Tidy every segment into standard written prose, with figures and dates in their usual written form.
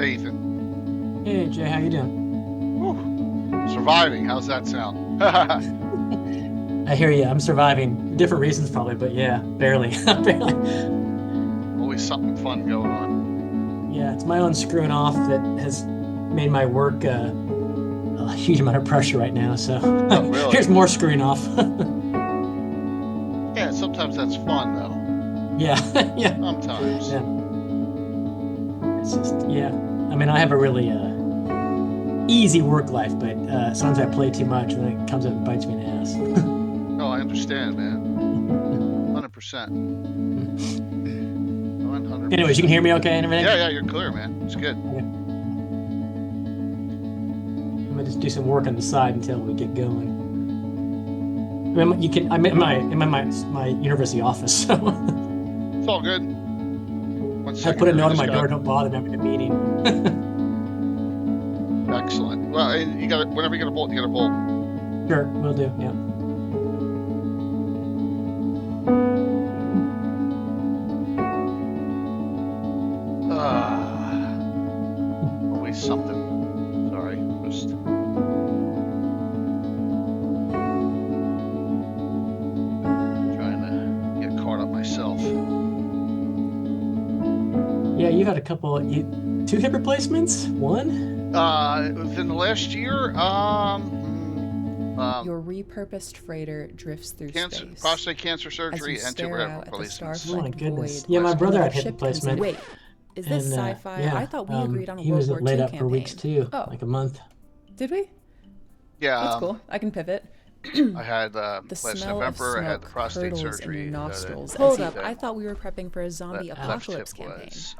Hey, Ethan. Hey Jay, how you doing? Whew. Surviving. How's that sound? I hear you. I'm surviving. Different reasons probably, but yeah, barely. Barely. Always something fun going on. Yeah, it's my own screwing off that has made my work a huge amount of pressure right now. So Oh, really? here's more screwing off. Yeah, sometimes that's fun though. Yeah, yeah. Sometimes. Yeah. It's just I mean, I have a really easy work life, but sometimes I play too much and then it comes up and bites me in the ass. Oh, I understand, man. 100%. 100%. Anyways, you can hear me okay and everything? Yeah, you're clear, man. It's good. Okay. I'm gonna just do some work on the side until we get going. I mean, I'm in my university office, so It's all good. One I second put a here, note on just my gotta- door. Don't bother me. I'm in a meeting. Excellent. Well, you got it. Whenever you get a bolt, you get a bolt. Sure, will do. Yeah. Always something. Sorry, just. Trying to get caught up myself. Yeah, you've had a couple. 2 hip replacements. 1. Within the last year, Your repurposed freighter drifts through space. prostate cancer As surgery, you and two stare hip out at the replacements. Oh my starflecked goodness. void, Yeah, my brother had another hip ship comes in. replacement. Wait, is this And, sci-fi? yeah, I thought we agreed on a he World was War laid II up for campaign. weeks too, Oh, like a month. did we? Yeah, That's cool. I can pivot. I had The last smell November. of I had the smoke prostate curdles surgery. in your nostrils. that- Hold up! that- I thought we were prepping for a zombie that apocalypse left hip campaign. was,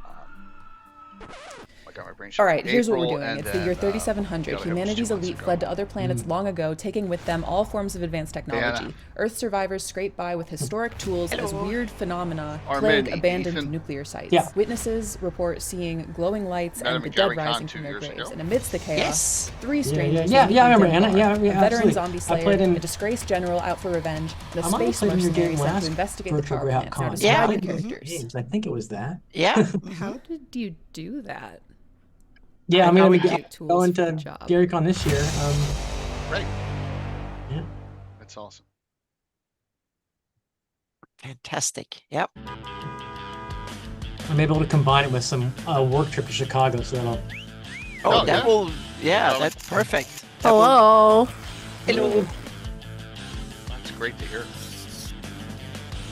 I got my brain All shot right, in here's what we're April, doing. and It's the year then, 3700. the other hip was 2 Humanity's months elite ago. fled to other planets long ago, taking with them all forms of advanced technology. Yeah. Earth survivors scrape by with historic tools as weird phenomena Armin, plague abandoned Ethan. nuclear sites. Yeah. Witnesses report seeing glowing lights Met him and the at dead Gary Con rising 2 from their years graves. ago. And amidst the chaos, Yes. 3 strangers. Yeah, I remember Anna. Denmark, Yeah, a veteran absolutely. zombie I slayer, played in- a disgraced general out for revenge, and a I might have space played in your game mercenary sent last to investigate the virtual power Greyhawk plants. Now Con. describe I your played in your characters. games. I think it was that. Yeah. How did you do that? Yeah, I'm How gonna we be get tools going for the to job. GaryCon this year. Great. Yeah. That's awesome. Fantastic. Yep. I'm able to combine it with some work trip to Chicago, so that'll. Oh, Oh, that yeah. will. Yeah, Oh, that's perfect. That will- Hello. Hello. That's great to hear.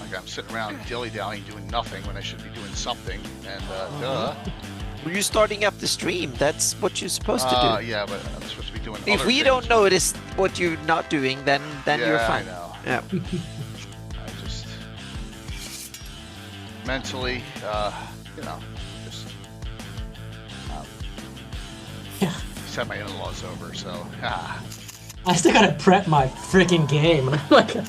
Like I'm sitting around dilly-dallying doing nothing when I should be doing something, and duh. Were you starting up the stream? That's what you're supposed to do. Yeah, but I'm supposed to be doing If other we things. don't notice what you're not doing, then you're Yeah, fine. I know. Yeah. I just mentally, just Yeah. just had my in-laws over, so I still gotta prep my freaking game. Like, I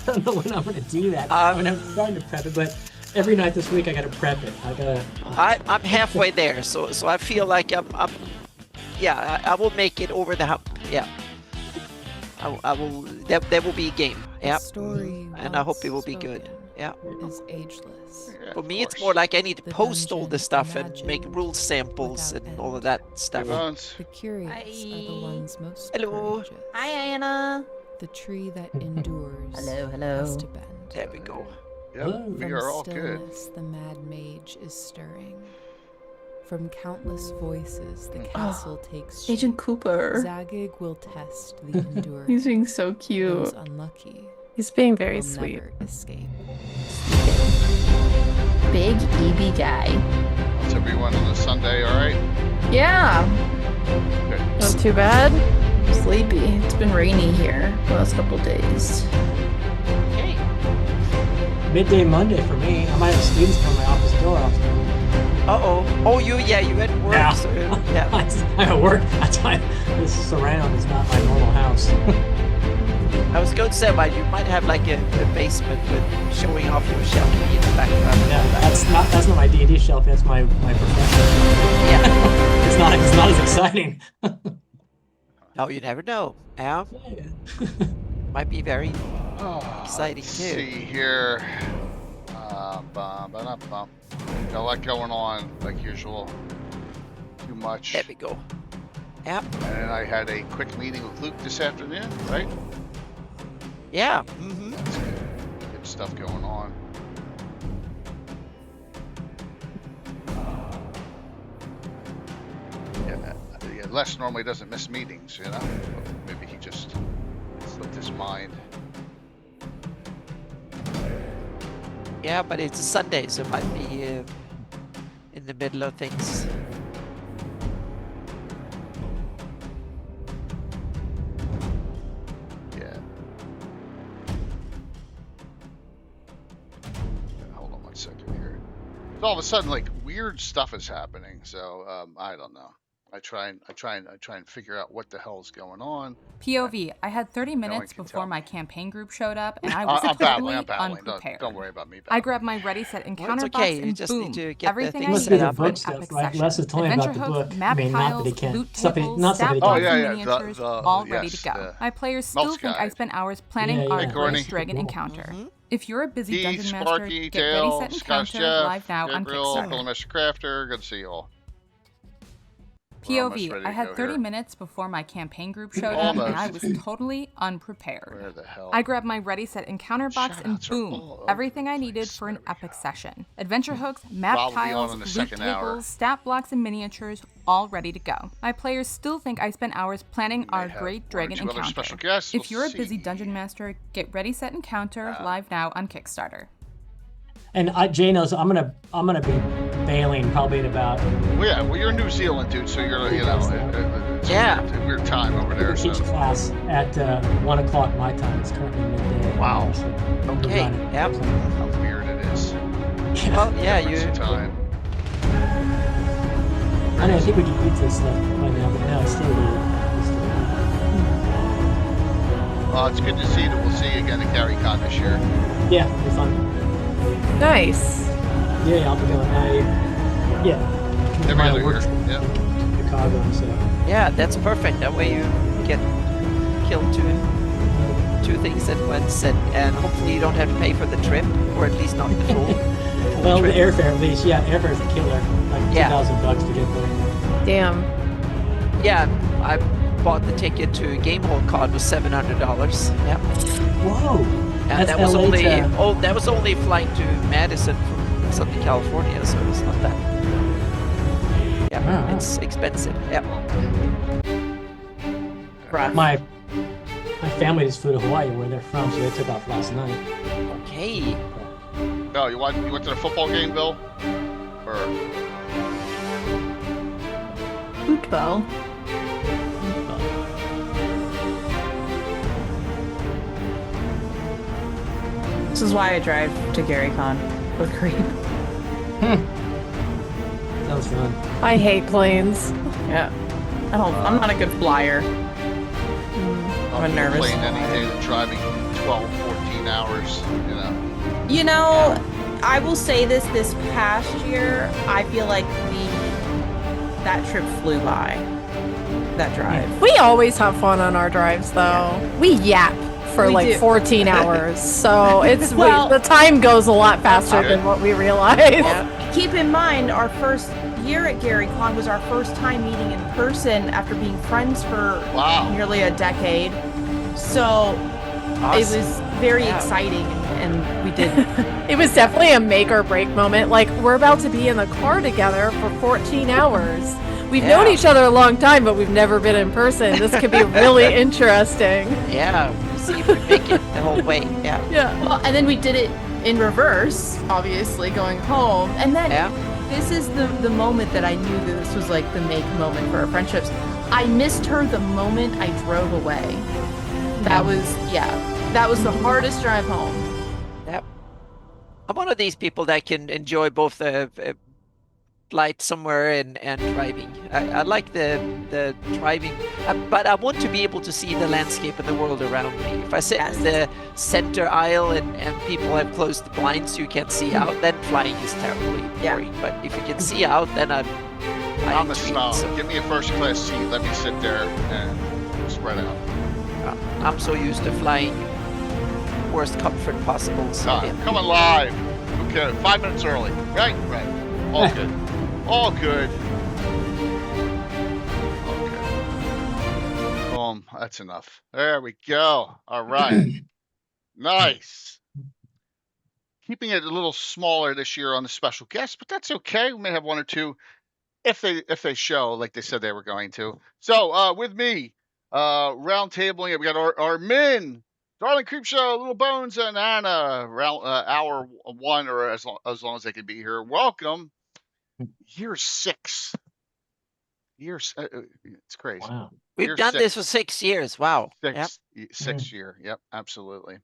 don't know when I'm gonna do that. I mean, I'm starting to prep it, but every night this week I gotta prep it. I'm halfway there, so I feel like I will make it over the hump. Yeah. I will. That will be a game. Yeah. Story And I hope it will once be good. spoken Yeah. is ageless. yeah, For of me, it's course. more like I need to The post all dungeon this stuff and make imagined rule samples without and all of end. that stuff. Bones. The curious are the Hi. ones most Hello. courageous. Hi, Anna. The tree that endures Hello, has hello. to bend. There we go. Yep, Hello. we From are all good. stillness, the mad mage is stirring. From countless voices, the Oh, castle takes shape. Agent Cooper. Zagig will test the endurance. He's being so Those cute. unlucky He's being very will sweet. never escape. Big EB guy. Is everyone on a Sunday all right? Yeah. Good. Not too bad. Sleepy. It's been rainy here the last couple days. Okay. Midday Monday for me. I might have students come my office door off. Uh-oh. Oh, you at work. Yeah. So, yeah. I'm at work. That's why this surround is not my normal house. I was going to say, but you might have like a basement with showing off your shelf in the background. Yeah, that's not my D&D shelf. That's my professional. Yeah. It's not as exciting. No, you never know. Yeah. Might be very exciting Let's too. see here. Got a lot going on, like usual. too much. There we go. Yep. And then I had a quick meeting with Luke this afternoon, right? Yeah. That's good. Good stuff going on. Yeah, Les normally doesn't miss meetings, you know? But maybe he just slipped his mind. Yeah, but it's a Sunday, so it might be in the middle of things. Yeah. Hold on one second here. So all of a sudden, like, weird stuff is happening. So I don't know. I try and figure out what the hell is going on. POV, I had 30 one minutes can before tell my me. campaign group showed up, and I was I'm totally battling. unprepared. Don't worry about me. I Battling. grabbed my ready, set, Well, encounter it's okay. box, You and just boom, need to get the everything I things Must set be needed the up for an book stuff, epic right? session. Les is telling me about Adventure the hooks, book. map I mean, not that tiles, he can. loot Stuff he, tables, not stuff stat he blocks, can. yeah, and yeah, miniatures, the- all ready yes, to go. the My players still Melt's think I Guide. spent hours planning Yeah, our yeah. Hey, Corny. Great Dragon encounter. If you're a busy Keith, dungeon master, Sparky, get ready, Dale, set, Scotch encounter Jeff, live now on Gabriel, Kickstarter. Pillarmaster Crafter. Good to see you all. We're almost POV, ready I to had go 30 here. minutes before my campaign group showed up, and I was totally unprepared. Where the hell? I grabbed my ready, set, encounter box, and Shoutouts are boom, all over everything the I needed place. for an There we epic go. session. Adventure hooks, map Rob will be on tiles, in the loot second hour. tables, stat blocks, and miniatures, all ready to go. My players still think I spent hours planning We may our have Great one or Dragon two other encounter. special guests. If We'll you're a busy see. dungeon master, get ready, set, encounter live now on Kickstarter. And Jay knows I'm gonna be bailing probably in about Well, yeah. Well, you're in New Zealand, dude. So you're, you know, it's Yeah. a weird time over there. So. teach class at 1 o'clock my time. It's currently midday. Wow. So we're Okay, running. yep. How weird it is. Well, yeah, Difference in you. time. I think we can eat this stuff by now, but no, it's still weird. It's still weird. Well, it's good to see that we'll see you again at GaryCon this year. Yeah, it'll be fun. Nice. Yeah, I'll be going. Every My other work's year. in Yeah. Chicago, so Yeah, that's perfect. That way you get killed two things at once, and hopefully you don't have to pay for the trip, or at least not the full. well, the trip. airfare at least. Yeah, airfare's a killer. Like Yeah. $2,000 to get there. Damn. Yeah, I bought the ticket to Game Hall Con was $700. Yeah, Whoa. and That's that was LA only to- that was only flying to Madison from Southern California, so it's not that. Yeah, Wow. it's expensive. Yeah. Rough. My family just flew to Hawaii, where they're from, so they took off last night. Okay. No, you went to the football game, Bill? Or Football. This is why I drive to GaryCon with Creep. Sounds fun. I hate planes. Yeah. I'm not a good flyer. I'm nervous. Playing any day than driving 12, 14 hours, you know. You know, I will say this past year, I feel like that trip flew by. That drive. We always have fun on our drives, though. We yap for We like do. 14 hours, so it's Well- the time goes a lot faster Okay. than what we realize. Keep in mind, our first year at GaryCon was our first time meeting in person after being friends for Wow. nearly a decade. So it was very exciting, and we did. It was definitely a make or break moment. Like, we're about to be in the car together for 14 hours. We've known each other a long time, but we've never been in person. This could be really interesting. Yeah, we'll see if we make it the whole way. Yeah. Yeah. Well, and then we did it in reverse, obviously, going home. And then Yeah. this is the moment that I knew that this was like the make moment for our friendships. I missed her the moment I drove away. That was the hardest drive home. Yep. I'm one of these people that can enjoy both the flight somewhere and driving. I like the driving, but I want to be able to see the landscape and the world around me. If I sit in the center aisle and people have closed the blinds so you can't see out, then flying is terribly boring. But if you can see out, then I I'm a enjoy it. snob. So, Give me a first class seat. Let me sit there and spread out. I'm so used to flying worst comfort possible. So, yeah. Coming live. Who cares? 5 minutes early. Right. All good. All good. That's enough. There we go. All right. Nice. Keeping it a little smaller this year on the special guests, but that's okay. We may have one or two if they show like they said they were going to. So with me, round tabling it, we got our men, Darling Creepshow, Little Bones, and Anna. Round hour one, or as long as they can be here. Welcome. Year 6. Years. It's crazy. Wow. We've Year done 6. this for 6 years. Wow. Yep. Sixth year. Yep, absolutely.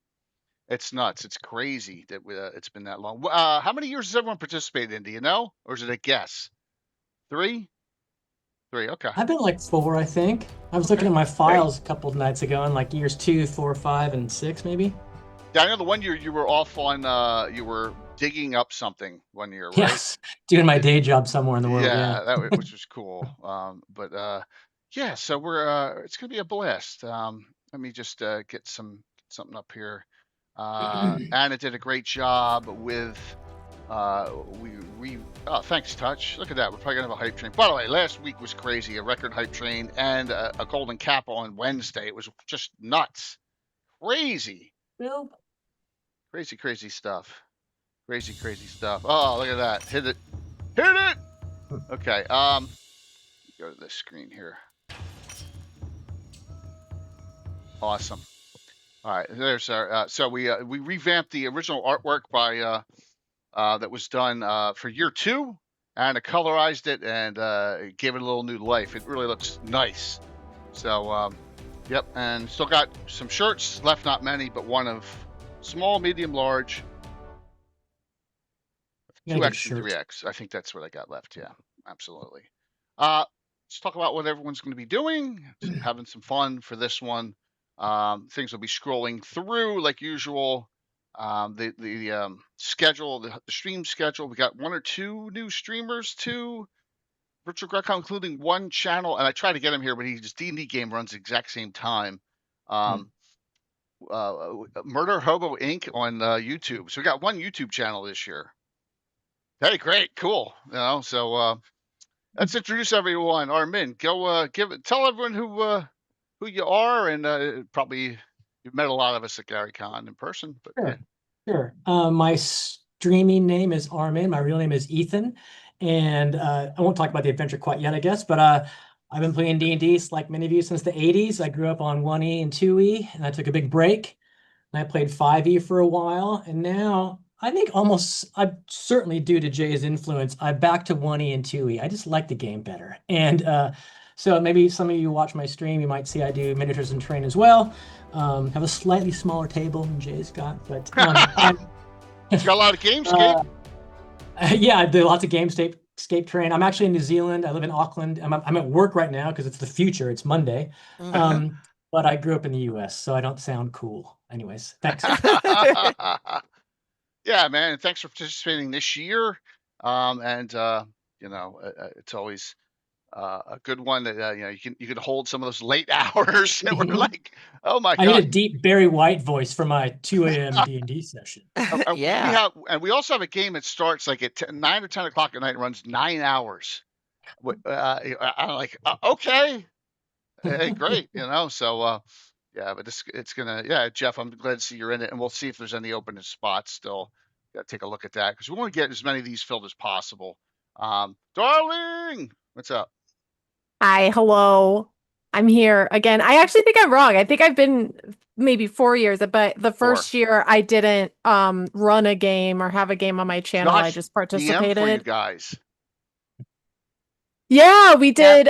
It's nuts. It's crazy that it's been that long. How many years has everyone participated in? Do you know, or is it a guess? 3. 3. Okay. I've been like 4, I think. I was looking at my files a couple of nights ago, and like years 2, 4, 5, and 6, maybe. Yeah, I know the one year you were off on. You were digging up something one year, right? Yes, doing my day job somewhere in the world. Yeah, which was cool. Yeah, so we're it's gonna be a blast. Let me just get something up here. Anna did a great job with oh, thanks, Touch. Look at that. We're probably gonna have a hype train. By the way, last week was crazy. A record hype train and a golden cap on Wednesday. It was just nuts. Crazy stuff. Crazy stuff. Oh, look at that. Hit it. Okay. Go to this screen here. Awesome. All right. There's our. So we revamped the original artwork by that was done for year 2, and colorized it and gave it a little new life. It really looks nice. So yep. And still got some shirts left. Not many, but one of small, medium, large. 2X and 3X. I think that's what I got left. Yeah, absolutely. Let's talk about what everyone's going to be doing. Having some fun for this one. Things will be scrolling through like usual. The schedule, the stream schedule. We got 1 or 2 new streamers to Virtual Greyhawk, including one channel, and I tried to get him here, but his D&D game runs the exact same time. Murder Hobo Inc. on YouTube. So we got one YouTube channel this year. Hey, great, cool. So let's introduce everyone. Armin, go tell everyone who you are, and probably you've met a lot of us at GaryCon in person. But Sure. My streaming name is Armin. My real name is Ethan, and I won't talk about the adventure quite yet, I guess. But I've been playing D&D like many of you since the '80s. I grew up on 1E and 2E, and I took a big break. And I played 5E for a while, and now I think certainly due to Jay's influence, I'm back to 1E and 2E. I just like the game better. And so maybe some of you watch my stream, you might see I do miniatures and terrain as well. Have a slightly smaller table than Jay's got, but he's got a lot of Gamescape. Yeah, I do lots of Gamescape terrain. I'm actually in New Zealand. I live in Auckland. I'm at work right now because it's the future. It's Monday. But I grew up in the U.S., so I don't sound cool. Anyways, thanks. Yeah, man. And thanks for participating this year. It's always a good one that you can hold some of those late hours that were like, oh my god. I need a deep Barry White voice for my 2 a.m. D&D session. Yeah. We also have a game that starts like at 9 or 10 o'clock at night and runs 9 hours. I'm like, okay, hey, great, So yeah, but it's gonna, Jeff, I'm glad to see you're in it, and we'll see if there's any open spots still. Got to take a look at that because we want to get as many of these filled as possible. Darling, what's up? Hi, hello. I'm here again. I actually think I'm wrong. I think I've been maybe 4 years, but the first year I didn't run a game or have a game on my channel. I just participated. DM for you guys. Yeah, we did.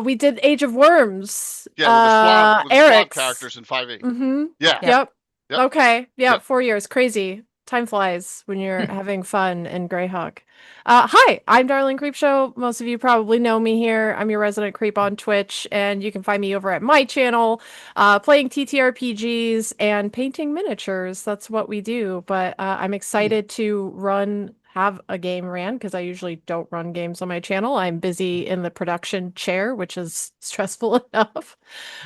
We did Age of Worms. Yeah, with the squad characters in 5e. Mm-hmm. Yeah. Yep. Okay. Yeah, Yep. 4 years. Crazy. Time flies when you're having fun in Greyhawk. Hi, I'm Darling Creepshow. Most of you probably know me here. I'm your resident creep on Twitch, and you can find me over at my channel, playing TTRPGs and painting miniatures. That's what we do. But I'm excited to have a game ran because I usually don't run games on my channel. I'm busy in the production chair, which is stressful enough.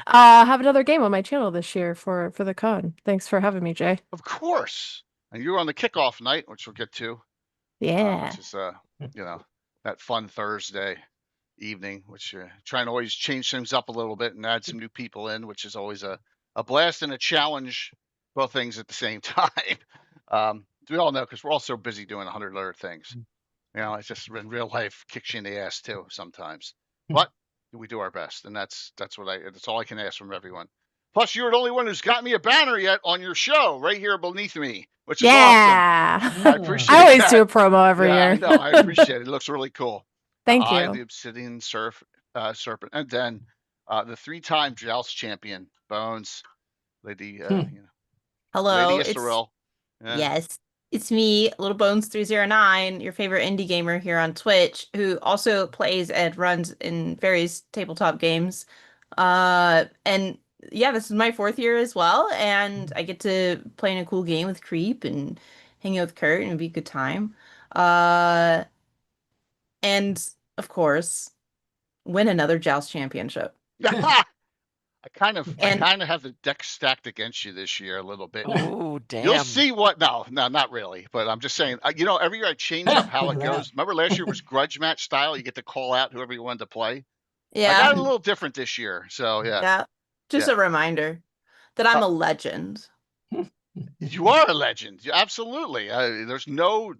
Have another game on my channel this year for the con. Thanks for having me, Jay. Of course. And you were on the kickoff night, which we'll get to. Yeah. Which is that fun Thursday. evening, which trying to always change things up a little bit and add some new people in, which is always a blast and a challenge, both things at the same time. We all know because we're all so busy doing 100 other things. You know, it's just in real life kicks you in the ass too sometimes. But we do our best, and that's all I can ask from everyone. Plus, you're the only one who's got me a banner yet on your show right here beneath me, which is awesome. I appreciate I always that. do a promo every Yeah, year. I know. I appreciate it. It looks really cool. Thank I, you. the Obsidian Serpent, and then the 3-time Joust champion, Bones, Lady, Hello, Lady Esterel. yes, it's me, Little Bones 309, your favorite indie gamer here on Twitch, who also plays and runs in various tabletop games. And yeah, this is my 4th year as well, and I get to play in a cool game with Creep and hang out with Kurt, and it'd be a good time. And of course, win another Joust championship. I kind of have the deck stacked against you this year a little bit. Oh, damn. You'll see what. No, not really. But I'm just saying. Every year I change up how it goes. Remember last year was grudge match style. You get to call out whoever you wanted to play. Yeah. I got it a little different this year. So yeah. Yeah. Just a reminder that I'm a legend. You are a legend. Absolutely. There's no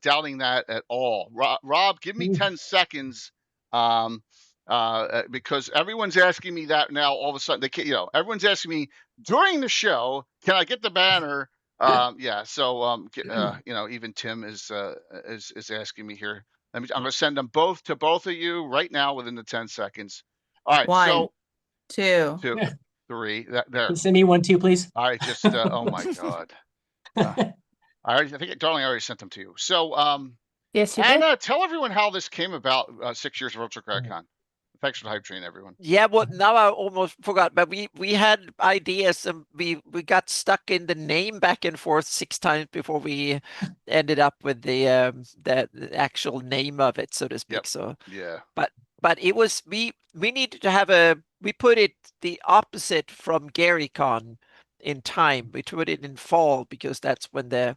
doubting that at all. Rob, give me 10 seconds. Because everyone's asking me that now. All of a sudden, everyone's asking me during the show, can I get the banner? Yeah. So, even Tim is asking me here. I'm going to send them both to both of you right now within the 10 seconds. All right. 1, 2, 3. There. Can you send me 1 too, please? I just. Oh my God. I think, darling, I already sent them to you. So, Yes, you did. Anna, tell everyone how this came about. 6 years of Ultra Con. Thanks for the hype train, everyone. Yeah, well, now I almost forgot, but we had ideas and we got stuck in the name back and forth 6 times before we ended up with the actual name of it, so to speak. Yep. So yeah, but it was we needed to have we put it the opposite from GaryCon in time. We put it in fall because that's when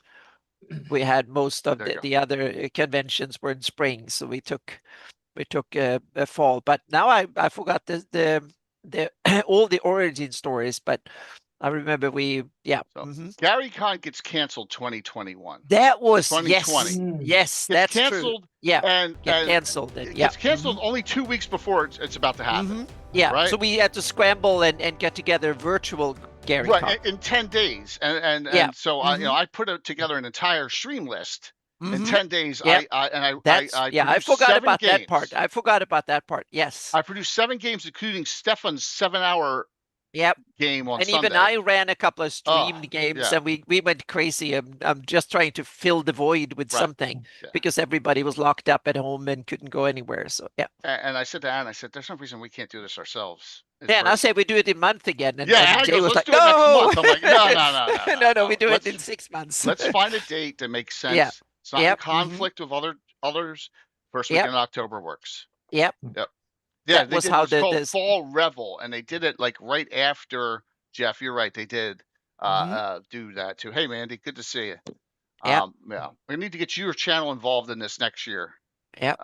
we had most of the other conventions were in spring, so we took a fall. But now I forgot the all the origin stories, but I remember GaryCon gets canceled 2021. That was 2020. Yes, gets that's canceled. True. Yeah, and canceled. It gets canceled only 2 weeks before it's about to happen. Yeah, right? So we had to scramble and get together virtual GaryCon. Right, in 10 days, and so I put together an entire stream list. In 10 days, Yep. I forgot about games. that part. I forgot about that part. Yes, I produced 7 games, including Stefan's 7-hour game on Sunday. Even I ran a couple of streamed games, and we went crazy. I'm just trying to fill the void with something because everybody was locked up at home and couldn't go anywhere. So yeah. And I said to Anne, there's no reason we can't do this ourselves. Yeah, and I said we do it in a month again. And Jay was like, do it next month. I'm like, no, we do it in 6 months. Let's find a date that makes sense. Yeah. It's not in conflict with others. First weekend in October works. Yep. Yeah, that was how it's called Fall Revel, and they did it like right after Jeff. You're right, they did do that too. Hey, Mandy, good to see you. Yeah, we need to get your channel involved in this next year. Yeah,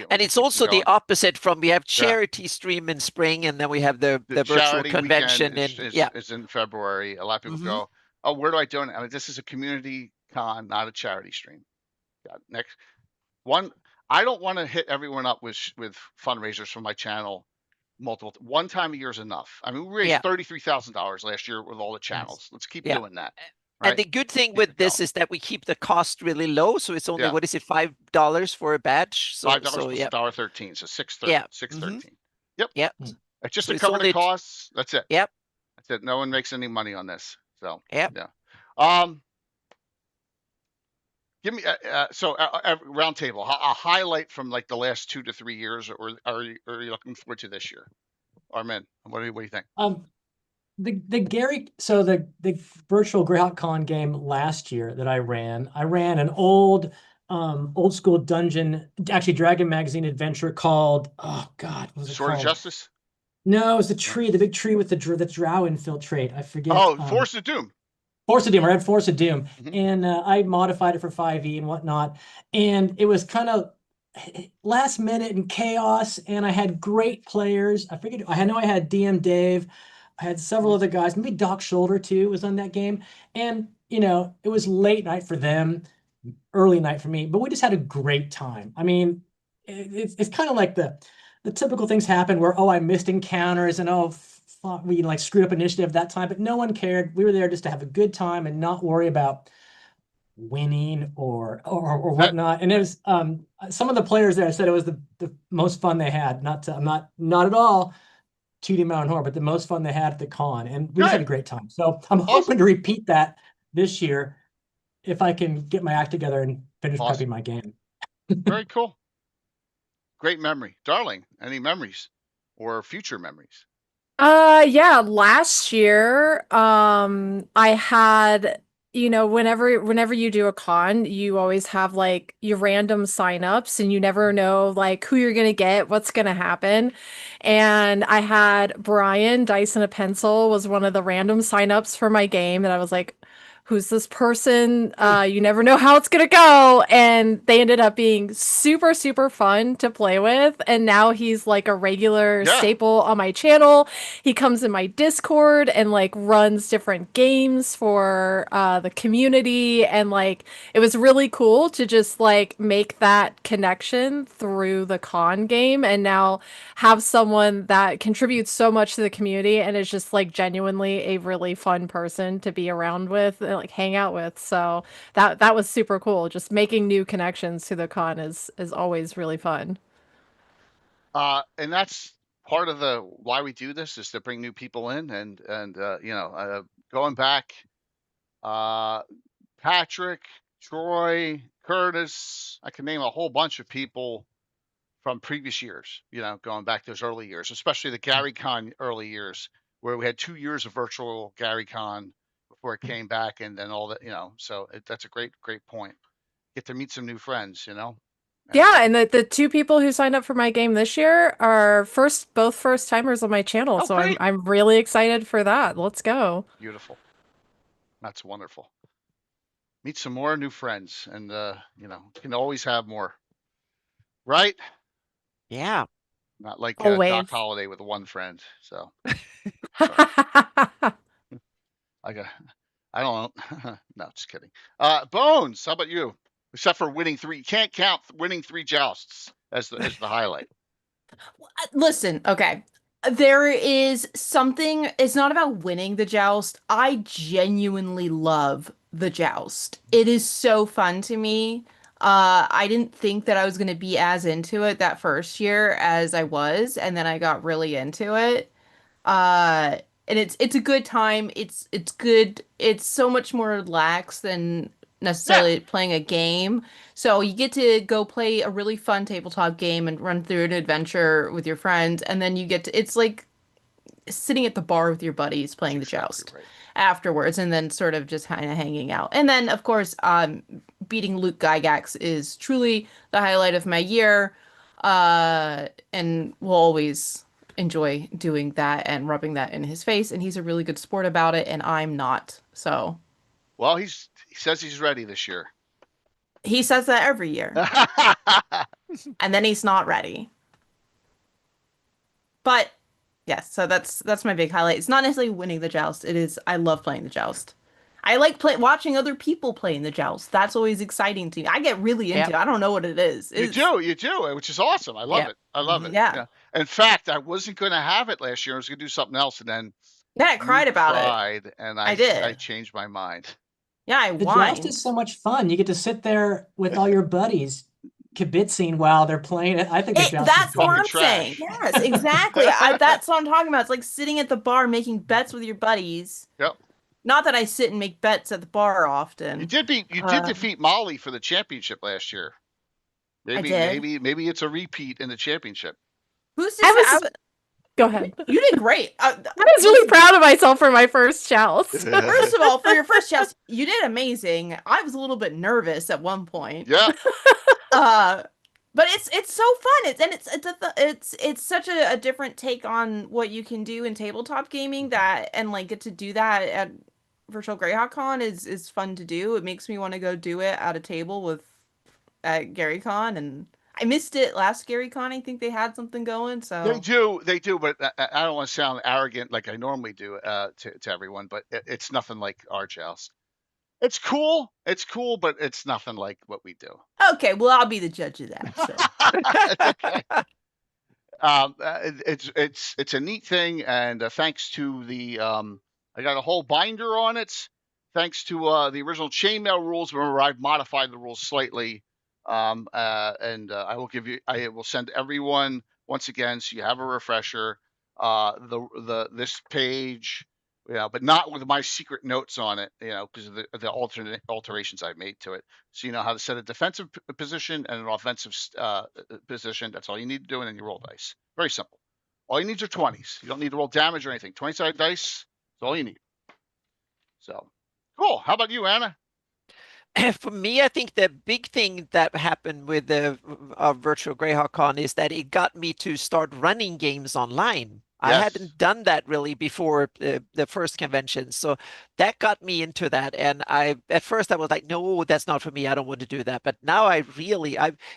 and it's also the opposite from we have charity stream in spring, and then we have the virtual convention is in February. A lot of people go, oh, where do I donate? I mean, this is a community con, not a charity stream. Next one. I don't want to hit everyone up with fundraisers for my channel one time a year is enough. I mean, we raised $33,000 last year with all the channels. Let's keep doing that. Right? And the good thing with this is that we keep the cost really low, so it's only what is it, $5 for a badge? So $5 plus $1.13, so $6.13. Yep. It's just to cover the costs. That's it. Yep. That's it. No one makes any money on this. So yeah. Give me round table a highlight from like the last 2 to 3 years, or are you looking forward to this year? Armin, what do you think? The virtual Greyhawk Con game last year that I ran an old school dungeon, actually Dragon Magazine adventure called, oh God, what was it Sword called? of Justice? No, it was the big tree with the drow infiltrate. I forget. Oh, Force of Doom. Force of Doom. I had Force of Doom, and I modified it for 5e and whatnot. And it was kind of last minute and chaos, and I had great players. I know I had DM Dave. I had several other guys. Maybe Doc Shoulder too was on that game. And it was late night for them, early night for me, but we just had a great time. I mean, it's kind of like the typical things happen where, oh, I missed encounters and we like screwed up initiative that time, but no one cared. We were there just to have a good time and not worry about winning or whatnot. And it was some of the players there said it was the most fun they had. I'm not at all tooting my own horn, but the most fun they had at the con, and we just had a great time. So I'm hoping to repeat that this year if I can get my act together and finish prepping my game. Very cool. Great memory. Darling, any memories or future memories? Yeah, last year, I had, whenever you do a con, you always have like your random signups and you never know like who you're gonna get, what's gonna happen. And I had Brian Dice and a Pencil was one of the random signups for my game, and I was like, who's this person? You never know how it's gonna go. And they ended up being super, super fun to play with. And now he's like a regular staple on my channel. He comes in my Discord and like runs different games for the community. And like it was really cool to just like make that connection through the con game and now have someone that contributes so much to the community and is just like genuinely a really fun person to be around with and like hang out with. So that was super cool. Just making new connections to the con is always really fun. And that's part of the why we do this is to bring new people in and going back, Patrick, Troy, Curtis, I can name a whole bunch of people from previous years, going back those early years, especially the GaryCon early years, where we had 2 years of virtual GaryCon before it came back, and then all that, so that's a great point. Get to meet some new friends, Yeah, and the two people who signed up for my game this year are both first timers on my channel, so great. I'm really excited for that. Let's go. Beautiful. That's wonderful. Meet some more new friends, and can always have more, right? Yeah. Not like Always. Doc Holliday with one friend. So I don't know. No, just kidding. Bones, how about you? Except for winning 3, you can't count winning 3 jousts as the highlight. Listen, okay. There is something, it's not about winning the joust. I genuinely love the joust. It is so fun to me. I didn't think that I was going to be as into it that first year as I was, and then I got really into it. And it's a good time. It's good. It's so much more relaxed than necessarily playing a game. So you get to go play a really fun tabletop game and run through an adventure with your friends, and then you get to, it's like sitting at the bar with your buddies playing the joust afterwards, and then sort of just kind of hanging out. And then, of course, beating Luke Gygax is truly the highlight of my year, and we'll always enjoy doing that and rubbing that in his face. And he's a really good sport about it, and I'm not. So, well, he says he's ready this year. He says that every year, and then he's not ready. But yes, so that's my big highlight. It's not necessarily winning the joust. It is, I love playing the joust. I like watching other people playing the joust. That's always exciting to me. I get really into it. I don't know what it is. You do, which is awesome. I love it. I love it. Yeah. In fact, I wasn't going to have it last year. I was going to do something else, and then I cried about it. And I did. I changed my mind. Yeah, the joust is so much fun. You get to sit there with all your buddies kibitzing while they're playing it. I think that's what I'm saying. Yes, exactly. That's what I'm talking about. It's like sitting at the bar making bets with your buddies. Yep. Not that I sit and make bets at the bar often. You did defeat Molly for the championship last year. Maybe it's a repeat in the championship. Who's this? Go ahead. You did great. I was really proud of myself for my first joust. First of all, for your first joust, you did amazing. I was a little bit nervous at one point. Yeah. But it's so fun. It's such a different take on what you can do in tabletop gaming and like get to do that at Virtual Greyhawk Con is fun to do. It makes me want to go do it at a table at GaryCon, and I missed it last Scary Con. I think they had something going. So They do, but I don't want to sound arrogant like I normally do to everyone, but it's nothing like our joust. It's cool, but it's nothing like what we do. okay, well I'll be the judge of that. So It's okay. It's a neat thing, and thanks to the I got a whole binder on it. Thanks to the original chainmail rules, remember I've modified the rules slightly, and I will send everyone once again so you have a refresher. This page, but not with my secret notes on it, because of the alternate alterations I've made to it. So you know how to set a defensive position and an offensive position. That's all you need to do, and then you roll dice. Very simple. All you need are 20s. You don't need to roll damage or anything. 20-sided dice. That's all you need. So cool. How about you, Anna? For me, I think the big thing that happened with the virtual Greyhawk Con is that it got me to start running games online. I Yes. hadn't done that really before the first convention, so that got me into that. And at first I was like, no, that's not for me. I don't want to do that. But now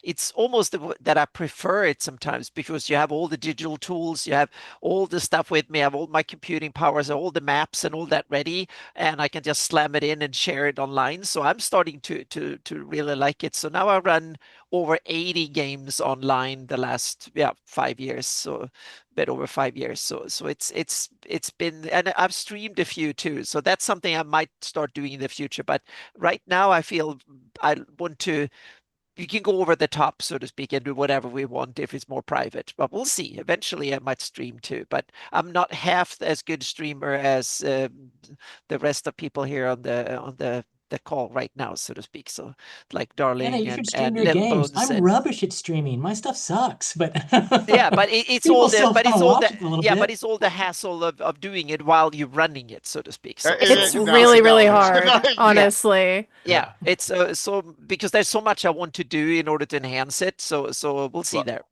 it's almost that I prefer it sometimes, because you have all the digital tools, you have all the stuff with me, I have all my computing powers, all the maps and all that ready, and I can just slam it in and share it online. So I'm starting to really like it. So now I run over 80 games online the last 5 years, so a bit over 5 years. So it's been, and I've streamed a few too. So that's something I might start doing in the future. But right now I feel I want to. You can go over the top, so to speak, and do whatever we want if it's more private. But we'll see. Eventually, I might stream too. But I'm not half as good streamer as the rest of people here on the call right now, so to speak. So like Darling Anna, you should stream and your Little games. Bones I'm and rubbish at streaming. My stuff sucks, but yeah, but it's people all the still but wanna it's all watch the it a little yeah, bit. but it's all the hassle of doing it while you're running it, so to speak. So It's No, really, really no, hard, no, yeah. honestly. yeah, it's so because there's so much I want to do in order to enhance it. So we'll see Well, there.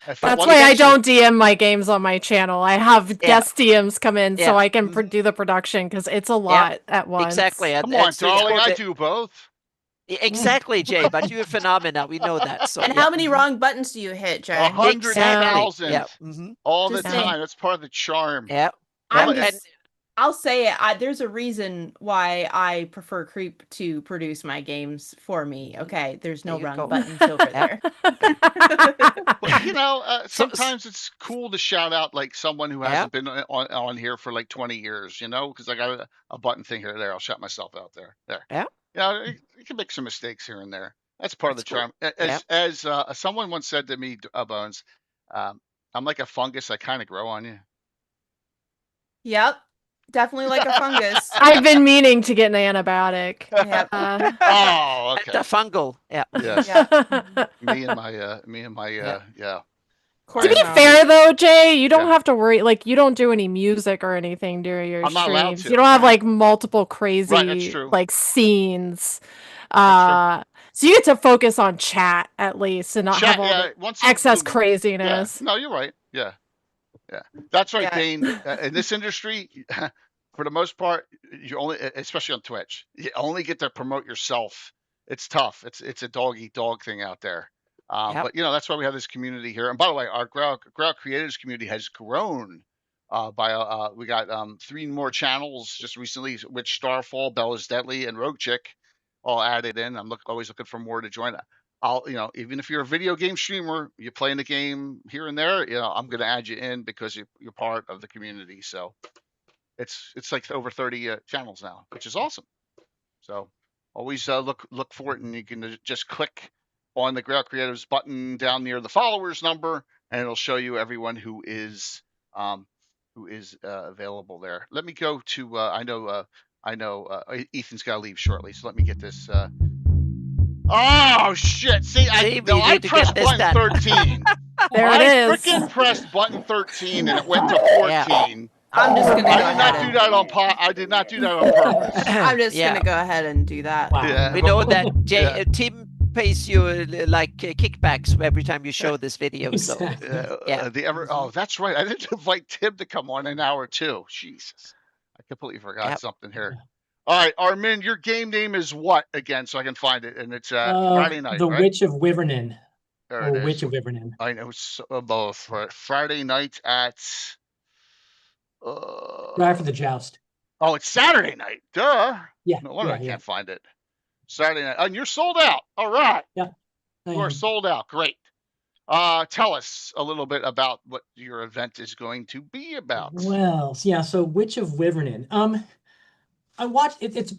If I That's wanna why I get you- don't DM my games on my channel. I have guest DMs come in so Yeah. I can do the production, because it's a lot at once. Exactly. Come on, so it's darling, called I the- do both. Exactly, Jay. But you're a phenomenon. We know that. So and yeah. how many wrong buttons do you hit, Jay? 100,000 Yeah. Mm-hmm. all the Just saying. time. That's part of the charm. Yeah. I'm Yeah, just, I'll say it. There's a reason why I prefer Creep to produce my games for me. Okay, there's no There you wrong go. buttons over there. But sometimes it's cool to shout out like someone who hasn't been on here for like 20 years, because I got a button thing here or there. I'll shout myself out there. Yeah. You can make some mistakes here and there. That's part of the That's charm. cool. As someone once said to me, Bones, I'm like a fungus. I kind of grow on you. Yep, definitely like a fungus. I've been meaning to get an antibiotic. Yep. Oh, okay. Antifungal. Yeah. Yes. Yeah. Me and my yeah. To be Cortisone. fair though, Jay, you don't Yeah. have to worry. Like, you don't do any music or anything during your I'm not allowed streams. to. You don't have Yeah. like multiple crazy Right, that's true. like scenes. That's So you get to focus on chat at least and not have all the once in a excess blue- craziness. Yeah. No, you're right. Yeah. That's right, Yeah. Dane. In this industry, for the most part, you only, especially on Twitch, you only get to promote yourself. It's tough. It's a dog eat dog thing out there. Yep. But that's why we have this community here. And by the way, our Growl Creators community has grown. We got 3 more channels just recently, which Starfall, Bella's Deadly, and Rogue Chick all added in. I'm always looking for more to join. Even if you're a video game streamer, you're playing the game here and there, I'm going to add you in because you're part of the community. So it's like over 30 channels now, which is awesome. So always look for it, and you can just click on the Grail Creators button down near the followers number, and it'll show you everyone who is available there. Let me go to I know Ethan's got to leave shortly, so let me get this. Oh shit! See, I pressed button 13. There it I is. freaking pressed button 13 and it went to 14. I'm just gonna go I did ahead not do and that on I did not do that on purpose. I'm just Yeah. gonna go ahead and do that. Wow. Yeah. We know that Yeah. Tim pays you like kickbacks every time you show this video. So Exactly. Yeah. That's right. I didn't invite Tim to come on an hour too. Jesus, I completely forgot Yep. something here. All right, Armin, your game name is what again, so I can find it? And it's Friday night, The right? Witch of Wivernon. There or it Witch is. of Wyvernon. I know both. Friday night at. Right after the joust. Oh, it's Saturday night. Duh. Yeah, No wonder I yeah. can't find it. Saturday night. And you're sold out. All right. Yeah, I You are am. sold out. Great. Tell us a little bit about what your event is going to be about. Well, so Witch of Wyvernon. I watched it. It's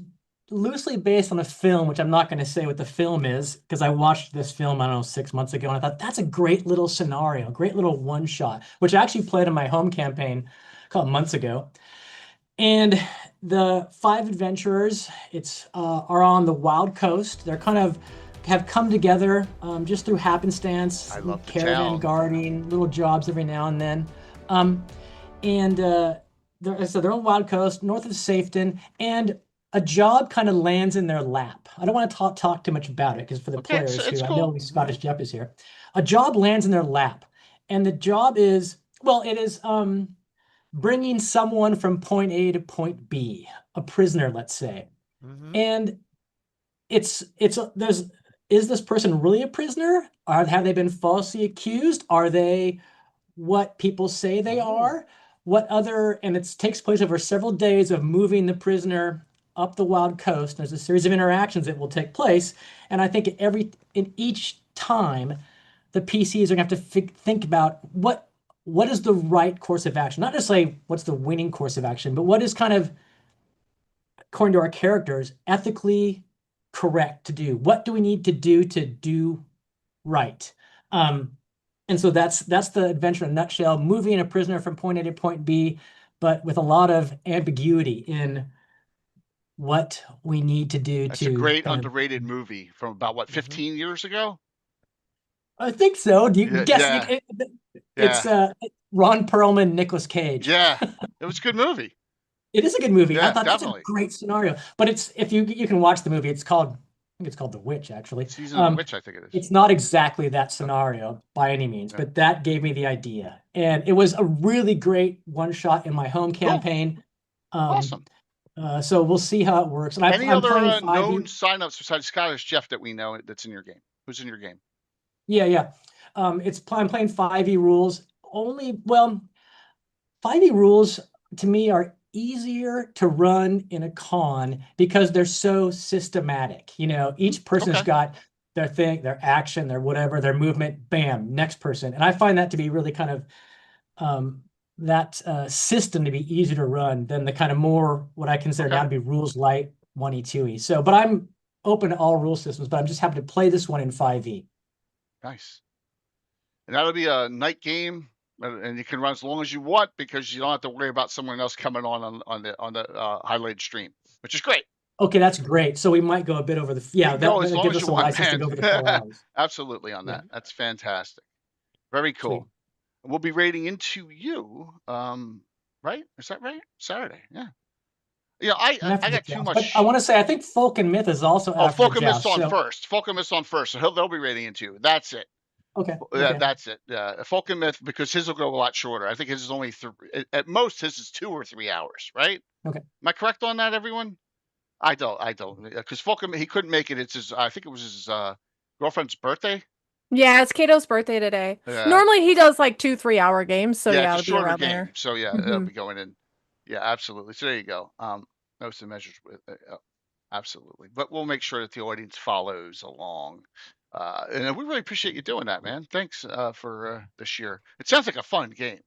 loosely based on a film, which I'm not going to say what the film is because I watched this film, I don't know, 6 months ago, and I thought that's a great little scenario, great little one shot, which I actually played in my home campaign a couple months ago. And the 5 adventurers, are on the Wild Coast. They're kind of have come together just through happenstance, I love the caravan town. guarding, little jobs every now and then. They're on Wild Coast, north of Safeton, and a job kind of lands in their lap. I don't want to talk too much about it because for the Okay, players it's who I cool. know Scottish Jeff is here, a job lands in their lap, and the job is it is bringing someone from point A to point B, a prisoner, let's say, and is this person really a prisoner? Have they been falsely accused? Are they what people say they are? And it takes place over several days of moving the prisoner up the Wild Coast. There's a series of interactions that will take place. And I think in each time, the PCs are going to have to think about what is the right course of action. Not just say what's the winning course of action, but what is kind of, according to our characters, ethically correct to do. What do we need to do right? And so that's the adventure in a nutshell, moving a prisoner from point A to point B, but with a lot of ambiguity in what we need to do That's to a great kind of, underrated movie from about what 15 years ago. I think so. Do you Yeah, guess yeah, it's Ron Perlman, Nicolas Cage. yeah. It was a good movie. It is a good movie. I Yeah, thought that's a definitely. great scenario. But it's if you can watch the movie, I think it's called The Witch, actually. Season of the Witch, I think it is. It's not exactly that scenario by any means, Yeah. but that gave me the idea. And it was a really great one shot in my home campaign. Awesome. So we'll see how it works. And Any I'm other playing 5e. known signups besides Scottish Jeff that we know that's in your game? Who's in your game? Yeah. I'm playing 5e rules. 5e rules to me are easier to run in a con because they're so systematic. Each person's Okay. got their thing, their action, their whatever, their movement, bam, next person. And I find that to be really kind of that system to be easier to run than the kind of more what I consider now to be rules light 1e, 2e. So, but I'm open to all rule systems, but I'm just happy to play this one in 5e. Nice. And that'll be a night game, and you can run as long as you want because you don't have to worry about someone else coming on the highlighted stream, which is great. Okay, that's great. So we might go a bit over Go as long gives as us you a want, license to man. go over the 4 hours. Absolutely on that. That's fantastic. Very cool. Sweet. We'll be raiding into you, right? Is that right? Saturday, yeah. Yeah, I got too much. But I want to say I think Folk and Myth is also after Folk the and Mist joust. on first. Folk and Mist on first. So they'll be raiding into you. That's it. Okay. That's it. Folk and Myth, because his will go a lot shorter. I think his is only at most his is 2 or 3 hours, right? Okay. Am I correct on that, everyone? I don't, because Folk and Myth, he couldn't make it. It's his. I think it was his girlfriend's birthday. Yeah, it's Kato's birthday today. Yeah. Normally he does like 2-3 hour games, so Yeah, it'll it's a be shorter around game. there. So yeah, it'll be going in. Yeah, absolutely. So there you go. Notes and measures with absolutely. But we'll make sure that the audience follows along. And we really appreciate you doing that, man. Thanks for this year. It sounds like a fun game.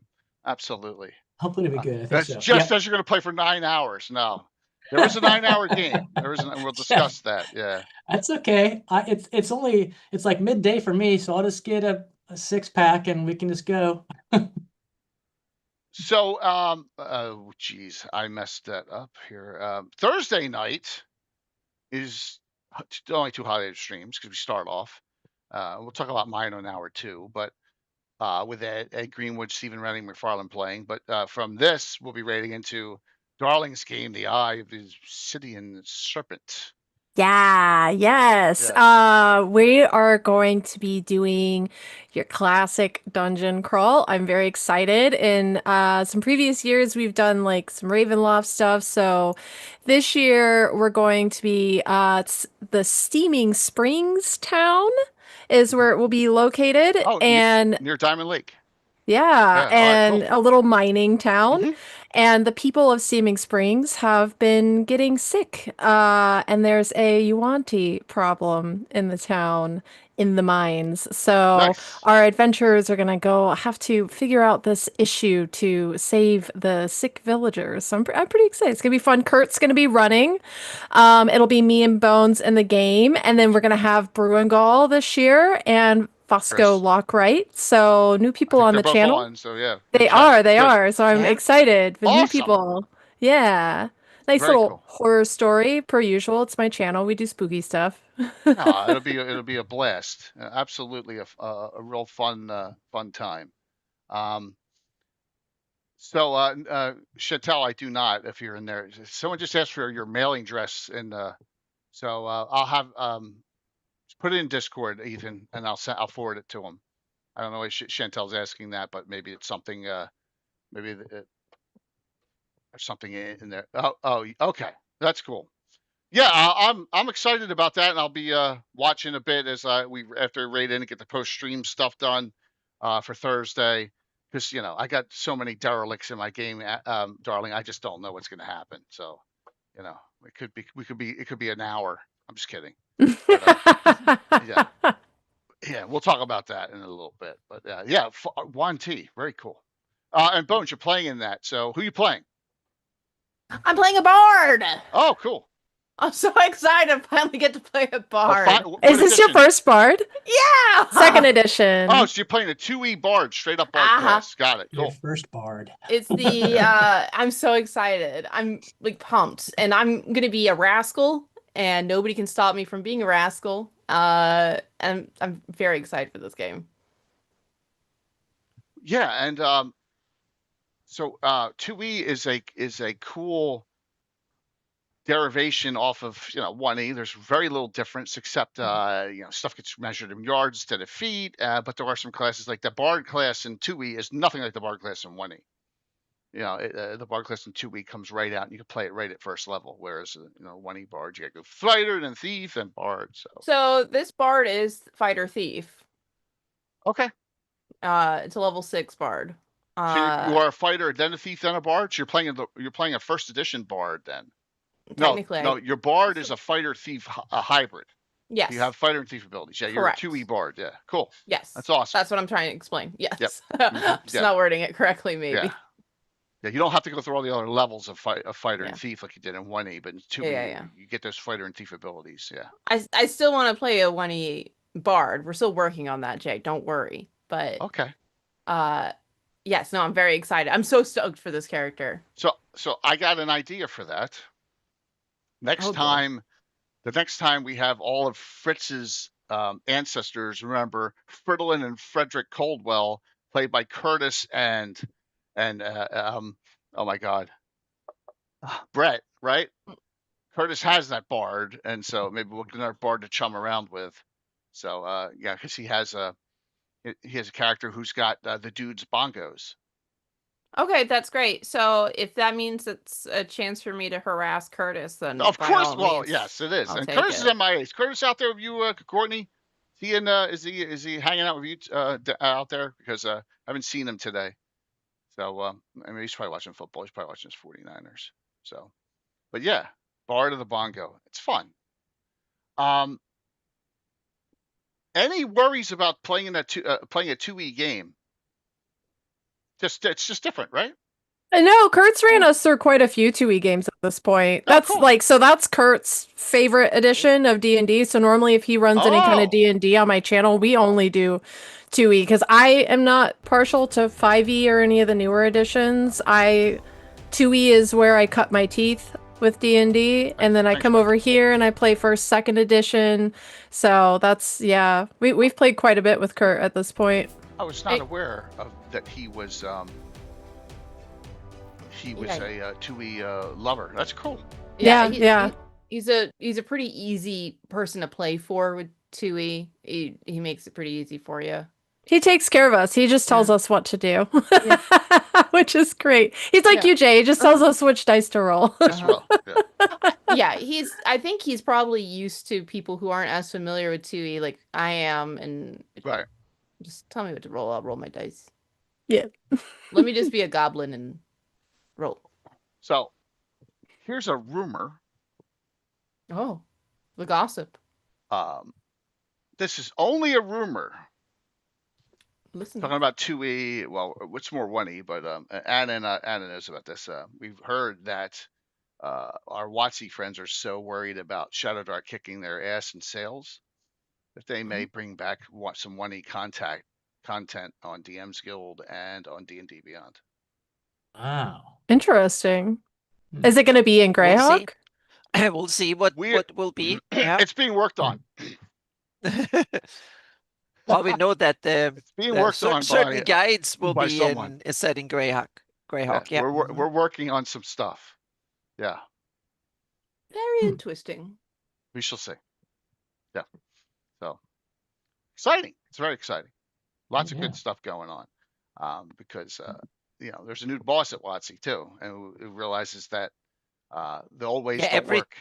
Absolutely. Hopefully it'll be good. I think That's so. just as you're going to play for 9 hours. No, there is a 9-hour game. There is, and we'll discuss that. Yeah, that's okay. It's like midday for me, so I'll just get a 6-pack and we can just go. So, geez, I messed that up here. Thursday night is only 2 holiday streams because we start off. We'll talk about mine on hour 2, but with Ed Greenwood, Stephen Redding, McFarlane playing. But from this, we'll be raiding into Darling's game, The Eye of the Obsidian Serpent. Yes. We are going to be doing your classic dungeon crawl. I'm very excited. In some previous years, we've done like some Ravenloft stuff. So this year, we're going to be the Steaming Springs town. is where it will be located, Oh, and near Diamond Lake. yeah, Yeah, all right, and cool. a little mining town. Mhm. And the people of Seeming Springs have been getting sick. And there's a Yuan-ti problem in the town, in the mines. So Nice. our adventurers are gonna go have to figure out this issue to save the sick villagers. So I'm pretty excited. It's gonna be fun. Kurt's gonna be running. It'll be me and Bones in the game, and then we're gonna have Bruingal this year and Fosco Chris. Lockright. So new I people think on they're the both channel. on, so yeah. They Good chat. are, they Good. are. So I'm Yeah. excited with new Awesome. people. Yeah. Nice Very little cool. horror story per usual. It's my channel. We do spooky stuff. No, it'll be a blast. Absolutely a real fun time. Um, so Chantel, I do not. If you're in there, someone just asked for your mailing address, and so I'll have put it in Discord, Ethan, and I'll forward it to him. I don't know why Chantel's asking that, but maybe it's something. Maybe there's something in there. Oh, okay, that's cool. Yeah, I'm excited about that, and I'll be watching a bit as we after raid in and get the post stream stuff done for Thursday, because I got so many derelicts in my game, darling. I just don't know what's going to happen. So it could be an hour. I'm just kidding. But, yeah, yeah, we'll talk about that in a little bit. But yeah, Juan T, very cool. And Bones, you're playing in that. So who you playing? I'm playing a bard. Oh, cool. I'm so excited to finally get to play a bard. What Is this your edition? first bard? Yeah. Second edition. Oh, so you're playing a 2E bard, straight up bard class. Got it. Your Cool. first bard. It's the I'm so excited. I'm like pumped. And I'm gonna be a rascal and nobody can stop me from being a rascal. And I'm very excited for this game. Yeah, and so 2E is a cool derivation off of 1E. There's very little difference except stuff gets measured in yards instead of feet. But there are some classes like the bard class in 2E is nothing like the bard class in 1E. The bard class in 2E comes right out and you can play it right at first level, whereas 1E bard you gotta go fighter, then thief, and bard. So this bard is fighter thief. Okay. It's a level 6 bard. So you are a fighter, then a thief, then a bard. So you're playing a first edition bard then. Technically, No, your bard is a fighter thief a hybrid. yes. You have fighter and thief abilities. Yeah, Correct. you're a 2E bard. Yeah, cool. Yes. That's awesome. That's what I'm trying to explain. Yes. Yep. Just Yeah. not wording it correctly, maybe. Yeah. Yeah, you don't have to go through all the other levels of fighter Yeah. and thief like you did in 1E, but in 2E Yeah. you get those fighter and thief abilities. Yeah. I still want to play a 1E bard. We're still working on that, Jay. Don't worry. But Okay. yes, no, I'm very excited. I'm so stoked for this character. So I got an idea for that. Next Oh, boy. time, the next time we have all of Fritz's ancestors, remember Fridolin and Frederick Coldwell, played by Curtis and oh my God, Brett, right? Curtis has that bard, and so maybe we'll get another bard to chum around with. So yeah, because he has a character who's got the dude's bongos. Okay, that's great. So if that means it's a chance for me to harass Curtis, then Of by course, all well, means, yes, it is. I'll And take Curtis is it. at my age. Curtis out there with you, Courtney? Is he hanging out with you out there? Because I haven't seen him today. So I mean, he's probably watching football. He's probably watching his 49ers. So, but yeah, Bard of the Bongo. It's fun. Any worries about playing playing a 2E game? It's just different, right? No, Kurt's ran us through quite a few 2E games at this point. Oh, That's cool. that's Kurt's favorite edition of D&D. So normally if he runs any kind Oh. of D&D on my channel, we only do 2E because I am not partial to 5E or any of the newer editions. 2E is where I cut my teeth with D&D, and then I Thanks, come man. over here and I play first, second edition. So that's, yeah, we've played quite a bit with Kurt at this point. I was not aware of that he was Yeah. a 2E lover. That's cool. Yeah. He's a pretty easy person to play for with 2E. He makes it pretty easy for you. He takes care of us. He just tells us what to do, Yeah. which is great. He's like Yeah. you, Jay. He just tells us which dice to roll. As well. Yeah. Yeah, I think he's probably used to people who aren't as familiar with 2E like I am, and Right. just tell me what to roll. I'll roll my dice. Yeah. Let me just be a goblin and roll. So here's a rumor. Oh, the gossip. This is only a rumor. Listen. Talking about 2E, well, what's more 1E, but Anna knows about this. We've heard that our WotC friends are so worried about Shadow Dart kicking their ass in sales that they may bring back some 1E content on DM's Guild and on D&D Beyond. Wow. Interesting. Is it going to be in We'll see. Greyhawk? We'll see what will be. Yeah. It's being worked on. Well, we know that It's being worked on certain guides will by be someone. set in Greyhawk. Yeah. We're working on some stuff. Yeah, Very interesting. we shall see. Yeah, so exciting. It's very exciting. Lots of good stuff going on. Because there's a new boss at WotC too, and who realizes that the old ways don't work.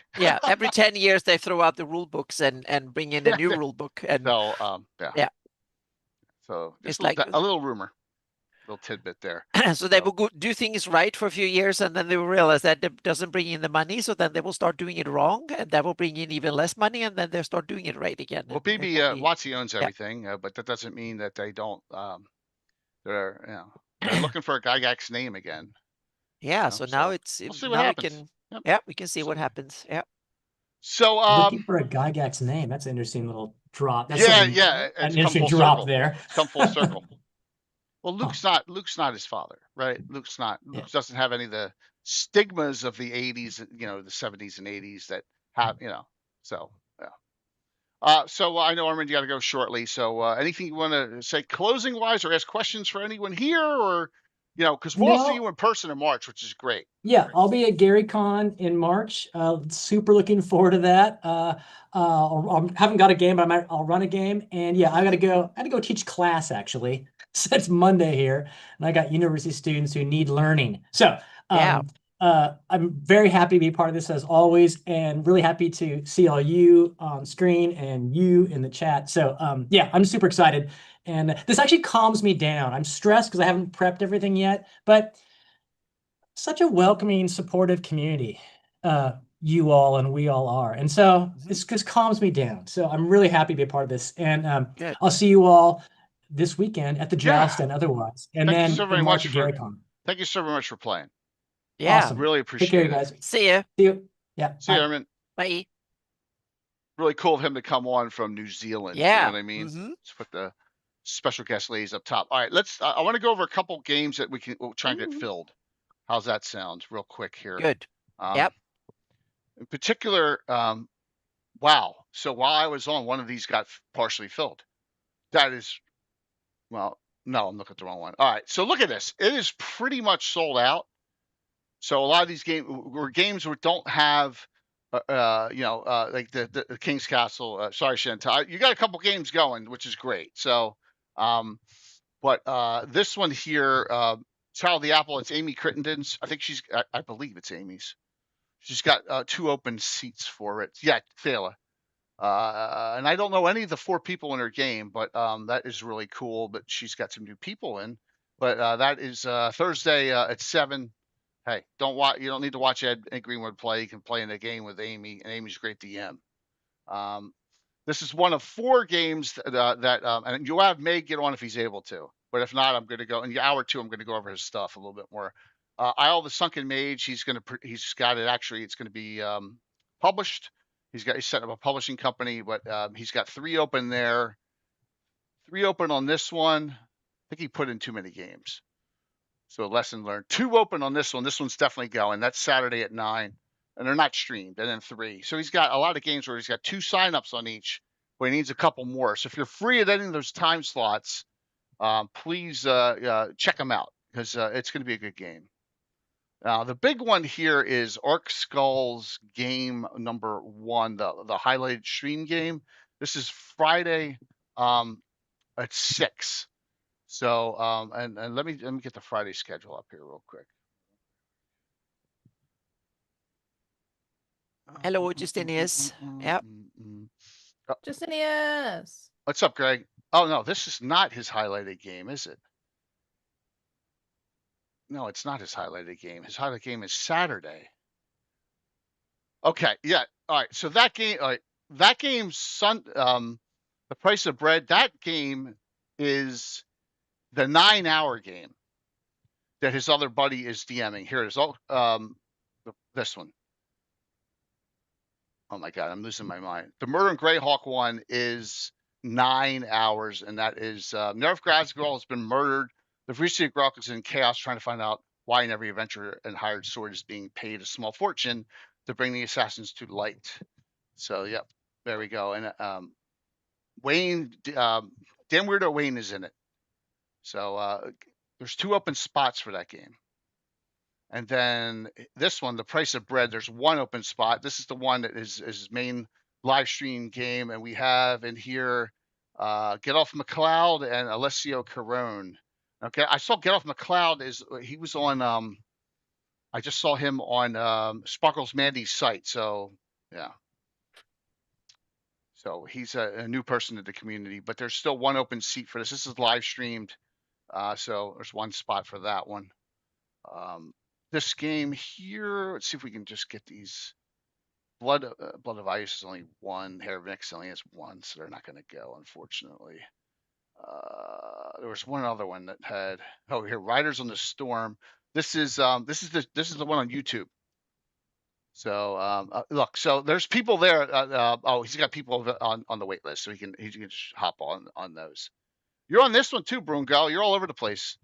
Every 10 years they throw out the rule books and bring in a new rule book. And so yeah. So It's just like a little rumor, little tidbit there. So they will do things right for a few years, and then they will realize that it doesn't bring in the money, so then they will start doing it wrong, and that will bring in even less money, and then they'll start doing it right again. Well, WotC owns everything, but that doesn't mean that they don't. They're looking for a Gygax name again. Yeah, so now we'll see what happens. We can see what happens. Yeah. So looking for a Gygax name. That's an interesting little drop. That's an interesting drop there. Come full circle. Well, Luke's not his father, right? Luke doesn't have any of the stigmas of the 80s, the 70s and 80s that have, so yeah. So I know, Armin, you got to go shortly. So anything you want to say closing wise, or ask questions for anyone here, or because we'll all see you in person in March, which is great. Yeah, I'll be at GaryCon in March. Super looking forward to that. I haven't got a game, but I'll run a game. And yeah, I got to go teach class actually. So it's Monday here, and I got university students who need learning. So I'm very happy to be part of this as always, and really happy to see all you on screen and you in the chat. So yeah, I'm super excited. And this actually calms me down. I'm stressed because I haven't prepped everything yet, but such a welcoming, supportive community, you all and we all are. And so this just calms me down. So I'm really happy to be a part of this. And I'll see you all this weekend at the Joust and otherwise. And Thank then you so very much at GaryCon. Thank you so very much for playing. Yeah. Awesome. Really appreciate it. Take care, it. guys. See ya. See you. Yeah. See you, Armin. Bye. Really cool of him to come on from New Zealand. Yeah. You know what I mean? Let's put the special guest ladies up top. All right, I want to go over a couple games that we'll try and get filled. How's that sound real quick here? Good. Yep. In particular, wow. So while I was on, one of these got partially filled. That is, well, no, I'm looking at the wrong one. All right, so look at this. It is pretty much sold out. So a lot of these games were games that don't have, like the King's Castle. Sorry, Chantal. You got a couple games going, which is great. So, but this one here, Child of the Apple, it's Amy Crittenden's. I believe it's Amy's. She's got 2 open seats for it. Yeah, Thela. And I don't know any of the 4 people in her game, but that is really cool. But she's got some new people in. But that is Thursday at 7. Hey, you don't need to watch Ed Greenwood play. You can play in the game with Amy, and Amy's a great DM. This is one of 4 games that and Yoav may get on if he's able to. But if not, I'm going to go in hour 2. I'm going to go over his stuff a little bit more. Isle of the Sunken Mage. He's got it. Actually, it's going to be published. He's setting up a publishing company, but he's got 3 open there. 3 open on this one. I think he put in too many games. So lesson learned. 2 open on this one. This one's definitely going. That's Saturday at 9, and they're not streamed. And then 3. So he's got a lot of games where he's got 2 signups on each, but he needs a couple more. So if you're free at any of those time slots, please check them out because it's going to be a good game. Now, the big one here is Arc Skull's game number 1, the highlighted stream game. This is Friday at 6. So, and let me get the Friday schedule up here real quick. Hello, Justinius. Yep. Justinius. What's up, Greg? Oh no, this is not his highlighted game, is it? No, it's not his highlighted game. His highlighted game is Saturday. Okay, yeah. All right. So that game, all right, that game's The Price of Bread. That game is the 9-hour game that his other buddy is DMing. Here it is. This one. Oh my God, I'm losing my mind. The Murder and Greyhawk one is 9 hours, and that is Nerf Grasgirl has been murdered. The Vrisia Grok is in chaos trying to find out why in every adventure and hired sword is being paid a small fortune to bring the assassins to light. So, yep, there we go. And Wayne, Dan Weirdo Wayne is in it. So there's 2 open spots for that game. And then this one, The Price of Bread, there's 1 open spot. This is the one that is his main live stream game. And we have in here Get Off McCloud and Alessio Carone. Okay, I saw Get Off McCloud he was on I just saw him on Sparkles Mandy's site. So yeah. So he's a new person to the community, but there's still 1 open seat for this. This is live streamed. So there's 1 spot for that one. This game here, let's see if we can just get these. Blood of Ice is only 1. Hair of Nyx only has 1, so they're not going to go, unfortunately. There was 1 other one that had. Oh, here, Riders on the Storm. This is the one on YouTube. So look, so there's people there. He's got people on the wait list, so he can just hop on those. You're on this one too, Brungo. You're all over the place.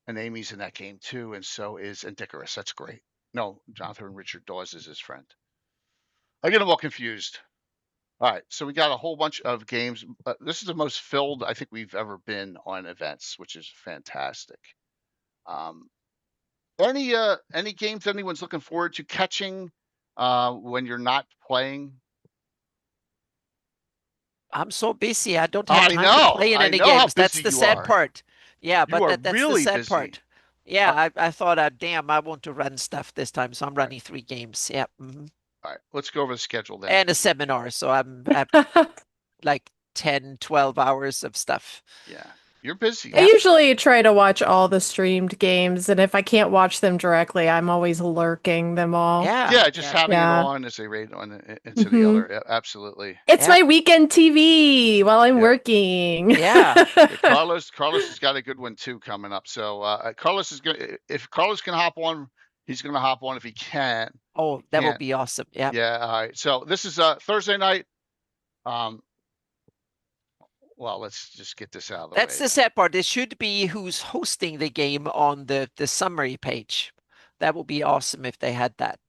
And Amy's in that game too, and so is Anticarus. That's great. No, Jonathan Richard Dawes is his friend. I get them all confused. All right, so we got a whole bunch of games. This is the most filled I think we've ever been on events, which is fantastic. Any games anyone's looking forward to catching when you're not playing? I'm so busy. I don't have time to play in any know how games. That's busy the you sad are. part. Yeah, You are but that's really the sad busy. part. Yeah, I thought, damn, I want to run stuff this time, so I'm running 3 games. Yeah. All right, let's go over the schedule then. And a seminar, so I'm at like 10, 12 hours of stuff. Yeah, you're busy. I usually try to watch all the streamed games, and if I can't watch them directly, I'm always lurking them all. Yeah, just having it on as they raid on into the other. Yeah, absolutely. It's my weekend TV while I'm working. Yeah. Carlos has got a good one too coming up. So Carlos is gonna. If Carlos can hop on, he's gonna hop on. If he can't. Oh, that would be awesome. Yeah. Yeah. All right. So this is Thursday night. Well, let's just get this out of the way. That's the sad part. It should be who's hosting the game on the summary page. That would be awesome if they had that.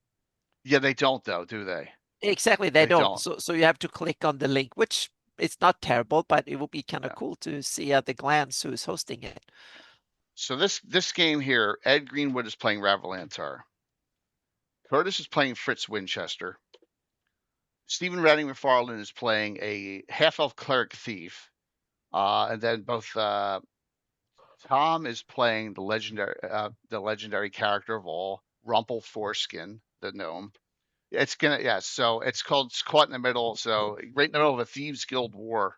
Yeah, they don't though, do they? Exactly, they don't. So you have to click on the link, which it's not terrible, but it would be kind of cool to see at the glance who's hosting it. So this game here, Ed Greenwood is playing Ravalantar. Curtis is playing Fritz Winchester. Stephen Redding McFarlane is playing a half-elf cleric thief. And then both Tom is playing the legendary character of all, Rumple Foreskin, the gnome. So it's caught in the middle. So right in the middle of a Thieves Guild war.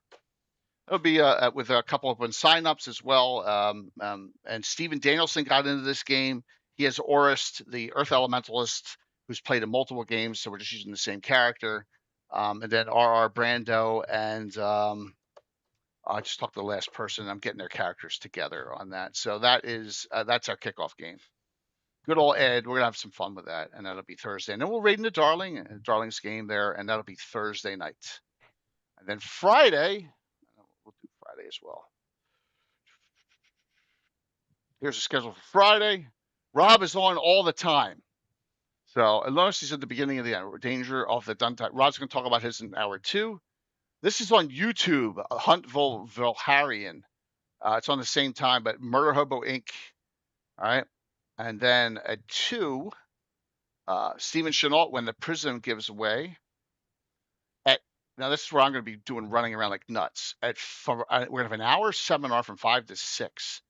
It'll be with a couple of signups as well. And Stephen Danielson got into this game. He has Orist, the Earth Elementalist, who's played in multiple games. So we're just using the same character. And then R.R. Brando and I just talked to the last person. I'm getting their characters together on that. So that's our kickoff game. Good old Ed. We're gonna have some fun with that, and that'll be Thursday. And then we'll raid into Darling's game there, and that'll be Thursday night. And then Friday, we'll do Friday as well. Here's the schedule for Friday. Rob is on all the time. So unless he's at the beginning of the end, danger off the done time. Rob's gonna talk about his in hour 2. This is on YouTube, Hunt Volharian. It's on the same time, but Murder Hobo Inc. All right. And then at 2, Stephen Chenault, When the Prism Gives Away. Now, this is where I'm going to be running around like nuts. We're going to have an hour seminar from 5 to 6.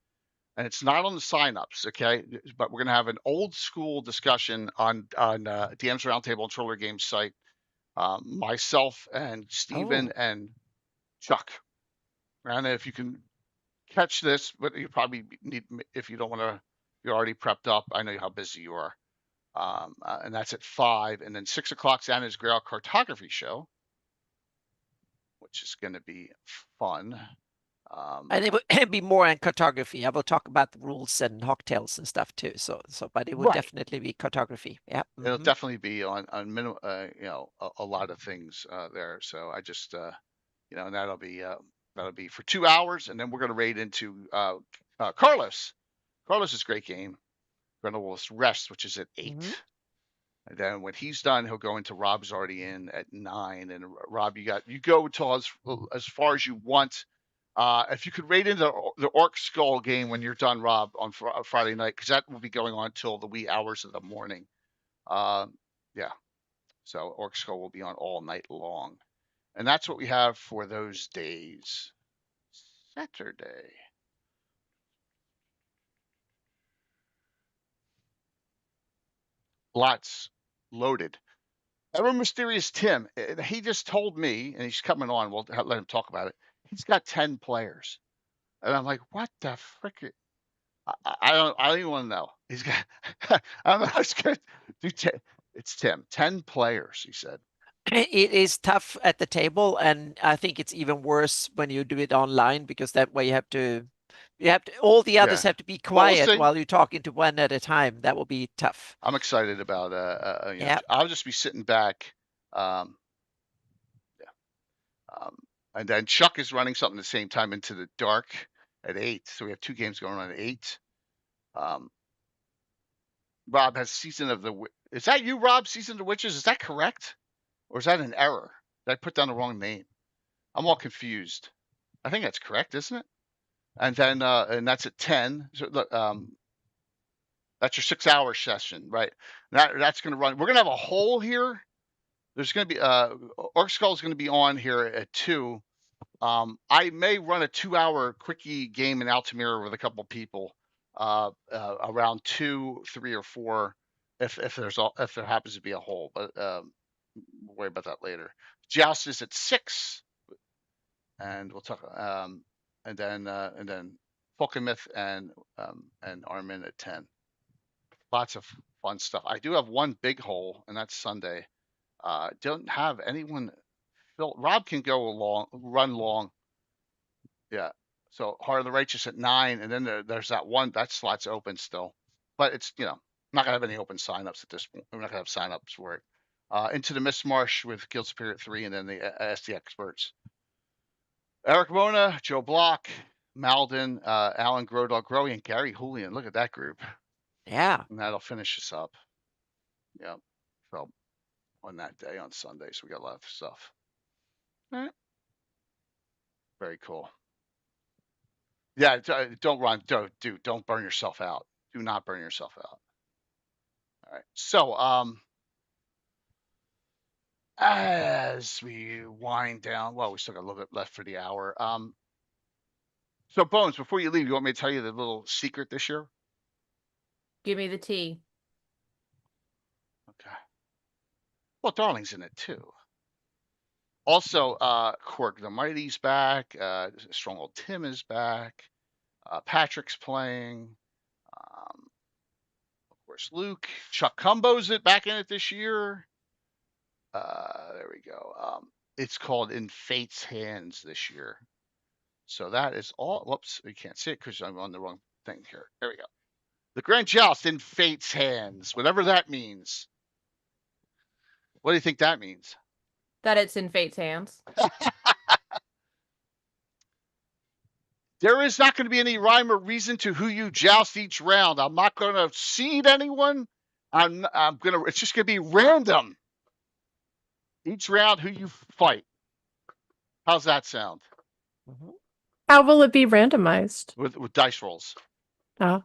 and it's not on the signups, okay? But we're gonna have an old school discussion on DM's Roundtable and Troller Games site. Myself and Steven and Chuck. And if you can catch this, but you probably need, if you don't want to, you're already prepped up. I know how busy you are. And that's at 5, and then 6 o'clock Santa's Greyhawk Cartography Show, which is going to be fun. And it will be more on cartography. I will talk about the rules and hocktails and stuff too. So, but it will definitely be cartography. Yeah, it'll definitely be on minimum, a lot of things there. So I just, and that'll be for 2 hours, and then we're going to raid into Carlos. Carlos is a great game. Grendel's Rest, which is at 8. And then when he's done, he'll go into Rob's already in at 9. And Rob, you go until as far as you want. If you could raid into the Orc Skull game when you're done, Rob, on Friday night, because that will be going on till the wee hours of the morning. Yeah. So Orc Skull will be on all night long. And that's what we have for those days. Saturday. Lots loaded. Ever Mysterious Tim, he just told me, and he's coming on, we'll let him talk about it. He's got 10 players. And I'm like, what the frick? I don't even want to know. He's got, I don't know how it's going to do 10. It's Tim, 10 players, he said. It is tough at the table, and I think it's even worse when you do it online, because that way you have to all the others have to be quiet while you're talking to one at a time. That will be tough. I'm excited about I'll just be sitting back. And then Chuck is running something at the same time, Into the Dark, at 8. So we have 2 games going on at 8. Rob has Season of the Is that you, Rob? Season of the Witches? Is that correct? Or is that an error? Did I put down the wrong name? I'm all confused. I think that's correct, isn't it? And then and that's at 10. So look, that's your 6-hour session, right? That's going to run. We're going to have a hole here. There's going to be Orc Skull is going to be on here at 2. I may run a 2-hour quickie game in Altamira with a couple people around 2, 3, or 4 if there happens to be a hole, but we'll worry about that later. Joust is at 6, and we'll talk. And then Myth and Armin at 10. Lots of fun stuff. I do have one big hole, and that's Sunday. Don't have anyone. Rob can run long. Yeah. So Heart of the Righteous at 9, and then there's that slot's open still, but it's I'm not gonna have any open signups at this point. We're not gonna have signups for it. Into the Mist Marsh with Guild Superior 3, and then the Ask the Experts. Eric Mona, Joe Block, Malden, Alan Grodog, Growy, and Gary Julian. Look at that group. Yeah. And that'll finish us up. Yeah. So on that day on Sunday, so we got a lot of stuff. All right. Very cool. Yeah, don't run. Don't burn yourself out. Do not burn yourself out. All right. So, as we wind down, well, we still got a little bit left for the hour. So Bones, before you leave, you want me to tell you the little secret this year? Give me the tea. Okay. Well, Darling's in it too. Also, Cork the Mighty's back. Stronghold Tim is back. Patrick's playing. Of course, Luke. Chuck Cumbo's back in it this year. There we go. It's called In Fate's Hands this year. So that is all. Whoops, you can't see it because I'm on the wrong thing here. There we go. The Grand Joust in Fate's Hands, whatever that means. What do you think that means? That it's in Fate's hands. There is not going to be any rhyme or reason to who you joust each round. I'm not going to seed anyone. It's just going to be random. Each round, who you fight. How's that sound? How will it be randomized? With dice rolls. Oh,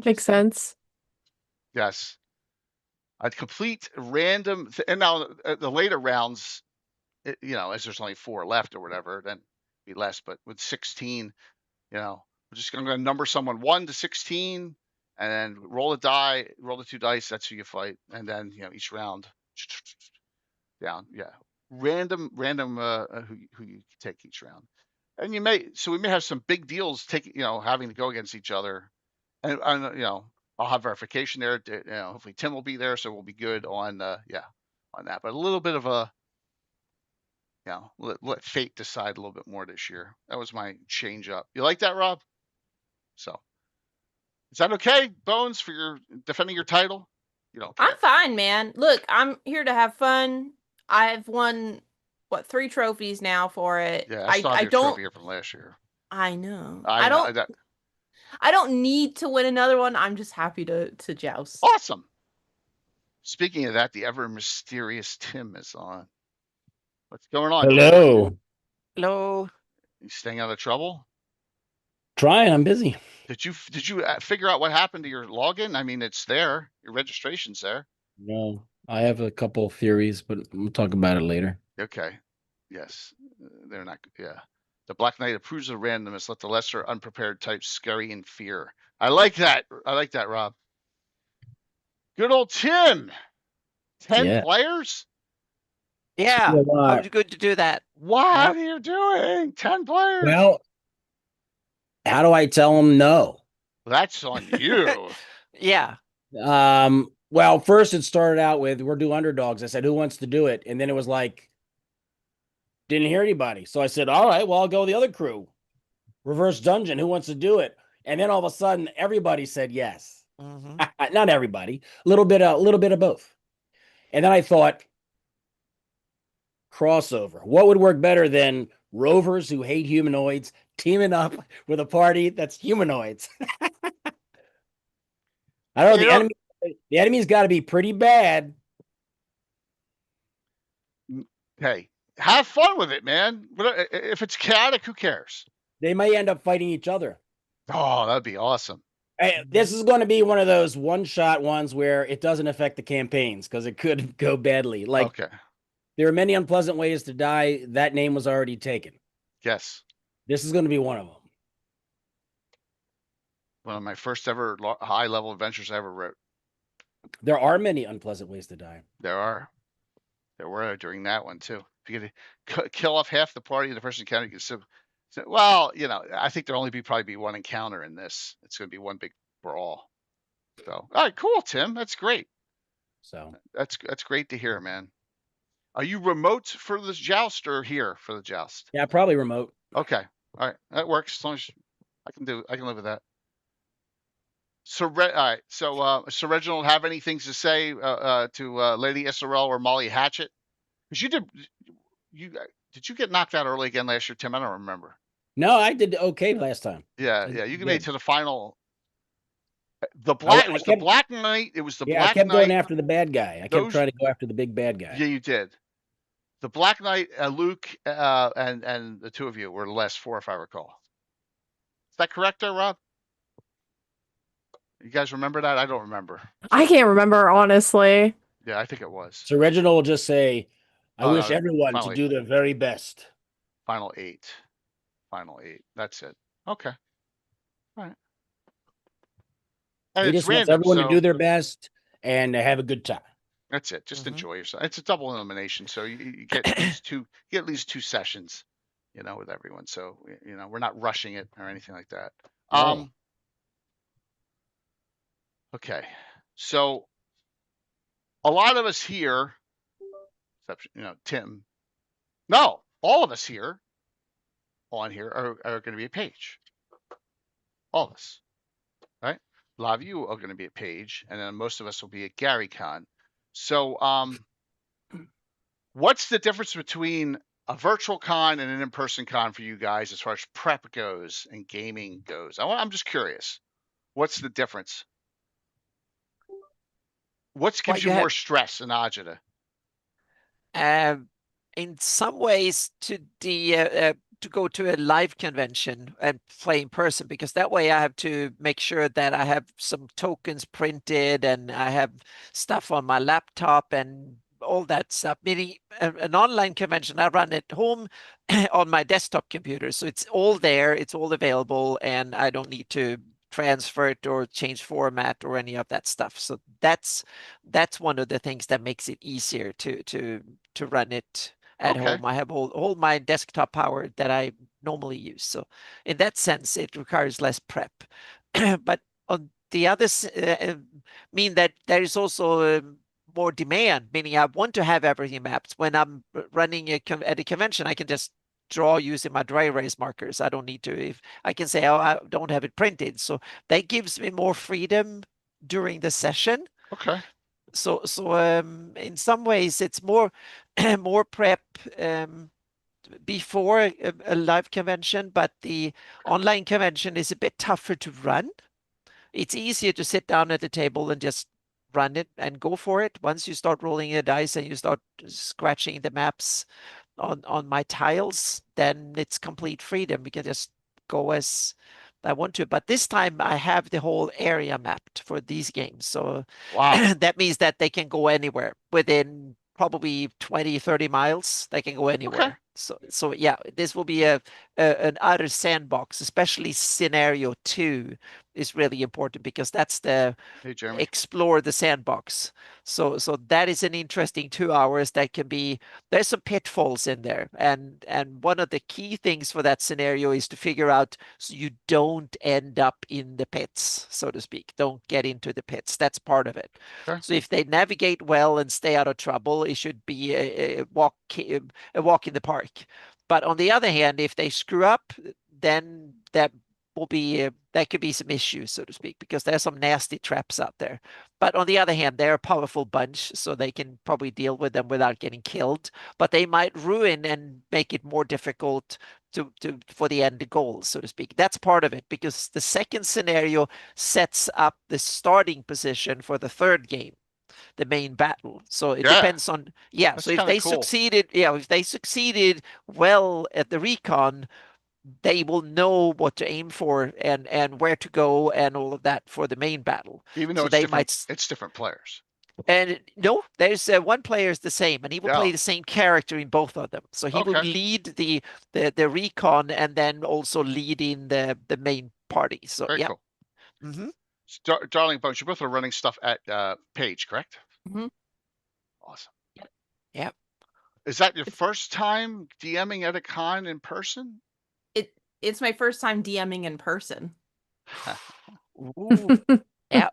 makes sense. Yes. A complete random, and now the later rounds, as there's only 4 left or whatever, then be less. But with 16, we're just going to number someone 1 to 16, and then roll a die, roll the 2 dice. That's who you fight, and then each round down. Yeah, random who you take each round, and we may have some big deals having to go against each other, and I'll have verification there. Hopefully Tim will be there, so we'll be good on on that. But a little bit of a let fate decide a little bit more this year. That was my change up. You like that, Rob? So is that okay, Bones, for your defending your title? You don't care. I'm fine, man. Look, I'm here to have fun. I've won 3 trophies now for it. Yeah, I still have your trophy here from last year. I know. I don't need to win another one. I'm just happy to joust. Awesome. Speaking of that, the ever mysterious Tim is on. What's going on? Hello. Tim? Hello. You staying out of trouble? Trying. I'm busy. Did you figure out what happened to your login? I mean, it's there. Your registration's there. No, I have a couple theories, but we'll talk about it later. Okay. Yes. They're not. Yeah. The Black Knight approves of randomness. Let the lesser unprepared type scurry in fear. I like that. I like that, Rob. Good old Tim. 10 players? Yeah, I was good to do that. What are you doing? 10 players? Well, how do I tell them no? That's on you. Yeah. Well, first it started out with, we're do underdogs. I said, who wants to do it? And then it was like, didn't hear anybody. So I said, all right, well, I'll go with the other crew. Reverse Dungeon, who wants to do it? And then all of a sudden, everybody said yes. Mm-hmm. Not everybody. A little bit of both. And then I thought, crossover. What would work better than rovers who hate humanoids teaming up with a party that's humanoids? I don't know. The enemy's got to be pretty bad. Hey, have fun with it, man. If it's chaotic, who cares? They may end up fighting each other. Oh, that'd be awesome. Hey, this is going to be one of those one-shot ones where it doesn't affect the campaigns because it could go badly. Like, okay. There are many unpleasant ways to die. That name was already taken. Yes. This is going to be one of them. One of my first ever high-level adventures I ever wrote. There are many unpleasant ways to die. There are. There were during that one, too. If you could kill off half the party, the first encounter, you could well, I think there'll probably be one encounter in this. It's going to be one big brawl. So, all right, cool, Tim. That's great. So that's great to hear, man. Are you remote for this joust or here for the joust? Yeah, probably remote. Okay. All right. That works. As long as I can live with that. So, all right. So Reginald, have any things to say to Lady Isarel or Molly Hatchet? Because did you get knocked out early again last year, Tim? I don't remember. No, I did okay last time. Yeah. You made it to the final. The Black Knight. It was the Black Knight. I kept going after the bad guy. I kept trying to go after the big bad guy. Yeah, you did. The Black Knight, Luke, and the two of you were the last 4, if I recall. Is that correct, there, Rob? You guys remember that? I don't remember. I can't remember, honestly. Yeah, I think it was. So Reginald will just say, I wish everyone to do their very best. Final 8. That's it. Okay. All right. And he just wants everyone to do their best and have a good time. That's it. Just enjoy yourself. It's a double elimination, so you get at least 2 sessions, with everyone. So we're not rushing it or anything like that. No. Okay, so a lot of us here, except Tim. No, all of us here on here are going to be a page. All of us, right? A lot of you are going to be at Page, and then most of us will be at GaryCon. So, what's the difference between a virtual con and an in-person con for you guys as far as prep goes and gaming goes? I'm just curious. What's the difference? What gives you more stress in Agita? In some ways, to go to a live convention and play in person, because that way I have to make sure that I have some tokens printed and I have stuff on my laptop and all that stuff. Meaning an online convention, I run at home on my desktop computer, so it's all there, it's all available, and I don't need to transfer it or change format or any of that stuff. So that's one of the things that makes it easier to run it at Okay. home. I have all my desktop power that I normally use. So in that sense, it requires less prep. But on the others mean that there is also more demand, meaning I want to have everything mapped. When I'm running at a convention, I can just draw using my dry erase markers. I don't need to, if I can say, oh, I don't have it printed. So that gives me more freedom during the session. Okay. So in some ways it's more more prep before a live convention, but the online convention is a bit tougher to run. It's easier to sit down at the table and just run it and go for it. Once you start rolling the dice and you start scratching the maps on my tiles, then it's complete freedom. We can just go as I want to. But this time I have the whole area mapped for these games. So Wow. that means that they can go anywhere within probably 20, 30 miles. They can go anywhere. So yeah, this will be an utter sandbox, especially scenario 2 is really important because that's the Hey, Jeremy. explore the sandbox. So that is an interesting 2 hours that can be, there's some pitfalls in there. And one of the key things for that scenario is to figure out so you don't end up in the pits, so to speak. Don't get into the pits. That's part of it. Okay. So if they navigate well and stay out of trouble, it should be a walk in the park. But on the other hand, if they screw up, then that will be that could be some issues, so to speak, because there's some nasty traps out there. But on the other hand, they're a powerful bunch, so they can probably deal with them without getting killed. But they might ruin and make it more difficult to for the end goal, so to speak. That's part of it, because the second scenario sets up the starting position for the third game, the main battle. So it depends on, That's so if kinda they cool. succeeded well at the recon, they will know what to aim for and where to go and all of that for the main battle. Even though So it's they different, it's different players. and no, there's one player is the same, and he will play the same character in both of them. So he will Okay. lead the recon and then also lead in the main party. So Very yeah. cool. Mm-hmm. Darling Bones, you both are running stuff at Page, correct? Mhm. Awesome. Yep. Is that your first time DMing at a con in person? It's my first time DMing in person. Ooh. Yeah,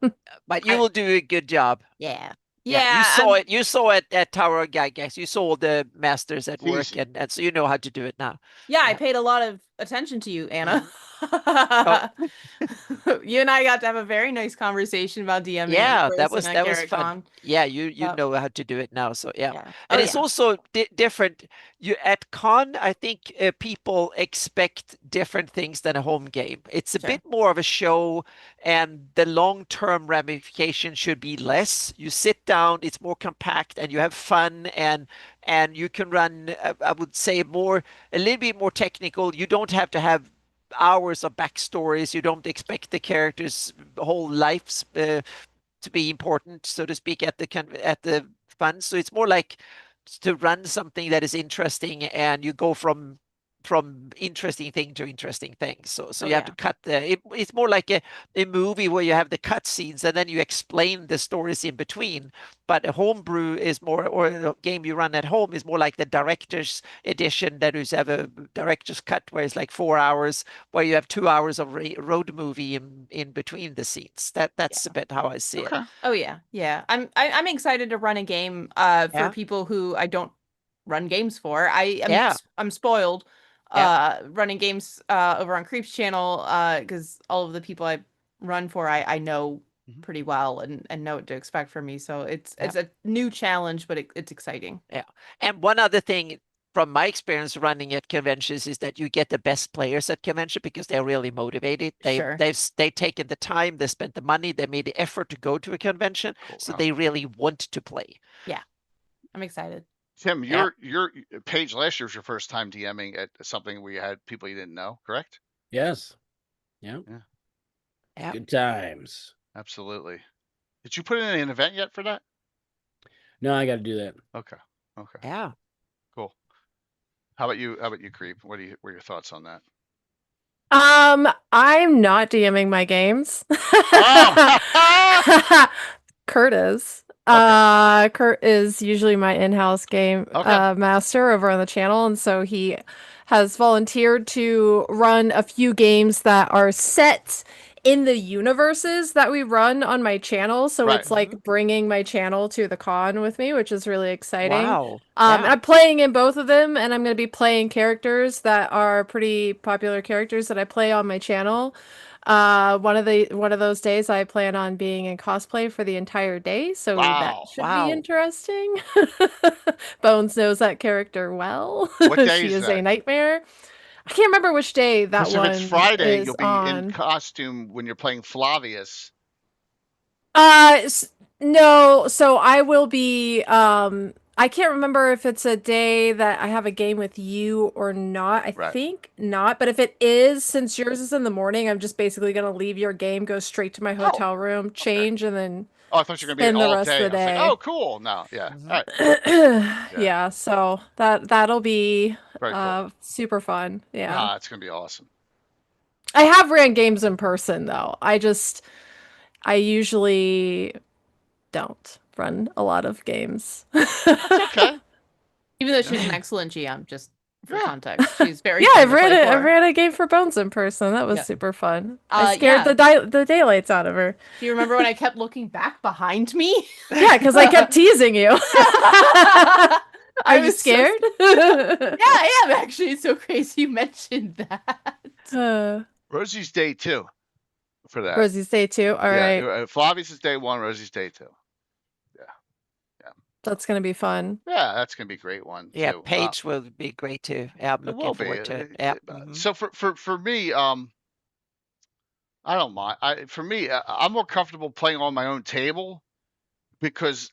but you will do a good job. Yeah. Yeah, you saw it. You saw it at Tower of Gygax. You saw the masters at It's work, easy. and so you know how to do it now. Yeah, I Yeah. paid a lot of attention to you, Anna. Oh. You and I got to have a very nice conversation about DMing Yeah, in that person was at fun. Garrett-Con. Yeah, you Yep. know how to do it now. So yeah, Yeah. and Oh, it's yeah. also different. You at con, I think people expect different things than a home game. It's a Sure. bit more of a show, and the long-term ramification should be less. You sit down, it's more compact, and you have fun, and you can run. I would say a little bit more technical. You don't have to have hours of backstories. You don't expect the characters' whole lives to be important, so to speak, at the fun. So it's more like to run something that is interesting, and you go from interesting thing to interesting thing. So Oh, you have to yeah. cut it's more like a movie where you have the cut scenes and then you explain the stories in between. But a homebrew is more, or a game you run at home is more like the director's edition that is have a director's cut where it's like 4 hours, where you have 2 hours of road movie in between the scenes. That's a bit how I see it. Okay. Oh, yeah. Yeah. I'm excited to run a game for Yeah. people who I don't run games for. Yeah. I'm spoiled Yeah. running games over on Creep's channel because all of the people I run for I know Mhm. pretty well and know what to expect from me. So it's Yeah. a new challenge, but it's exciting. Yeah. And one other thing from my experience running at conventions is that you get the best players at convention because they're really motivated. Sure. They've taken the time, they spent the money, they made the effort to go to a convention, Cool. so they really want to play. Yeah. I'm excited. Tim, Yeah. your Page last year was your first time DMing at something where you had people you didn't know, correct? Yes. Yeah. Yeah. Good times. Absolutely. Did you put in an event yet for that? No, I got to do that. Okay. Okay. Yeah. Cool. How about you? How about you, Creep? What are your thoughts on that? I'm not DMing my games. Oh! Kurt is. Okay. Kurt is usually my in-house game Okay. master over on the channel, and so he has volunteered to run a few games that are set in the universes that we run on my channel. So Right. it's like bringing my channel to the con with me, which is really exciting. Wow. And Yeah. I'm playing in both of them, and I'm going to be playing characters that are pretty popular characters that I play on my channel. One of those days I plan on being in cosplay for the entire day, so that Wow. should Wow. be interesting. Bones knows that character well. What day She is is a that? nightmare. I can't remember which day that Because if it's one Friday, is you'll be in on. costume when you're playing Flavius. No, so I will be I can't remember if it's a day that I have a game with you or not. I Right. think not, but if it is, since yours is in the morning, I'm just basically gonna leave your game, go straight to my hotel room, change, and then Oh, I thought you were gonna be spend the all rest day. of the I was like, day. oh, cool. No, yeah. Mhm. All right. Yeah, so that'll be Very cool. super fun. Yeah. Ah, it's gonna be awesome. I have ran games in person though. I usually don't run a lot of games. That's okay. Even though she's an excellent GM, just for Yeah. context, she's very Yeah, fun I to play for. ran a game for Bones in person. That was Yeah. super fun. I scared Yeah. the daylights out of her. Do you remember when I kept looking back behind me? Yeah, because I kept teasing you. Are you was so scared? Yeah, I am actually. It's so crazy you mentioned that. Rosie's day 2 for that. Rosie's day 2. All right. Flavius is day 1. Rosie's day 2. That's gonna be fun. Yeah, that's gonna be a great one Yeah, too. Paige will be great too. Yeah, I'm It will looking be. forward to it. Yeah. Mhm. So for me, I don't mind. For me, I'm more comfortable playing on my own table because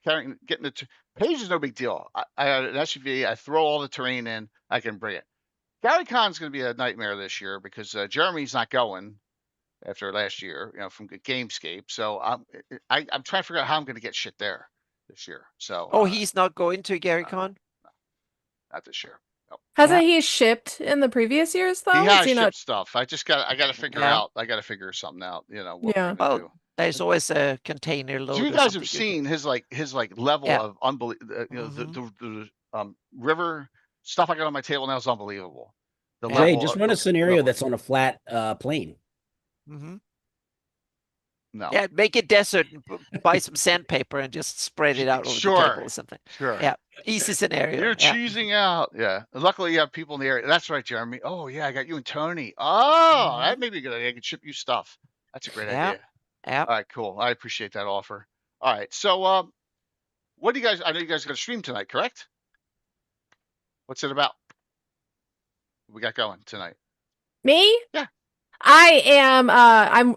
getting the Paige is no big deal. I had an SUV. I throw all the terrain in. I can bring it. Gary Con's going to be a nightmare this year because Jeremy's not going after last year, from Gamescape. So I'm trying to figure out how I'm going to get shit there this year. So Oh, he's not going to GaryCon? not this year. Nope. Hasn't he shipped in the previous years though? He has Is he shipped not? stuff. I got to figure Yeah. out. I got to figure something out. What Yeah. we're gonna Well, do. there's always a container load. So you or guys something have you seen his level Yeah. of unbelievable. The river stuff I got on my table now is unbelievable. The Hey, level. just run a scenario that's on a flat plane. hmm No. Yeah, make it desert. And buy some sandpaper and just spread it out over the Sure. table or something. Sure. Yeah, easy scenario. You're Yeah. cheesing out. Yeah. Luckily, you have people in the area. That's right, Jeremy. Oh, yeah. I got you and Tony. Oh, that may be a good idea. I could ship you stuff. That's a great Yeah. idea. Yeah. All right, cool. I appreciate that offer. All right. So, what do you guys, I know you guys are going to stream tonight, correct? What's it about? What we got going tonight? Me? Yeah. I am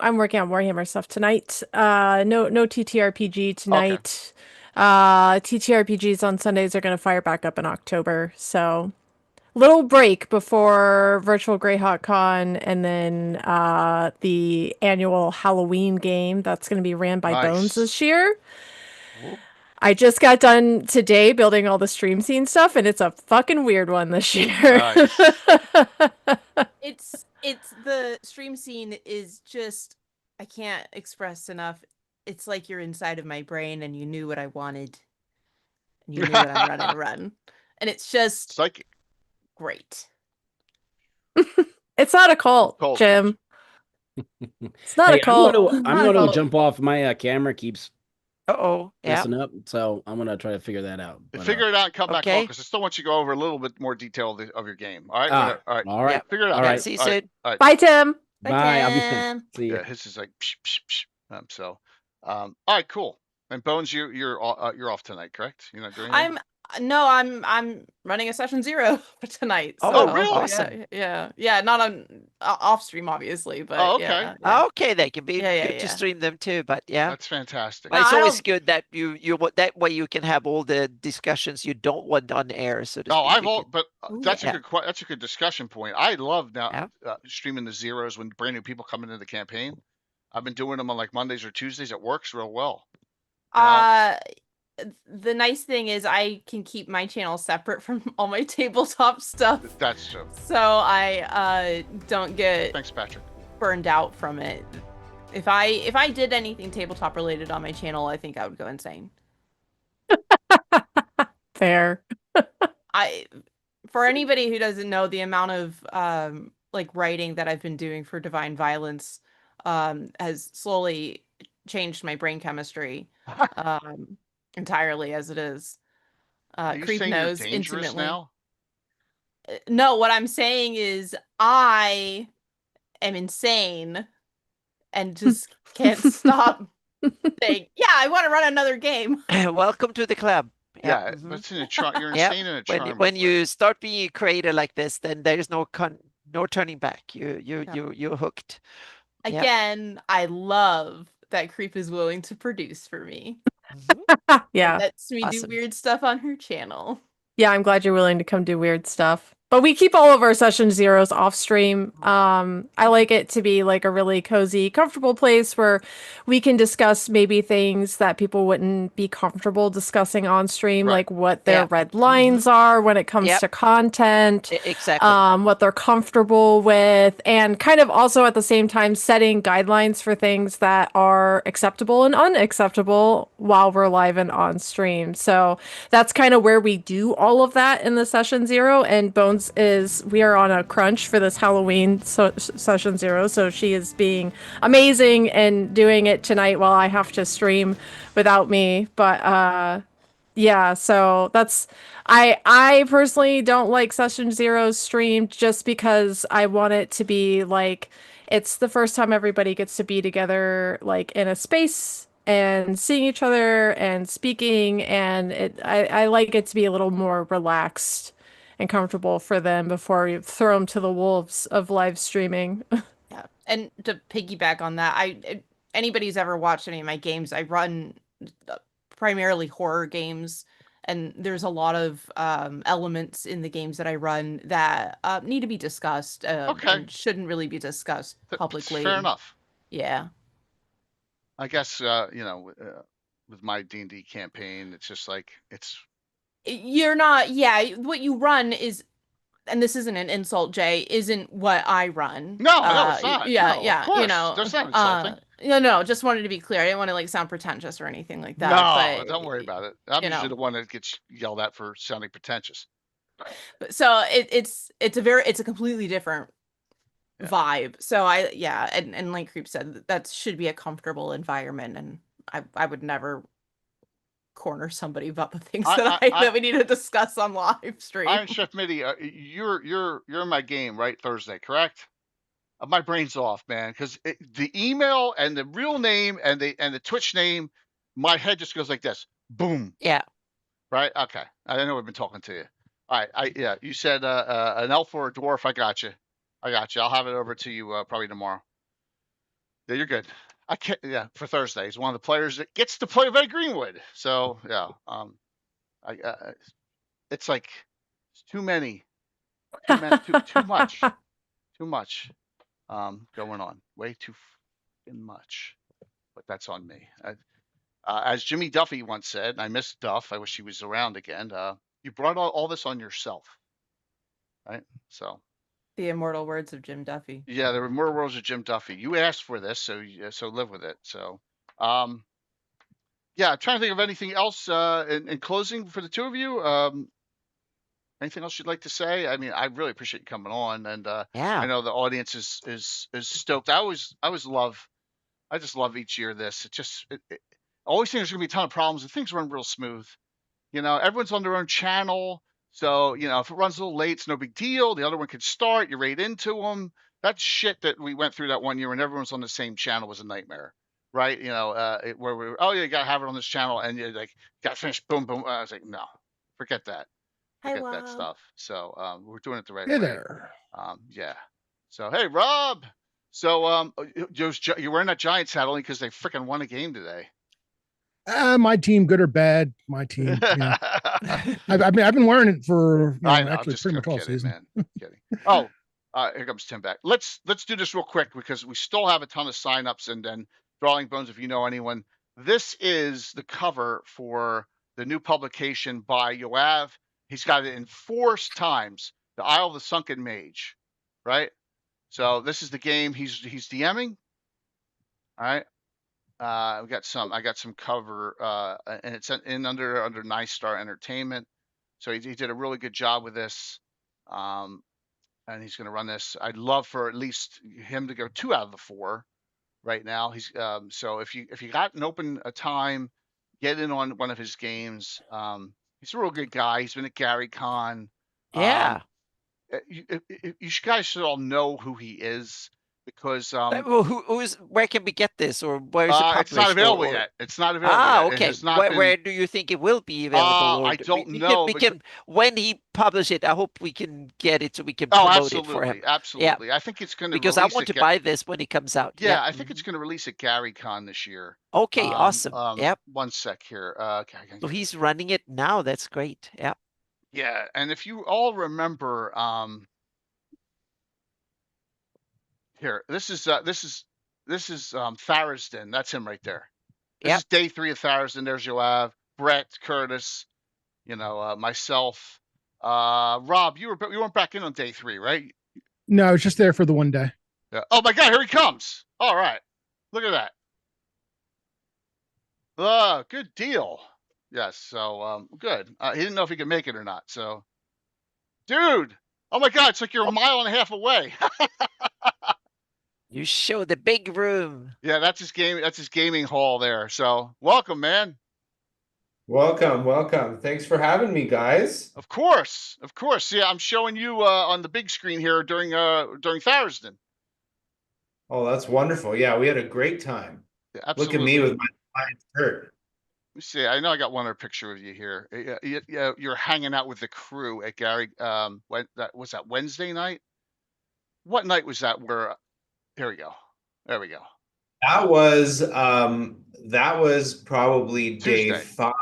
I'm working on Warhammer stuff tonight. No TTRPG tonight. TTRPGs on Sundays are gonna fire back up in October. So little break before virtual Greyhawk Con and then the annual Halloween game that's gonna be ran by Bones Nice. this year. Ooh. I just got done today building all the stream scene stuff, and it's a fucking weird one this year. Nice. It's the stream scene is just, I can't express enough. It's like you're inside of my brain and you knew what I wanted. And you knew what I'm running to run. And it's just Psychic. great. It's not a cult, Cult. Jim. It's not Hey, a cult. I'm Not a gonna cult. jump off. My camera keeps Uh-oh. Yeah. messing up, so I'm gonna try to figure that out. But, Figure it out and come back on okay. because I still want you to go over a little bit more detail of your game. All right. All right. all right. Yeah. Figure it out. All right. See you All right. soon. All right. Bye, Tim. Bye. I'll be Tim. see you. Yeah, his is like psh, psh, psh. All right, cool. And Bones, you're off tonight, correct? You're not doing anything? I'm running a session 0 for tonight. Oh, so, really? Awesome. Yeah. Not on off stream, obviously, but Oh, okay. yeah. Okay, they can be Yeah, good to yeah. stream them too, but yeah. That's fantastic. But it's I always don't- good that you that way you can have all the discussions you don't want on air. So to Oh, speak. You can- but Ooh, that's yeah. that's a good discussion point. I love now Yeah. streaming the zeros when brand new people come into the campaign. I've been doing them on like Mondays or Tuesdays. It works real well. The nice thing is I can keep my channel separate from all my tabletop stuff. That's true. So I don't get Thanks, Patrick. burned out from it. If I did anything tabletop related on my channel, I think I would go insane. Fair. For anybody who doesn't know, the amount of like writing that I've been doing for Divine Violence has slowly changed my brain chemistry entirely as it is. Are you Creep saying you're knows dangerous intimately. now? No, what I'm saying is I am insane and just can't stop saying, yeah, I want to run another game. Welcome to the club. Yeah, Mhm. but it's in a you're Yep. insane in a When charming when way. you start being a creator like this, then there's no turning back. You're hooked. Yep. Again, I love that Creep is willing to produce for me. Mhm. Yeah. Lets me Awesome. do weird stuff on her channel. Yeah, I'm glad you're willing to come do weird stuff. But we keep all of our session zeros off stream. I like it to be like a really cozy, comfortable place where we can discuss maybe things that people wouldn't be comfortable discussing on stream, Right. like what their Yeah. red lines are when it comes Yep. to content, Exactly. what they're comfortable with, and kind of also at the same time setting guidelines for things that are acceptable and unacceptable while we're live and on stream. So that's kind of where we do all of that in the session zero. And Bones we are on a crunch for this Halloween session zero, so she is being amazing and doing it tonight while I have to stream without me. But yeah, so that's I personally don't like session zero streamed just because I want it to be like it's the first time everybody gets to be together like in a space and seeing each other and speaking, and I like it to be a little more relaxed and comfortable for them before you throw them to the wolves of live streaming. Yeah, and to piggyback on that, anybody who's ever watched any of my games, I run primarily horror games, and there's a lot of elements in the games that I run that need to be discussed Okay. and shouldn't really be discussed publicly. Fair enough. Yeah. I guess with my D&D campaign, it's just like You're not, yeah, what you run is, and this isn't an insult, Jay, isn't what I run. No, it's not. Yeah, No, yeah, of course. you know. That's not insulting. No, just wanted to be clear. I didn't want to like sound pretentious or anything like that. No, but, don't worry about it. I'm usually know. the one that gets yelled at for sounding pretentious. So it's a completely different vibe. So and like Creep said, that should be a comfortable environment, and I would never corner somebody about the things that we need to discuss on live stream. Iron Chef Mitty, you're in my game, right? Thursday, correct? My brain's off, man, because the email and the real name and the Twitch name, my head just goes like this. Boom. Yeah. Right? Okay. I know we've been talking to you. All right. You said an elf or a dwarf. I got you. I'll have it over to you probably tomorrow. Yeah, you're good. I can't. Yeah, for Thursday. He's one of the players that gets to play Red Greenwood. So yeah. It's like it's too many. Too much. Too much. Going on. Way too much. But that's on me. As Jimmy Duffy once said, and I miss Duff. I wish he was around again. You brought all this on yourself, right? So the immortal words of Jim Duffy. Yeah, the immortal words of Jim Duffy. You asked for this, so live with it. So, yeah, I'm trying to think of anything else in closing for the two of you. Anything else you'd like to say? I mean, I really appreciate you coming on, and Yeah. I know the audience is stoked. I just love each year this. I always think there's gonna be a ton of problems, and things run real smooth. You know, everyone's on their own channel, so if it runs a little late, it's no big deal. The other one could start. You raid into them. That shit that we went through that one year, and everyone's on the same channel was a nightmare, right? Where we were, you gotta have it on this channel, and you gotta finish. Boom, boom. I was like, no, forget that. Forget that stuff. So we're doing it the right way. Hey there. Yeah. So hey, Rob. So you're wearing that Giants hat only because they freaking won a game today. My team, good or bad, my team. Yeah. I've been wearing it for actually pretty much all season. Man. I'm kidding. Oh, here comes Tim back. Let's do this real quick because we still have a ton of signups, and then Drawing Bones. If you know anyone, this is the cover for the new publication by Yoav. He's got it in 4 times, The Isle of the Sunken Mage, right? So this is the game he's DMing. All right. I got some cover, and it's in under Nice Star Entertainment. So he did a really good job with this, and he's going to run this. I'd love for at least him to go 2 out of the 4 right now. He's so if you got an open time, get in on one of his games. He's a real good guy. He's been at Gary Con. Yeah. You guys should all know who he is because Well, where can we get this, or where is it published? it's not available yet. It's not available yet. Okay. It has not Where do you think it will be available? I don't know. We can when he publish it. I hope we can get it so we can Oh, promote it for him. absolutely. Yeah. I think it's going to because I want to buy this when it comes out. Yeah, I think it's going to release at Gary Con this year. Okay, awesome. Yep. One sec here. So he's running it now. That's great. Yep. Yeah, and if you all remember, here, this is Tharisden. That's him right there. This is day 3 of Tharisden. There's Yoav, Brett, Curtis, myself. Rob, you weren't back in on day 3, right? No, I was just there for the one day. Yeah. Oh my God, here he comes. All right. Look at that. Oh, good deal. Yes, so good. He didn't know if he could make it or not. So, dude, oh my God, it's like you're a mile and a half away. You show the big room. Yeah, that's his gaming hall there. So, welcome, man. Welcome. Thanks for having me, guys. Of course. Yeah, I'm showing you on the big screen here during Tharisden. Oh, that's wonderful. Yeah, we had a great time. Yeah, absolutely. Look at me with my Lions shirt. Let me see. I know I got one other picture of you here. Yeah, you're hanging out with the crew at Gary. Was that Wednesday night? What night was that? Here we go. There we go. That was probably Tuesday. day 5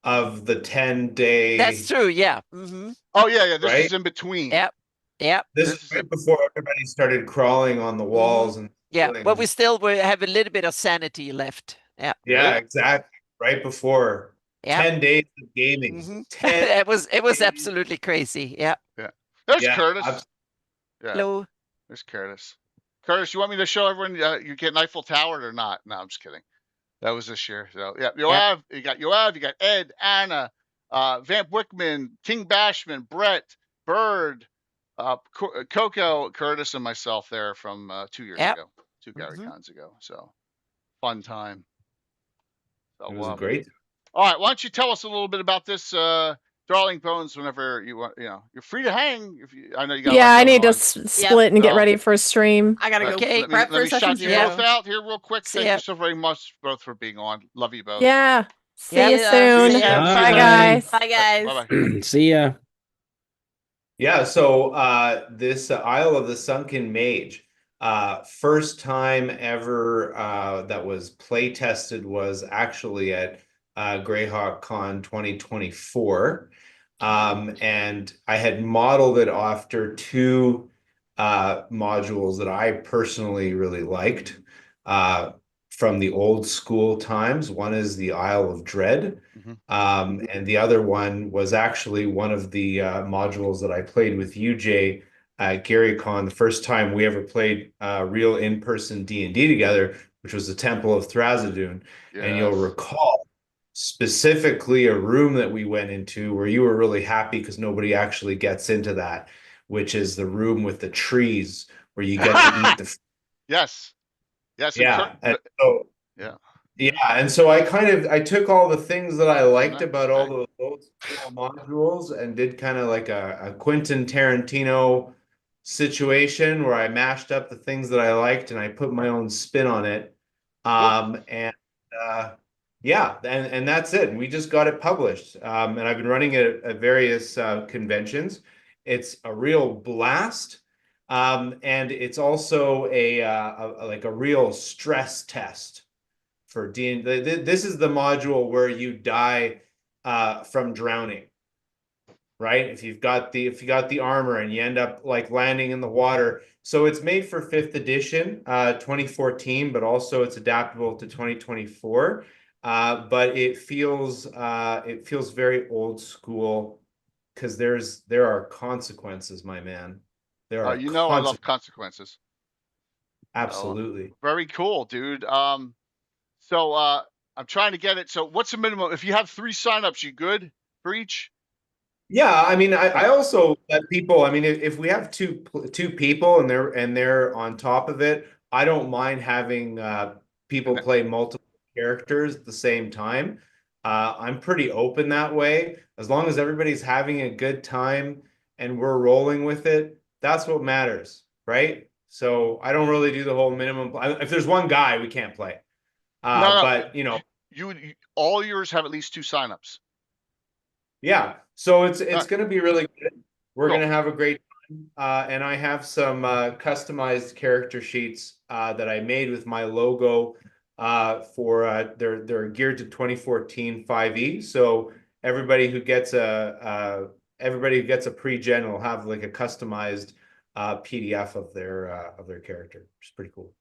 of the 10-day. That's true. Yeah. Mm-hmm. Oh yeah. This Right? is in between. Yep. This is right before everybody started crawling on the walls and. But we still have a little bit of sanity left. Yeah. Yeah, exactly. Right before 10 days of gaming. Mm-hmm. 10 it was absolutely crazy. Yeah. There's Curtis. Yeah. Hello. There's Curtis. Curtis, you want me to show everyone you get Eiffel Towered or not? No, I'm just kidding. That was this year. So yeah, Yoav, you got Ed, Anna, Vamp Wickman, King Bashman, Brett, Bird, Coco, Curtis, and myself there from 2 years ago, 2 Gary Cons ago. So fun time. So, it was great. All right, why don't you tell us a little bit about this Darling Bones whenever you want, you're free to hang. I know you got. Yeah, I need to split and get ready for a stream. I gotta go prep for let me session shout you 0. both out here real quick. Thank you so very much both for being on. Love you both. Yeah. See you soon. Bye, guys. Bye, guys. Bye-bye. See ya. Yeah, so this Isle of the Sunken Mage, first time ever that was play tested was actually at Greyhawk Con 2024. And I had modeled it after 2 modules that I personally really liked from the old school times. One is the Isle of Dread, and the other one was actually one of the modules that I played with UJ at GaryCon, the first time we ever played real in-person D&D together, which was the Temple of Thrasadune. Yes. And you'll recall specifically a room that we went into where you were really happy because nobody actually gets into that, which is the room with the trees where you get to eat the. Yes. Yeah. And so, and so I took all the things that I liked about all those modules and did kind of like a Quentin Tarantino situation where I mashed up the things that I liked and I put my own spin on it. And that's it. And we just got it published. And I've been running it at various conventions. It's a real blast. And it's also a real stress test for D&D. This is the module where you die from drowning, right? If you got the armor and you end up like landing in the water. So it's made for 5th edition, 2014, but also it's adaptable to 2024. But it feels very old school because there are consequences, my man. There are I love consequences. Absolutely. Very cool, dude. So I'm trying to get it. So what's the minimum? If you have 3 signups, you good for each? Yeah, I mean, I also let people. I mean, if we have two people and they're on top of it, I don't mind having people play multiple characters at the same time. I'm pretty open that way. As long as everybody's having a good time and we're rolling with it, that's what matters, right? So I don't really do the whole minimum. If there's one guy, we can't play. No, but you all yours have at least 2 signups. Yeah, so it's going to be really good. We're Cool. going to have a great time, and I have some customized character sheets that I made with my logo for they're geared to 2014 5e. So everybody who gets a pre-gen will have like a customized PDF of their character, which is pretty cool.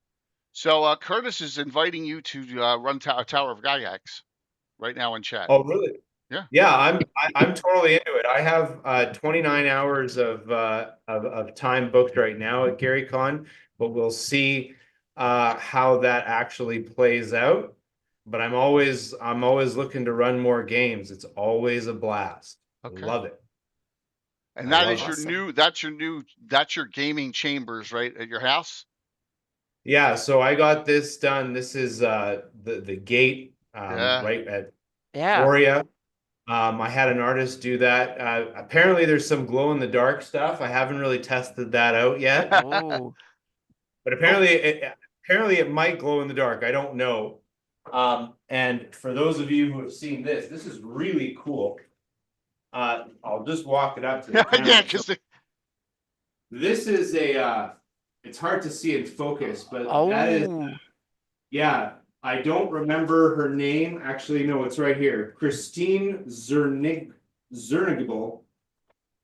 So Curtis is inviting you to run Tower of Gygax right now in chat. Oh, really? Yeah. Yeah, I'm totally into it. I have 29 hours of time booked right now at GaryCon, but we'll see how that actually plays out. But I'm always looking to run more games. It's always a blast. Okay. Love it. And that is that's your gaming chambers, right, at your house? Yeah, so I got this done. This is the gate right at Gloria. I had an artist do that. Apparently there's some glow in the dark stuff. I haven't really tested that out yet. But apparently it might glow in the dark. I don't know. And for those of you who have seen this is really cool. I'll just walk it up to the camera. Yeah, because this is it's hard to see in focus, but that is yeah. I don't remember her name. Actually, no, it's right here. Christine Zernigable.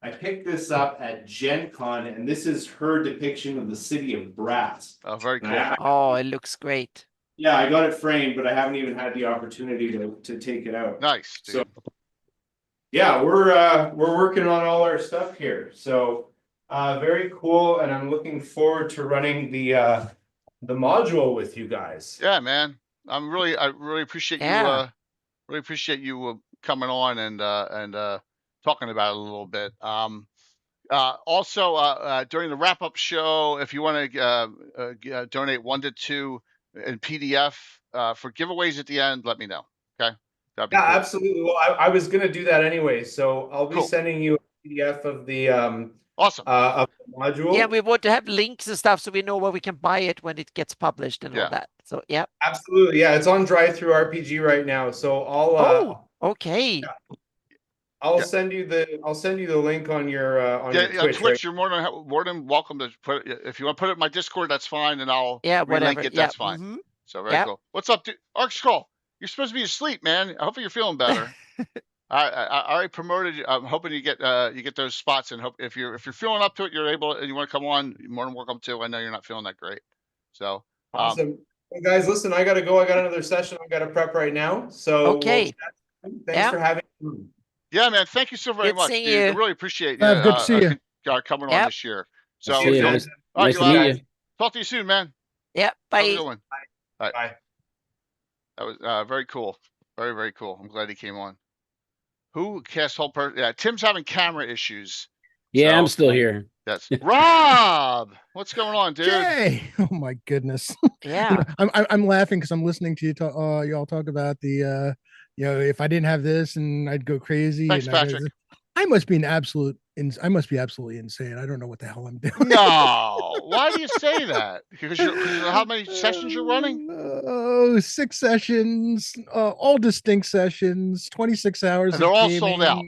I picked this up at Gen Con, and this is her depiction of the city of Brass. Oh, very cool. It looks great. Yeah, I got it framed, but I haven't even had the opportunity to take it out. Nice, dude. So, yeah, we're working on all our stuff here. So, very cool, and I'm looking forward to running the module with you guys. Yeah, man. I really appreciate you coming on and talking about it a little bit. Also, during the wrap-up show, if you want to donate 1 to 2 in PDF for giveaways at the end, let me know. Okay, that'd be cool. Absolutely. Well, I was gonna do that anyway, so I'll be sending you a PDF of the awesome of the module. Yeah, we want to have links and stuff so we know where we can buy it when it gets published and all that. So yeah, absolutely. Yeah, it's on Drive-Thru RPG right now. So I'll okay. Yeah. I'll send you the link on your Twitch. On Twitch, you're more than welcome to put it. If you want to put it in my Discord, that's fine, and I'll relink it. That's fine. So very cool. What's up, dude? Arc Skull, you're supposed to be asleep, man. Hopefully you're feeling better. I already promoted you. I'm hoping you get those spots, and hope if you're feeling up to it, you're able and you want to come on, you're more than welcome to. I know you're not feeling that great. So awesome. Well, guys, listen, I gotta go. I got another session I gotta prep right now. So okay. Thanks for having me. Yeah, man. Thank you so very much, dude. I really appreciate you. Good to see you. Coming on this year. So nice to meet you. Talk to you soon, man. Yeah. Bye. Have a good one. Bye. Bye. That was very cool. Very, very cool. I'm glad he came on. Who cast whole person? Yeah, Tim's having camera issues. Yeah, so, I'm still here. That's Rob. What's going on, dude? Jay! Oh my goodness. Yeah. I'm laughing because I'm listening to you talk. Y'all talk about the if I didn't have this and I'd go crazy. Thanks, Patrick. I must be absolutely insane. I don't know what the hell I'm doing. No, why do you say that? Because how many sessions you're running? 6 sessions, all distinct sessions, 26 hours. And they're all sold out.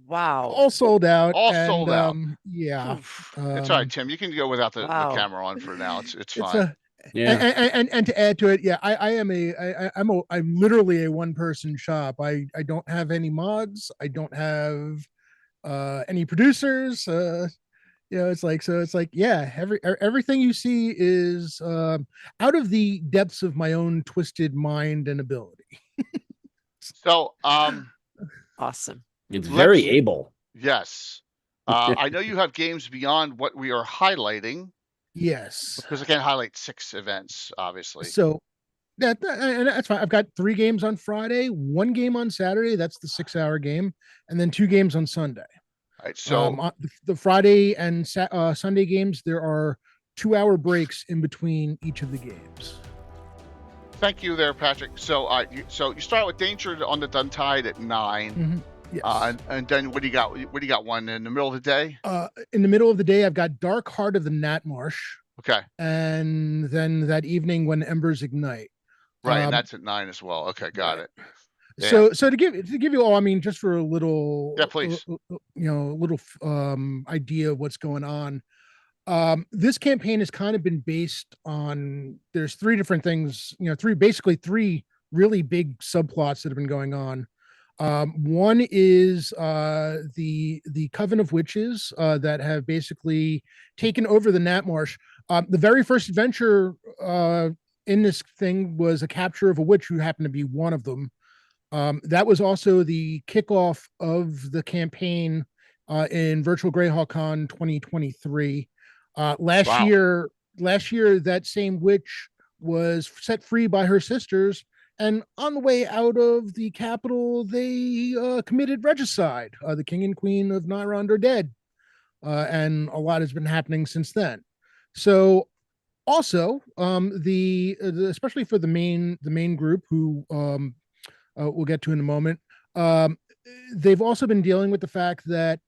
Wow. All sold out. Sold out. Yeah. It's all right, Tim. You can go without the camera on for now. It's fine. And to add to it, I'm literally a one-person shop. I don't have any mods. I don't have any producers. It's like, yeah, everything you see is out of the depths of my own twisted mind and ability. So, awesome. It's very able. Yes. I know you have games beyond what we are highlighting. Yes. Because I can't highlight 6 events, obviously. So and that's fine. I've got 3 games on Friday, 1 game on Saturday. That's the 6-hour game, and then 2 games on Sunday. All right. So the Friday and Sunday games, there are 2-hour breaks in between each of the games. Thank you there, Patrick. So you start with Danger on the Duntide at 9. Mm-hmm. Yes. And then what do you got? What do you got? One in the middle of the day? In the middle of the day, I've got Dark Heart of the Gnatmarsh. Okay. And then that evening, When Embers Ignite. Right, and that's at 9 as well. Okay, got it. Yeah. So to give you all, I mean, just for a little, yeah, please, little idea of what's going on. This campaign has kind of been based on, there's 3 different things, basically three really big subplots that have been going on. One is the Coven of Witches that have basically taken over the Gnatmarsh. The very first adventure in this thing was a capture of a witch who happened to be one of them. That was also the kickoff of the campaign in Virtual Greyhawk Con 2023. Last year, that same witch was set free by her sisters, and on the way out of the capital, they committed regicide. The king and queen of Nyrond are dead, and a lot has been happening since then. So, also, especially for the main group, who we'll get to in a moment, they've also been dealing with the fact that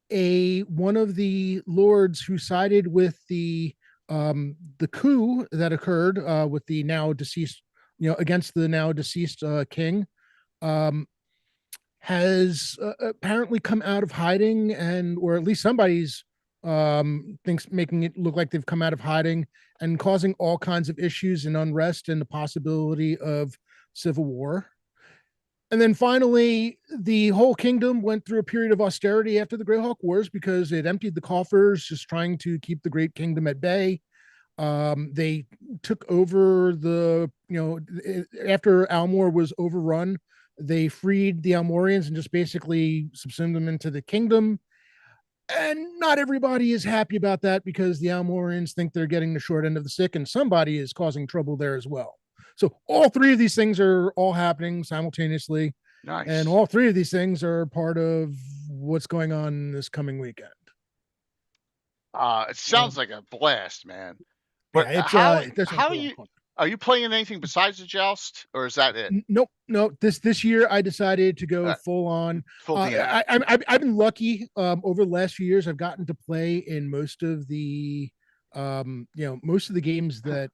one of the lords who sided with the coup that occurred with the now deceased, against the now deceased king, has apparently come out of hiding, or at least somebody's making it look like they've come out of hiding, and causing all kinds of issues and unrest and the possibility of civil war. And then finally, the whole kingdom went through a period of austerity after the Greyhawk Wars because it emptied the coffers, just trying to keep the great kingdom at bay. They took over after Almor was overrun, they freed the Almorians and just basically subsumed them into the kingdom. And not everybody is happy about that because the Almorians think they're getting the short end of the stick, and somebody is causing trouble there as well. So all 3 of these things are all happening simultaneously. Nice. And all 3 of these things are part of what's going on this coming weekend. It sounds like a blast, man. But yeah, how are you playing anything besides the joust, or is that it? Nope. This year I decided to go full on. I've been lucky over the last few years. I've gotten to play in most of the games that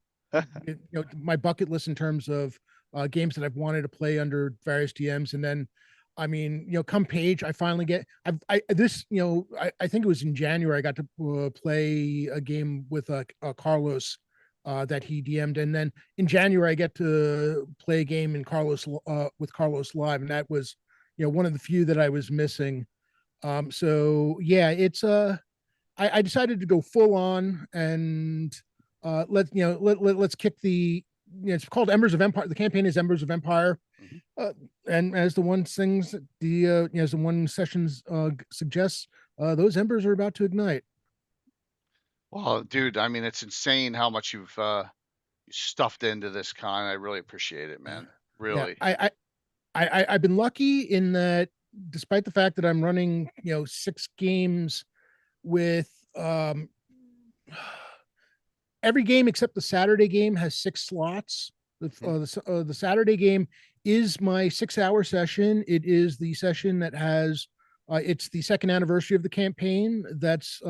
my bucket list in terms of games that I've wanted to play under various DMs. And then, I mean, come Page, I finally get, I think it was in January, I got to play a game with Carlos that he DM'd. And then in January, I get to play a game with Carlos live. And that was, one of the few that I was missing. So yeah, it's, I decided to go full on and let's kick the, it's called Embers of Empire. The campaign is Embers of Empire. And as the one sings, as the one sessions suggests, those embers are about to ignite. Well, dude, I mean, it's insane how much you've stuffed into this con. I really appreciate it, man. Really. Yeah, I've been lucky in that, despite the fact that I'm running, 6 games with every game except the Saturday game has 6 slots. The Saturday game is my 6-hour session. It is the session that has, it's the 2nd anniversary of the campaign. That's,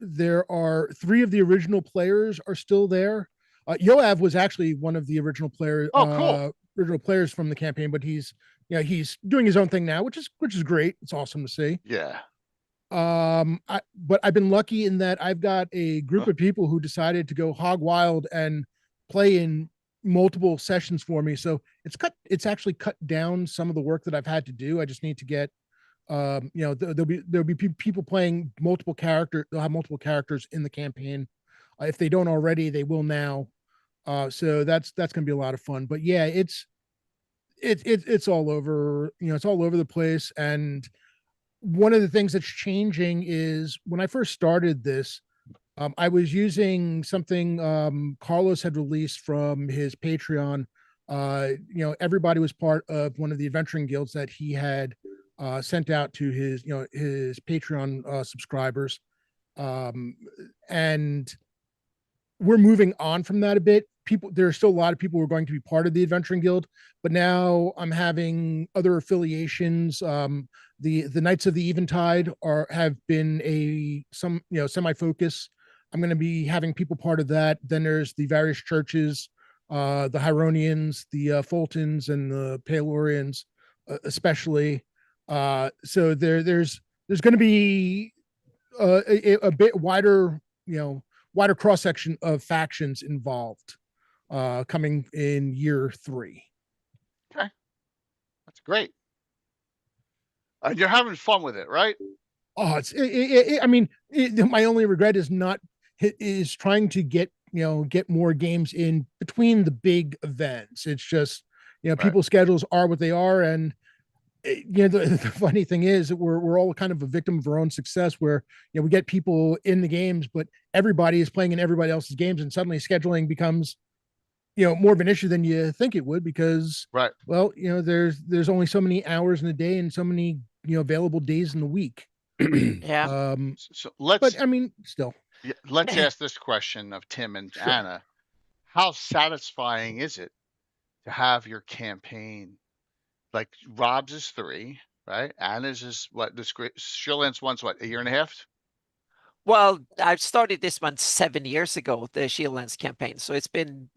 there are 3 of the original players are still there. Yoav was actually one of the original players. Oh, cool. Original players from the campaign, but he's doing his own thing now, which is great. It's awesome to see. Yeah. But I've been lucky in that I've got a group of people who decided to go hog wild and play in multiple sessions for me. So it's actually cut down some of the work that I've had to do. I just need to get there'll be people playing multiple characters. They'll have multiple characters in the campaign. If they don't already, they will now. So that's going to be a lot of fun. But yeah, it's all over. It's all over the place. And one of the things that's changing is when I first started this, I was using something Carlos had released from his Patreon. Everybody was part of one of the adventuring guilds that he had sent out to his Patreon subscribers. And we're moving on from that a bit. There are still a lot of people who are going to be part of the adventuring guild, but now I'm having other affiliations. The Knights of the Eventide have been semi-focus. I'm going to be having people part of that. Then there's the various churches, the Hyronians, the Fultons, and the Palorians, especially. So there's going to be a bit wider, wider cross section of factions involved coming in year 3. Okay, that's great. You're having fun with it, right? Oh, my only regret is trying to get more games in between the big events. It's just people's schedules are what they are, and the funny thing is that we're all kind of a victim of our own success, where we get people in the games, but everybody is playing in everybody else's games, and suddenly scheduling becomes more of an issue than you think it would, because there's only so many hours in a day and so many available days in the week. Yeah. So let's. But I mean, still. Yeah, let's ask this question of Tim and Anna: how satisfying is it to have your campaign? Like Rob's is 3, right? Anna's is what? This Shieldlands one's what? 1.5 years? Well, I started this one 7 years ago, the Shieldlands campaign. So it's been,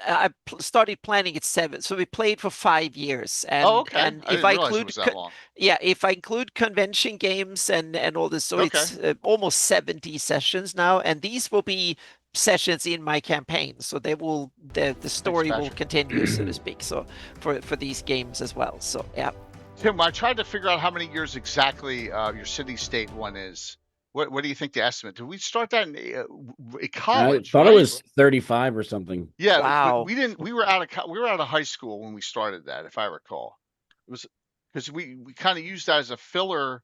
I started planning it 7. So we played for 5 years. And, okay. And if I include, it was that long. Yeah, if I include convention games and all this, so it's almost 70 sessions now. And these will be sessions in my campaign. So they will, the story will continue, so to speak. So for these games as well. So yeah. Tim, I tried to figure out how many years exactly your city-state one is. What do you think the estimate? Did we start that in college? I thought it was 35 or something. Yeah, wow. we didn't. We were out of high school when we started that, if I recall. It was because we kind of used that as a filler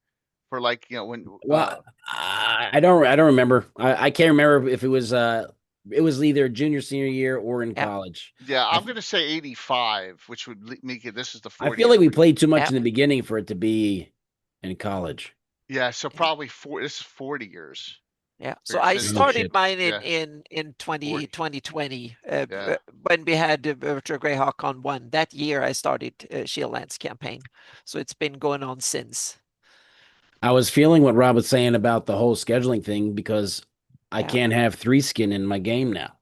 for when. Well, I don't remember. I can't remember if it was either junior senior year or in college. Yeah, I'm gonna say 85, which would make it. This is the 40. I feel like we played too much in the beginning for it to be in college. Yeah, so probably this is 40 years. Yeah, so I started mine in 2020 when we had Virtual Greyhawk on 1. That year I started Shieldlands campaign, so it's been going on since. I was feeling what Rob was saying about the whole scheduling thing, because I can't have 3 skin in my game now.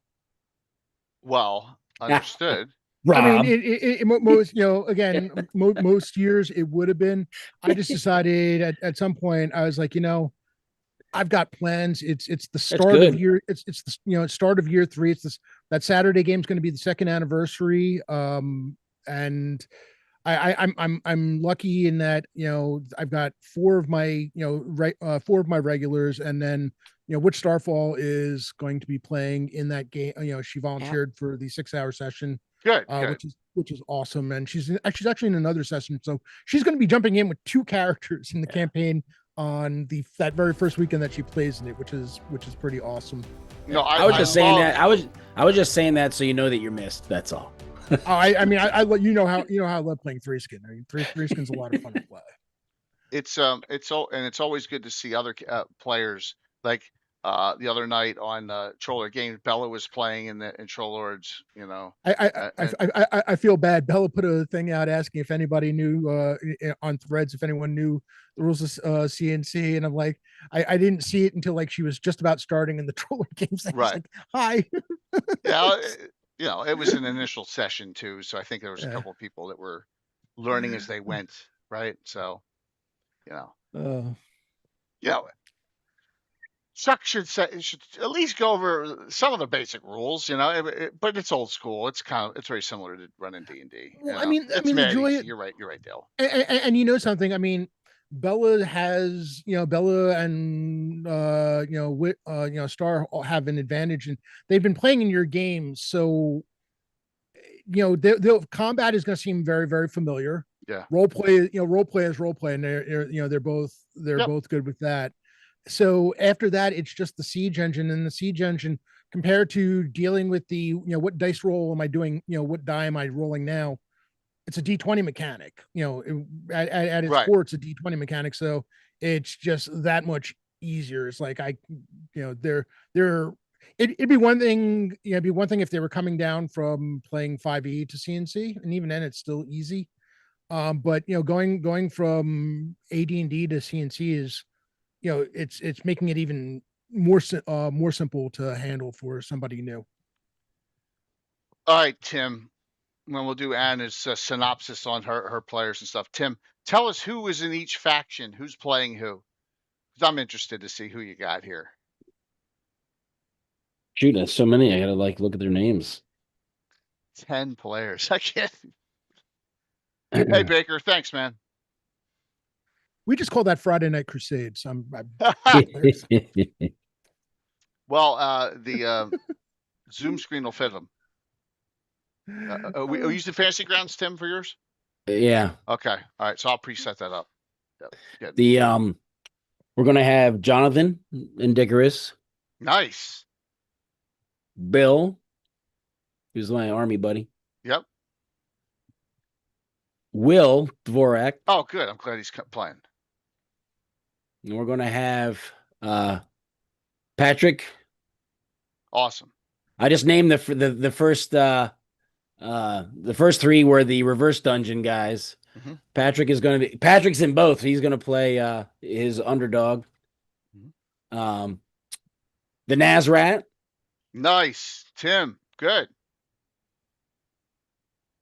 Well, understood. Rob. I mean, most again, most years it would have been. I just decided at some point I was like, I've got plans. It's the start of year. It's the start of year 3. It's that Saturday game is going to be the 2nd anniversary. And I'm lucky in that I've got 4 of my 4 of my regulars, and then which Starfall is going to be playing in that game. She volunteered for the 6-hour session. Good. Which is awesome, and she's actually in another session, so she's going to be jumping in with 2 characters in the campaign on that very first weekend that she plays in it, which is pretty awesome. No, I was just saying that. I was just saying that so you know that you're missed. That's all. I mean, I how I love playing 3 skin. I mean, three skin's a lot of fun to play. It's always good to see other players. Like the other night on Troller Games, Bella was playing in Trollords. I feel bad. Bella put a thing out asking if anybody knew on Threads if anyone knew the rules of CNC, and I'm like, I didn't see it until she was just about starting in the Troller Games. I was like, hi. Yeah, it was an initial session too, so I think there was a couple of people that were learning as they went, right? So, Chuck should at least go over some of the basic rules, but it's old school. It's very similar to running D&D. Well, I mean, the joy. You're right, Dale. And something. I mean, Bella has, Bella and Star all have an advantage, and they've been playing in your games, so the combat is going to seem very, very familiar. Yeah. Role play, role play is role play, and they're both good with that. So after that, it's just the siege engine, and the siege engine compared to dealing with the, what dice roll am I doing? What die am I rolling now? It's a D20 mechanic, at its core, it's a D20 mechanic. So it's just that much easier. It's like it'd be one thing, if they were coming down from playing 5e to CNC, and even then it's still easy. But going from AD&D to CNC is, it's making it even more simple to handle for somebody new. All right, Tim. When we'll do Anna's synopsis on her players and stuff. Tim, tell us who is in each faction, who's playing who. Because I'm interested to see who you got here. Shoot, that's so many. I gotta look at their names. 10 players. I can't. Hey, Baker, thanks, man. We just call that Friday Night Crusades. Well, the Zoom screen will fit them. Are we using Fantasy Grounds, Tim, for yours? Yeah. Okay. All right. So I'll preset that up. Yep. The we're gonna have Jonathan Indicarus. Nice. Bill, who's my army buddy. Yep. Will Dvorak. Oh, good. I'm glad he's playing. And we're gonna have Patrick. Awesome. I just named the first three were the reverse dungeon guys. Mm-hmm. Patrick's in both. He's gonna play his underdog. Mm-hmm. The Nazrat. Nice, Tim. Good.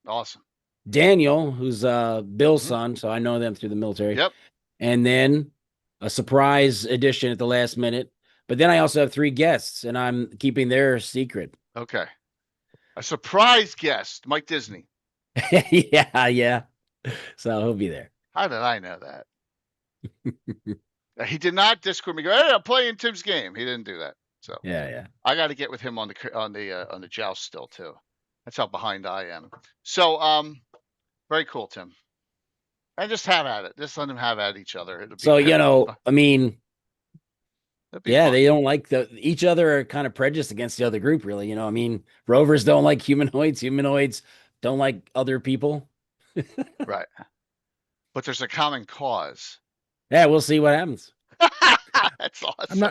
Awesome. Daniel, who's Bill's son, so I know them through the military. Yep. And then a surprise addition at the last minute. But then I also have 3 guests, and I'm keeping their secret. Okay. A surprise guest, Mike Disney. Yeah. So he'll be there. How did I know that? He did not Discord me. Go, hey, I'm playing Tim's game. He didn't do that. So yeah. I got to get with him on the joust still too. That's how behind I am. So very cool, Tim. And just have at it. Just let them have at each other. So I mean. Yeah, fun. they don't like each other are kind of prejudiced against the other group, really. I mean, rovers don't like humanoids. Humanoids don't like other people. Right. But there's a common cause. Yeah, we'll see what happens. That's awesome.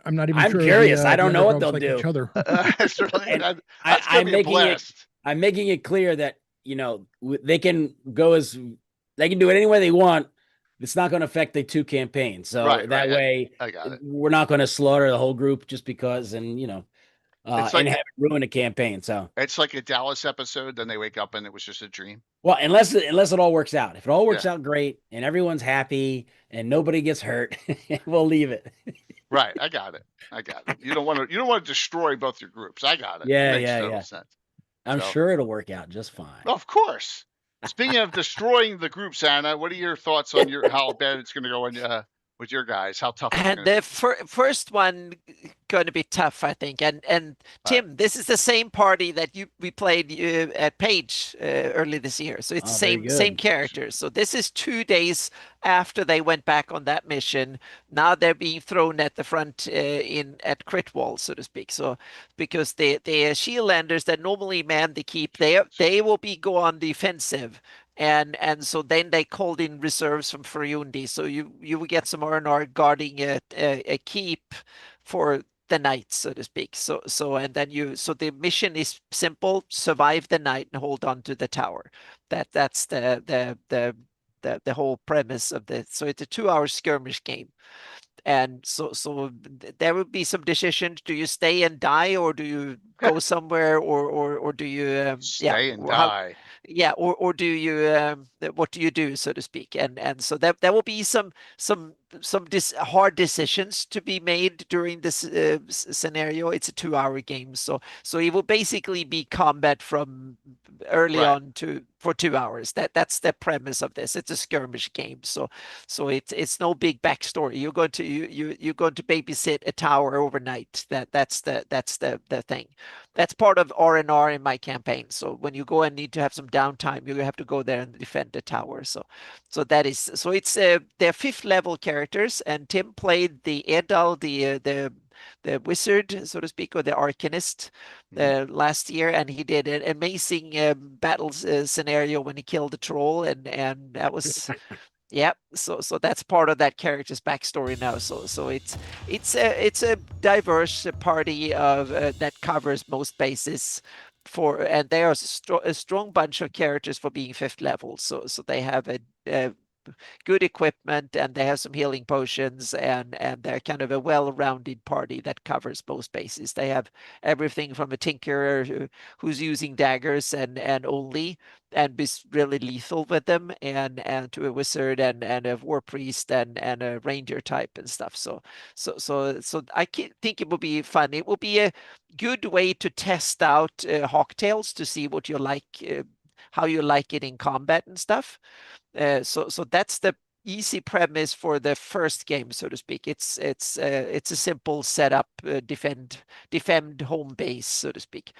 I'm not even I'm sure. Curious. I don't know what they'll do. Each other. That's really, I'm making it clear that, they can do it any way they want. It's not going to affect the 2 campaigns. So that way, I got it. We're not going to slaughter the whole group just because, and and have it ruin a campaign. So it's like a Dallas episode. Then they wake up and it was just a dream. Well, unless it all works out. If it all works out great and everyone's happy and nobody gets hurt, we'll leave it. Right. I got it. You don't want to destroy both your groups. I got it. Yeah, it makes total sense. I'm sure it'll work out just fine. Of course. Speaking of destroying the groups, Anna, what are your thoughts on how bad it's going to go with your guys? How tough? And the first one going to be tough, I think. And Tim, this is the same party that we played at Page early this year, so it's the same characters. So this is 2 days after they went back on that mission. Now they're being thrown at the front at crit wall, so to speak. So because the Shieldlanders that normally man the keep, they will go on the offensive. And so then they called in reserves from Ferundi. So you will get some R&R guarding a keep for the night, so to speak. So the mission is simple: survive the night and hold on to the tower. That's the whole premise of this. So it's a 2-hour skirmish game. And so there will be some decisions. Do you stay and die, or do you go somewhere, or do you stay and die? Yeah, or do you what do you do, so to speak? And so there will be some hard decisions to be made during this scenario. It's a 2-hour game, so it will basically be combat from early on for 2 hours. That's the premise of this. It's a skirmish game, so it's no big backstory. You're going to babysit a tower overnight. That's the thing. That's part of R&R in my campaign. So when you go and need to have some downtime, you have to go there and defend the tower. So it's they're 5th level characters, and Tim played the Edal, the wizard, so to speak, or the arcanist last year, and he did an amazing battles scenario when he killed the troll, and that was yeah. So that's part of that character's backstory now. So it's a diverse party of that covers most bases. And they are a strong bunch of characters for being 5th level. So they have a good equipment, and they have some healing potions, and they're kind of a well-rounded party that covers most bases. They have everything from a tinkerer who's using daggers and only and be really lethal with them, and to a wizard and a war priest and a ranger type and stuff. So I think it will be fun. It will be a good way to test out Hawktails to see what you like, how you like it in combat and stuff. So that's the easy premise for the first game, so to speak. It's a simple setup, defend home base, so to speak.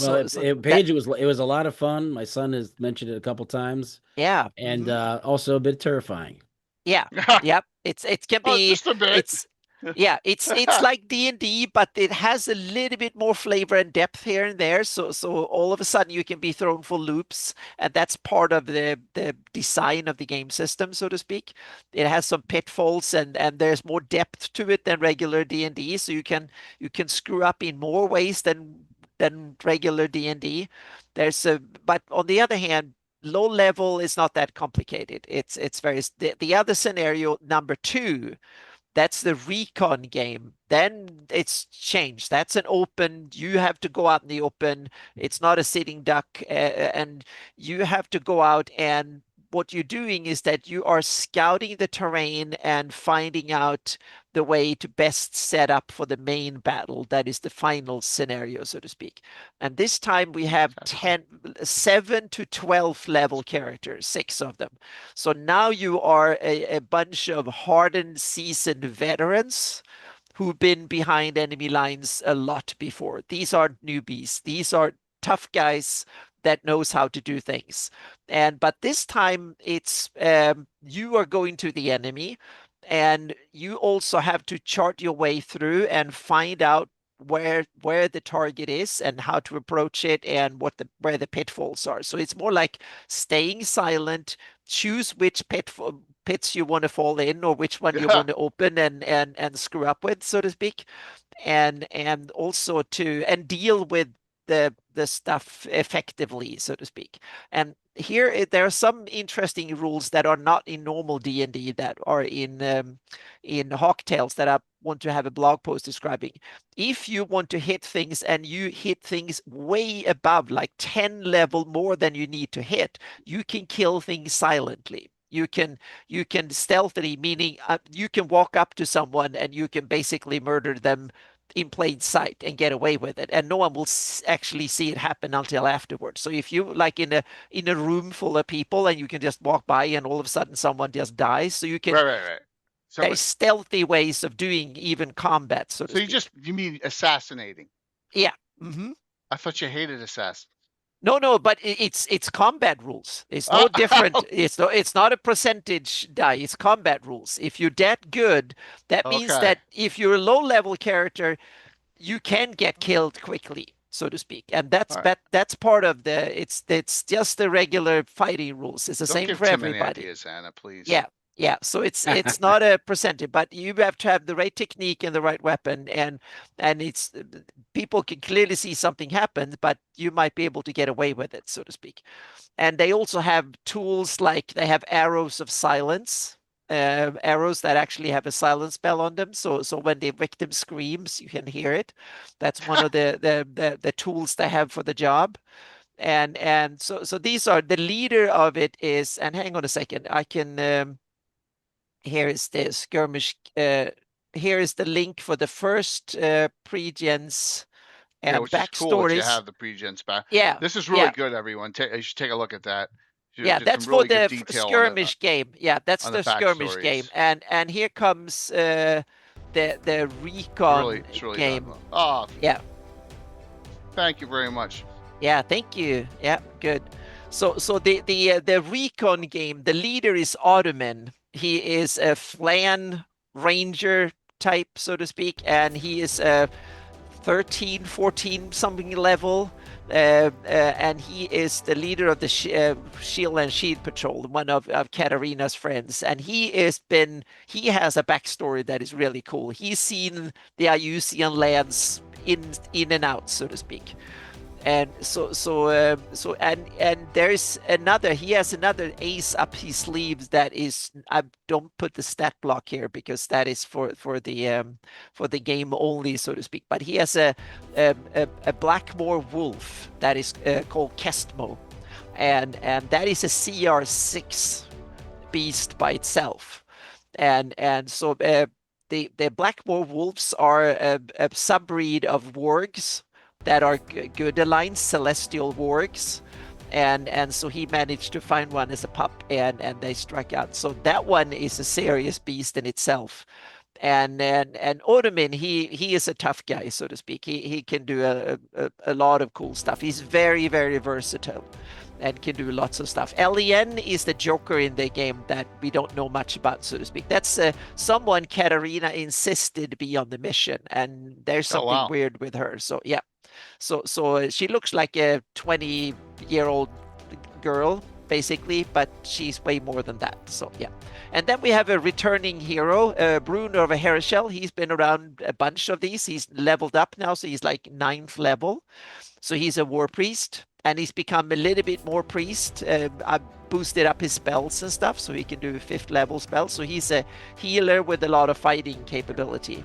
Well, Paige, it was a lot of fun. My son has mentioned it a couple times. Yeah, and also a bit terrifying. Yeah, yep. It can be just a bit. It's like D&D, but it has a little bit more flavor and depth here and there. So all of a sudden you can be thrown for loops, and that's part of the design of the game system, so to speak. It has some pitfalls, and there's more depth to it than regular D&D. So you can screw up in more ways than regular D&D. But on the other hand, low level is not that complicated. It's very the other scenario, number 2. That's the recon game. Then it's changed. That's an open. You have to go out in the open. It's not a sitting duck, and you have to go out, and what you're doing is that you are scouting the terrain and finding out the way to best set up for the main battle. That is the final scenario, so to speak. And this time we have 7 to 12 level characters, 6 of them. So now you are a bunch of hardened, seasoned veterans who've been behind enemy lines a lot before. These are newbies. These are tough guys that knows how to do things. But this time it's you are going to the enemy, and you also have to chart your way through and find out where the target is and how to approach it, and where the pitfalls are. So it's more like staying silent, choose which pits you want to fall in, or which one you want to open and screw up with, so to speak, and also deal with the stuff effectively, so to speak. And here there are some interesting rules that are not in normal D&D that are in Hawktails that I want to have a blog post describing. If you want to hit things, and you hit things way above, like 10 level more than you need to hit, you can kill things silently. You can stealthily, meaning you can walk up to someone and you can basically murder them in plain sight and get away with it, and no one will actually see it happen until afterwards. So if you like in a room full of people, and you can just walk by and all of a sudden someone just dies, so you can right. So there's stealthy ways of doing even combat. So you mean assassinating? Yeah. I thought you hated assassins. No, but it's combat rules. It's no different. It's not a percentage die. It's combat rules. If you're that good, that means that if you're a low-level character, you can get killed quickly, so to speak. And that's part of it's just the regular fighting rules. It's the same for everybody. Don't give too many ideas, Anna, please. Yeah. So it's not a percentage, but you have to have the right technique and the right weapon, and it's people can clearly see something happen, but you might be able to get away with it, so to speak. And they also have tools like they have arrows of silence, arrows that actually have a silence spell on them. So when the victim screams, you can hear it. That's one of the tools they have for the job. and so these are the leader of it is, and hang on a second, I can here is the skirmish. Here is the link for the first pre-gens Yeah, and which is cool that you backstories. have the pre-gens back. Yeah, This is really yeah. good, everyone. You should take a look at that. Yeah, Did that's some for really good the detail skirmish game. Yeah, that's on the the skirmish game, backstories. and here comes the recon It's really game. done well. Oh, Yeah. Thank you very much. Yeah, thank you. Yeah, good. So the recon game, the leader is Ottoman. He is a Flan Ranger type, so to speak, and he is a 13, 14 something level. And he is the leader of the Shield and Shield Patrol, one of Katarina's friends. And he has a backstory that is really cool. He's seen the Ayusian lands in and out, so to speak. And and there's another, he has another ace up his sleeves that is, I don't put the stat block here because that is for the game only, so to speak, but he has a Blackmoor wolf that is called Kestmo, and that is a CR6 beast by itself, and so the Blackmoor wolves are a subbreed of wargs that are good aligned celestial wargs, and so he managed to find one as a pup, and they struck out. So that one is a serious beast in itself. And Ottoman, he is a tough guy, so to speak. He can do a lot of cool stuff. He's very, very versatile and can do lots of stuff. Len is the joker in the game that we don't know much about, so to speak. That's someone Katarina insisted be on the mission, and there's something weird with her. So yeah, so she looks like a 20-year-old girl basically, but she's way more than that. So yeah. And then we have a returning hero, Bruno of Hereshel. He's been around a bunch of these. He's leveled up now, so he's like 9th level. So he's a war priest, and he's become a little bit more priest. I boosted up his spells and stuff, so he can do 5th level spells. So he's a healer with a lot of fighting capability.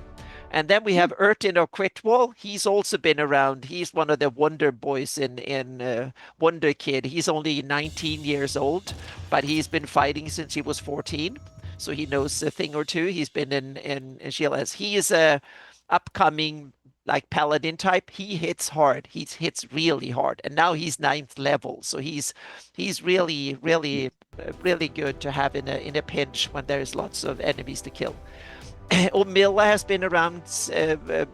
And then we have Ertin of Quitwall. He's also been around. He's one of the Wonder Boys in Wonder Kid. He's only 19 years old, but he's been fighting since he was 14. So he knows a thing or two. He's been in Shield. He is a upcoming like paladin type. He hits hard. He hits really hard. And now he's 9th level. So he's really, really, really good to have in a pinch when there's lots of enemies to kill. Omilla has been around a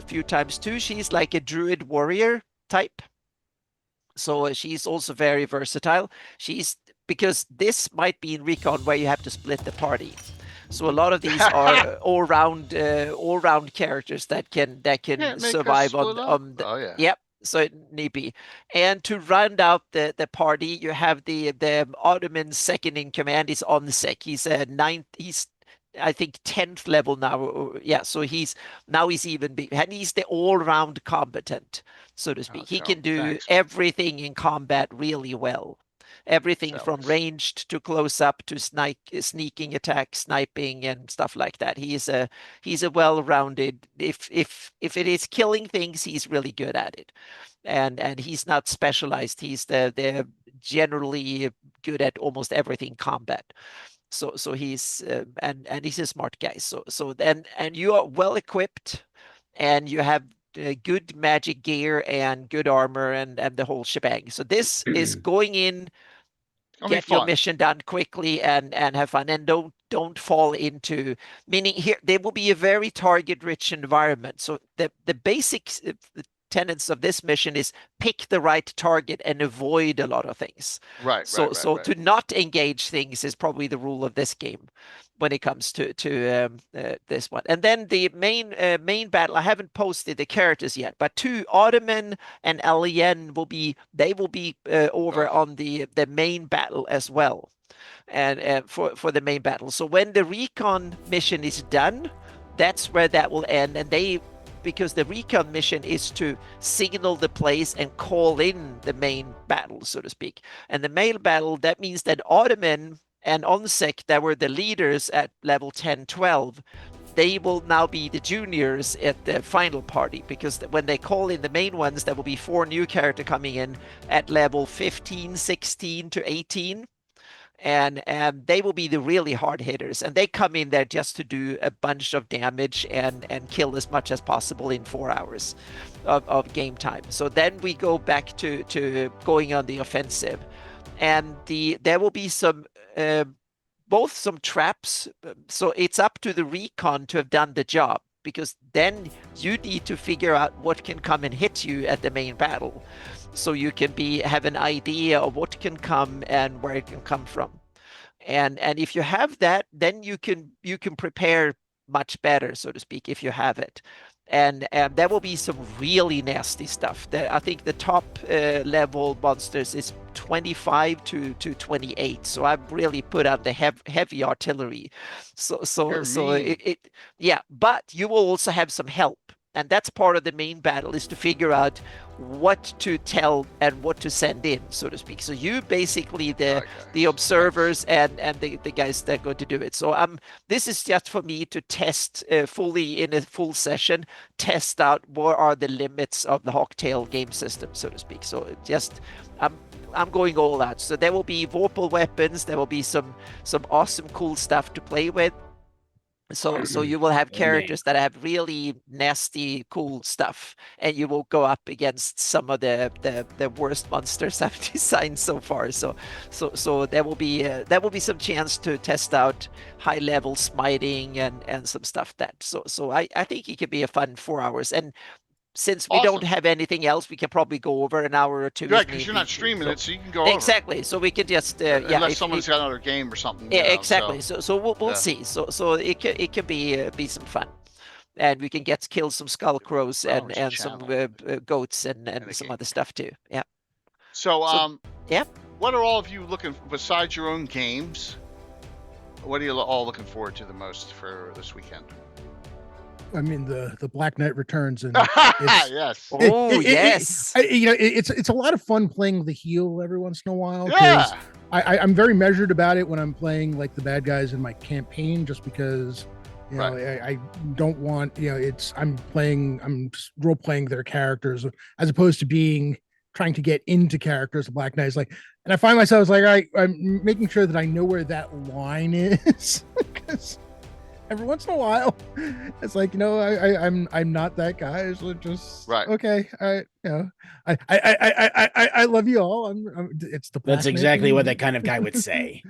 few times too. She's like a druid warrior type. So she's also very versatile. Because this might be in Recon where you have to split the party. So a lot of these are all-round characters that can survive on the, oh yeah. Yep. So it need be. And to round out the party, you have the Ottoman second in command is Onsek. He's a 9th. He's I think 10th level now. Yeah, so he's even big, and he's the all-round combatant, so to speak. He can do everything in combat really well. Everything from ranged to close up to sneaking attack, sniping, and stuff like that. He's a well-rounded. If it is killing things, he's really good at it, and he's not specialized. He's they're generally good at almost everything combat. So he's and he's a smart guy. So then you are well equipped, and you have good magic gear and good armor and the whole shebang. So this is going in, get your mission done quickly and have fun, and don't fall into, meaning here there will be a very target rich environment. So the basic tenets of this mission is pick the right target and avoid a lot of things. Right. So to not engage things is probably the rule of this game when it comes to this one. And then the main battle, I haven't posted the characters yet, but two, Ottoman and Len will be over on the main battle as well, and for the main battle. So when the recon mission is done, that's where that will end, and because the recon mission is to signal the place and call in the main battle, so to speak. And the main battle, that means that Ottoman and Onsek, that were the leaders at level 10, 12, they will now be the juniors at the final party, because when they call in the main ones, there will be 4 new characters coming in at level 15, 16 to 18. And they will be the really hard hitters, and they come in there just to do a bunch of damage and kill as much as possible in 4 hours of game time. So then we go back to going on the offensive, and there will be some both some traps. So it's up to the recon to have done the job, because then you need to figure out what can come and hit you at the main battle, so you can have an idea of what can come and where it can come from. And if you have that, then you can prepare much better, so to speak, if you have it. And there will be some really nasty stuff. I think the top level monsters is 25 to 28. So I've really put out the heavy artillery. So yeah, but you will also have some help. And that's part of the main battle, is to figure out what to tell and what to send in, so to speak. So you basically the observers and the guys that are going to do it. So this is just for me to test fully in a full session, test out what are the limits of the Hawktail game system, so to speak. So just I'm going all out. So there will be Vorpal weapons, there will be some awesome cool stuff to play with. So you will have characters that have really nasty, cool stuff, and you will go up against some of the worst monsters I've designed so far. So there will be some chance to test out high level smiting and some stuff so I think it could be a fun 4 hours. And since we don't have anything else, we can probably go over an hour or two. Right, because you're not streaming it, so you can go over. Exactly. So we can just unless someone's got another game or something. Yeah, exactly. So we'll see. So it can be some fun, and we can kill some skull crows and some goats and some other stuff too. Yeah. So yeah. What are all of you looking besides your own games? What are you all looking forward to the most for this weekend? I mean, the Black Knight returns, and yes. Yes. It's a lot of fun playing the heel every once in a while. Yeah. I'm very measured about it when I'm playing like the bad guys in my campaign, just because I don't want I'm just role playing their characters as opposed to trying to get into characters. The Black Knight is like, and I find myself like I'm making sure that I know where that line is because. Every once in a while, it's like I'm not that guy. So just okay. I love you all. It's the Black That's Knight. Exactly what that kind of guy would say.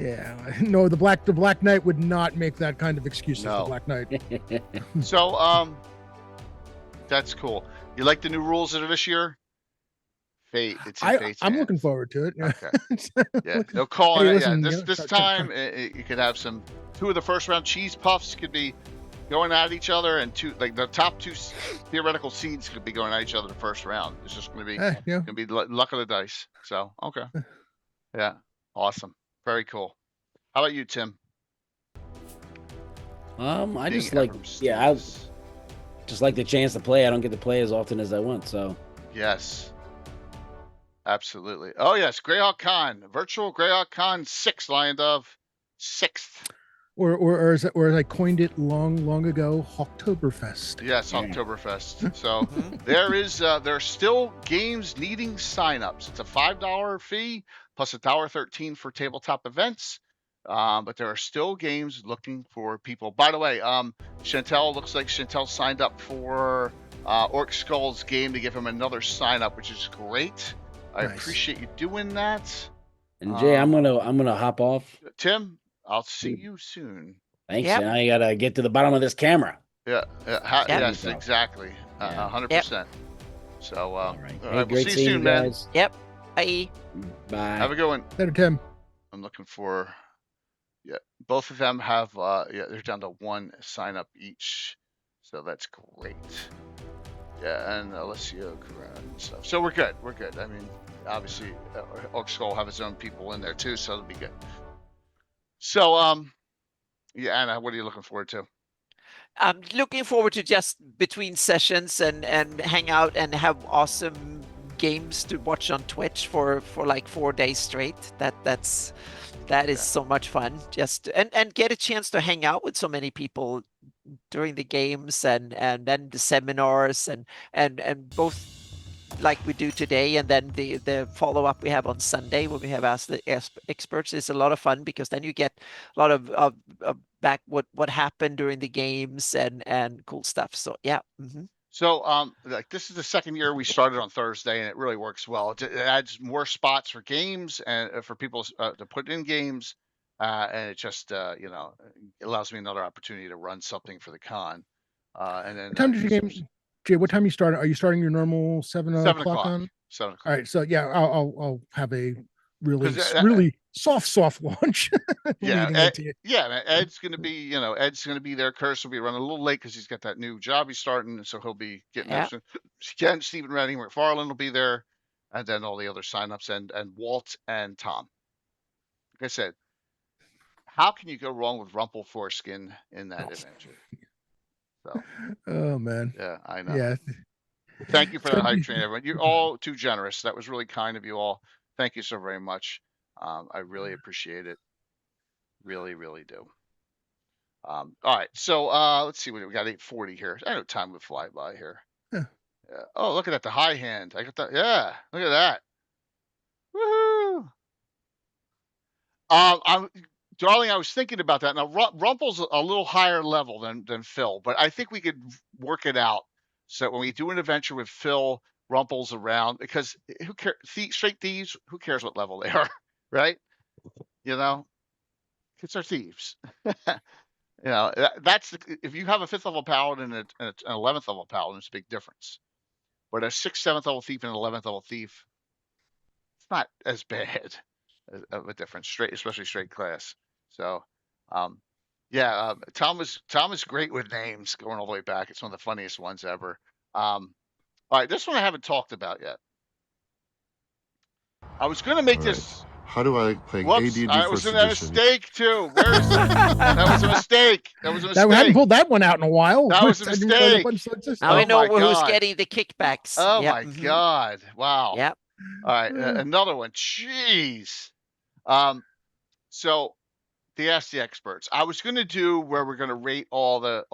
Yeah, no, the Black Knight would not make that kind of excuse. No. The Black Knight. So that's cool. You like the new rules that are this year? Fate. It's in Fate's I'm hands. looking forward to it. Yeah. Okay. Yeah, they'll call it. Yeah, this time you could have two of the first round cheese puffs could be going at each other, and the top 2 theoretical seeds could be going at each other the first round. It's just going to be luck of the dice. So okay, yeah, awesome, very cool. How about you, Tim? I just like I just like the chance to play. I don't get to play as often as I want, so yes. Absolutely. Oh yes, Greyhawk Con, virtual Greyhawk Con 6, Lion Dove, 6th. Or as I coined it long ago, Hawktoberfest. Yes, Hawktoberfest. So there are still games needing signups. It's a $5 fee plus $1.13 for tabletop events. But there are still games looking for people. By the way, Chantel looks like Chantel signed up for Orc Skull's game to give him another sign up, which is great. I appreciate you doing that. And Jay, I'm gonna hop off. Tim, I'll see you soon. Thanks. Yep. Now you gotta get to the bottom of this camera. Yeah. Yes, exactly. 100%. So, all right. We'll see you soon, man. Yep. Bye. Bye. Have a good one. Later, Tim. I'm looking for. Yeah, both of them have. They're down to 1 sign up each, so that's great. Yeah, and Alessio and stuff. So we're good. I mean, obviously, Orc Skull will have his own people in there too, so it'll be good. So, Anna, what are you looking forward to? I'm looking forward to just between sessions and hang out and have awesome games to watch on Twitch for like 4 days straight. That is so much fun. Just and get a chance to hang out with so many people during the games and then the seminars and both like we do today, and then the follow-up we have on Sunday when we have asked the experts is a lot of fun, because then you get a lot of back what happened during the games and cool stuff. So yeah. So, like this is the second year we started on Thursday, and it really works well. It adds more spots for games and for people to put in games, and it just it allows me another opportunity to run something for the con. And then What time did you game, Jay? What time you start? Are you starting your normal 7 o'clock on? 7 o'clock. All right, so yeah, I'll have a really 'Cause, really soft launch. Yeah, leading into it. yeah, man, Ed's gonna be, Ed's gonna be there. Curtis will be running a little late because he's got that new job he's starting, and so he'll be getting there soon. Ken, Stephen Redding, McFarland will be there, and then all the other signups and Walt and Tom. Like I said, how can you go wrong with Rumple Foreskin in that adventure? So, Oh man, yeah, I know. yeah. Thank you for that hype train, everyone. You're all too generous. That was really kind of you all. Thank you so very much. I really appreciate it. Really, really do. All right, so let's see what we got. 8:40 here. I know time would fly by here. Yeah. Yeah. Oh, look at that, the high hand. I got that. Yeah, look at that. Woohoo! Darling, I was thinking about that. Now, Rumple's a little higher level than Phil, but I think we could work it out so that when we do an adventure with Phil, Rumple's around, because who cares? Straight thieves, who cares what level they are, right? Kids are thieves. That's if you have a 5th level paladin and an 11th level paladin, it's a big difference. But a 6th, 7th level thief and an 11th level thief, it's not as bad of a difference, especially straight class. So, Tom is great with names going all the way back. It's one of the funniest ones ever. All right, this one I haven't talked about yet. I was going to make this. How do I play Whoops, AD&D I was first in a edition? mistake too. Where is it? That was a mistake. That was a mistake. I haven't pulled that one out in a while. That was a I didn't realize that mistake. button still existed. Now we know my who's God. getting the kickbacks. Oh my God! Wow. Yep. All right, another one. Jeez. So the Ask the Experts. I was going to do where we're going to rate all the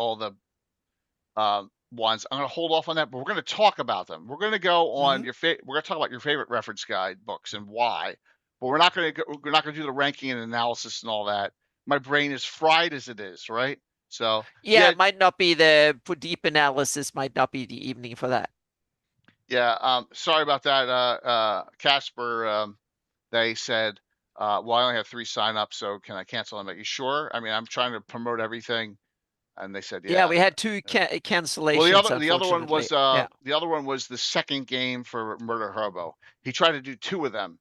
ones. I'm going to hold off on that, but we're going to talk about them. We're going to go on we're going to talk about your favorite reference guide books and why. But we're not going to do the ranking and analysis and all that. My brain is fried as it is, right? So yeah, it might not be for deep analysis. Might not be the evening for that. Yeah. Sorry about that, Casper. They said, well, I only have 3 signups, so can I cancel them? Are you sure? I mean, I'm trying to promote everything, and they said, yeah. Yeah, we had 2 cancellations. Well, the other one was the other one was the second game for Murder Hobo. He tried to do 2 of them,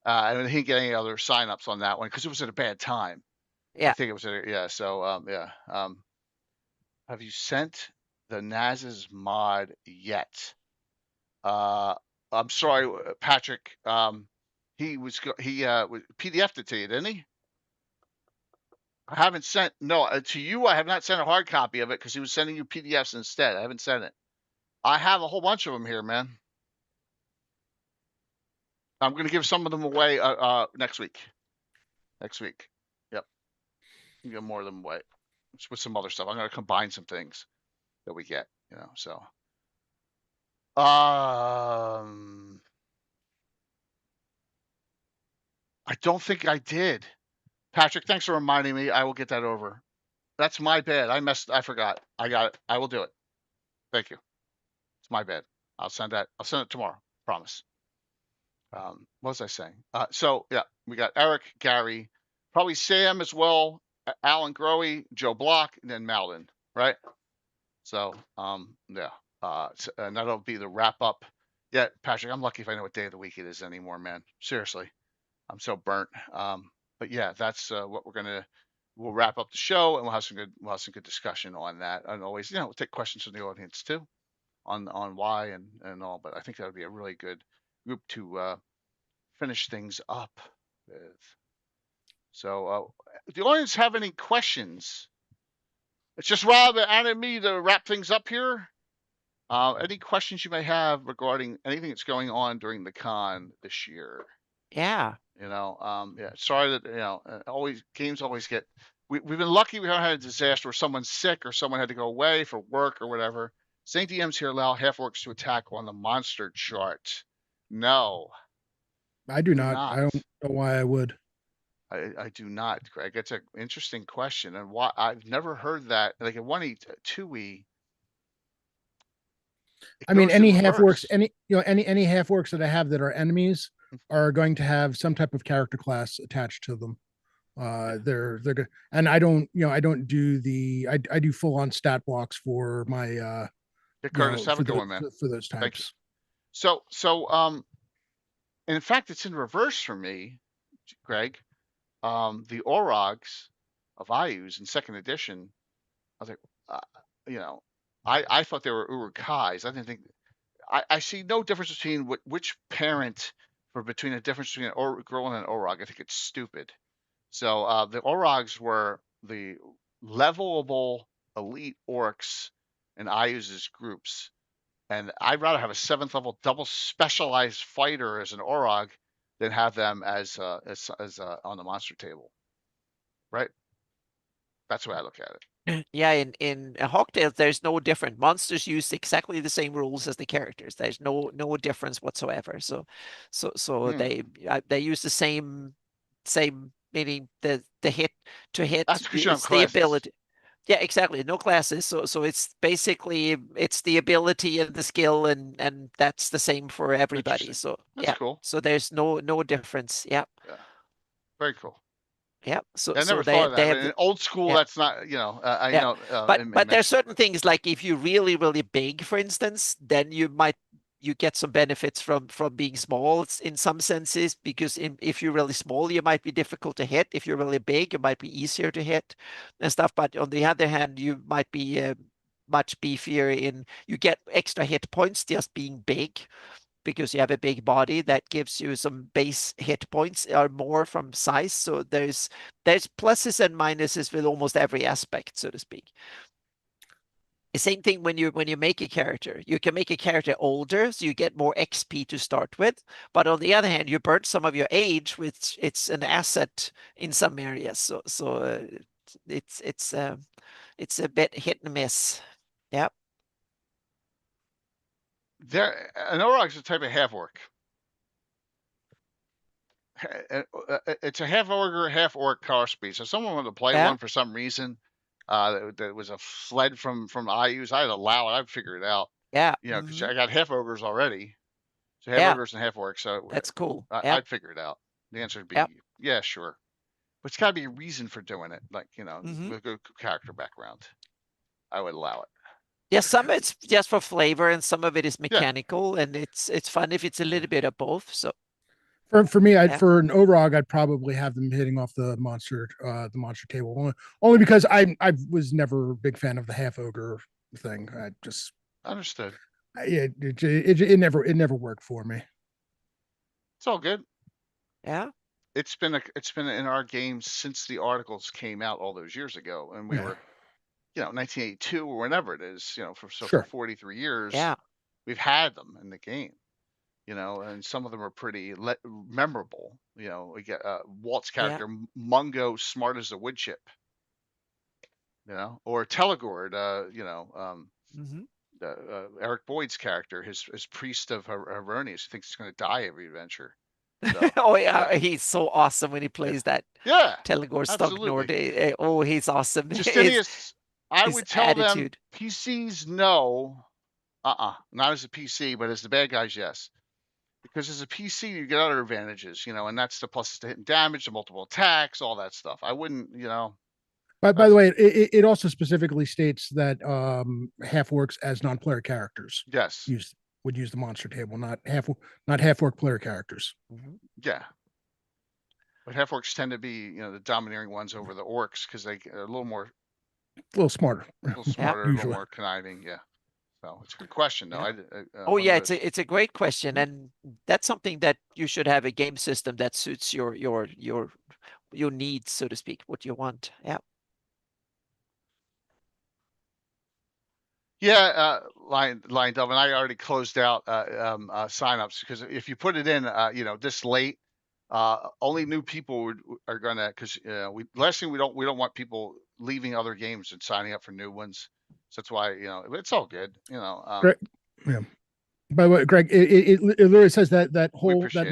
and he didn't get any other signups on that one because it was at a bad time. Yeah, I think it was So have you sent the Naz's mod yet? I'm sorry, Patrick. He PDF'd it to you, didn't he? I haven't sent to you. I have not sent a hard copy of it because he was sending you PDFs instead. I haven't sent it. I have a whole bunch of them here, man. I'm going to give some of them away next week. Yep. Give more of them away with some other stuff. I'm going to combine some things that we get. So. I don't think I did. Patrick, thanks for reminding me. I will get that over. That's my bad. I forgot. I got it. I will do it. Thank you. It's my bad. I'll send it tomorrow. Promise. What was I saying? So yeah, we got Eric, Gary, probably Sam as well, Alan Growy, Joe Block, and then Malden, right? So yeah. And that'll be the wrap up. Yeah, Patrick, I'm lucky if I know what day of the week it is anymore, man. Seriously, I'm so burnt. But yeah, that's what we'll wrap up the show, and we'll have some good discussion on that. And always, we'll take questions from the audience too, on why and all. But I think that would be a really good group to finish things up with. So, do the audience have any questions? It's just Rob and me to wrap things up here. Any questions you may have regarding anything that's going on during the con this year? Yeah. Yeah. Sorry that games always get we've been lucky we haven't had a disaster where someone's sick or someone had to go away for work or whatever. St. DMs here allow half orcs to attack on the monster chart. No, I do do not. not. I don't know why I would. I do not, Greg. It's an interesting question, and why I've never heard that. Like a 1E, 2E, I mean, goes in any half orcs, reverse. any half orcs that I have that are enemies are going to have some type of character class attached to them. They're good, and I don't, I don't do I do full on stat blocks for my Yeah, Curtis, have a good one, man. for those Thank you. types. So, and in fact, it's in reverse for me, Greg. The Orogs of Ayus in second edition, I was like, I thought they were Uruk-hais. I didn't think. I see no difference between which parent between the difference between an girl and an Orog. I think it's stupid. So the Orogs were the levelable elite orcs in Ayu's groups. And I'd rather have a 7th level double specialized fighter as an Orog than have them as on the monster table. Right? That's the way I look at it. Yeah, in Hawktails, there's no different. Monsters use exactly the same rules as the characters. There's no difference whatsoever. So they use the same meaning the hit to hit. That's because you have It's the classes. ability. Yeah, exactly. No classes. So it's basically it's the ability and the skill, and that's the same for everybody. Interesting. So That's yeah, cool. so there's no difference. Yeah. Yeah. Very cool. Yeah, so I never they thought of that. have In old school, yeah. that's not, I Yeah. know. But there's certain things like if you're really big, for instance, then you get some benefits from being small in some senses, because if you're really small, you might be difficult to hit. If you're really big, it might be easier to hit and stuff. But on the other hand, you might be much beefier you get extra hit points just being big, because you have a big body that gives you some base hit points or more from size. So there's pluses and minuses with almost every aspect, so to speak. The same thing when you make a character. You can make a character older, so you get more XP to start with. But on the other hand, you burn some of your age, which it's an asset in some areas. So it's a bit hit and miss. Yeah. An Orog's a type of half orc. It's a half ogre, half orc color speed. So if someone wanted to play one for some reason, that was a fled from IUs, I'd allow it. I'd figure it out. Yeah. Because I got half ogres already. So half ogres and half orcs. So that's cool. I'd figure it out. The answer would be yeah, sure. But it's got to be a reason for doing it. Like, with a good character background. I would allow it. Yeah, some it's just for flavor, and some of it is mechanical, and it's fun if it's a little bit of both. So for me, for an Orog, I'd probably have them hitting off the monster table, only because I was never a big fan of the half ogre thing. I just understood. It never worked for me. It's all good. Yeah. It's been in our games since the articles came out all those years ago, and we were 1982 or whenever it is, for 43 years, we've had them in the game, and some of them are pretty memorable. We get Walt's character, Mungo, smart as a wood chip, or Telegord, Eric Boyd's character, his priest of Heronius, who thinks he's going to die every adventure. So, oh yeah, he's so awesome when he plays that. Yeah, Telegord Stognord. Oh, he's awesome. Justinius, I would tell attitude. them PCs no, not as a PC, but as the bad guys, yes. Because as a PC, you get other advantages, and that's the pluses to hit and damage, the multiple attacks, all that stuff. I wouldn't, But by the way, it also specifically states that half orcs as non-player characters would use the monster table, not half orc player characters. Yeah. But half orcs tend to be, the domineering ones over the orcs because they're a little smarter, a little more conniving. Yeah. So it's a good question, though. Yeah. It's a great question, and that's something that you should have a game system that suits your needs, so to speak, what you want. Yeah. Yeah, Lion Dove, and I already closed out signups, because if you put it in, this late, Only new people are gonna, because last thing we don't want people leaving other games and signing up for new ones. So that's why it's all good. Greg, yeah. By the way, Greg, it literally says that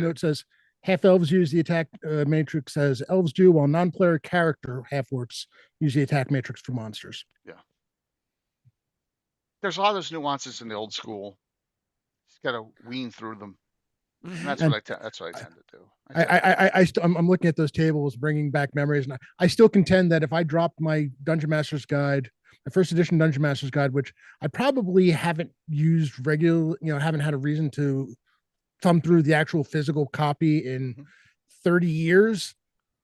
note says half elves use the attack matrix as elves do, while non-player character half orcs use the attack matrix for monsters. Yeah. There's a lot of those nuances in the old school. Just got to wean through them. And that's what I tend to do. I'm looking at those tables, bringing back memories, and I still contend that if I dropped my Dungeon Master's Guide, my first edition Dungeon Master's Guide, which I probably haven't used haven't had a reason to thumb through the actual physical copy in 30 years.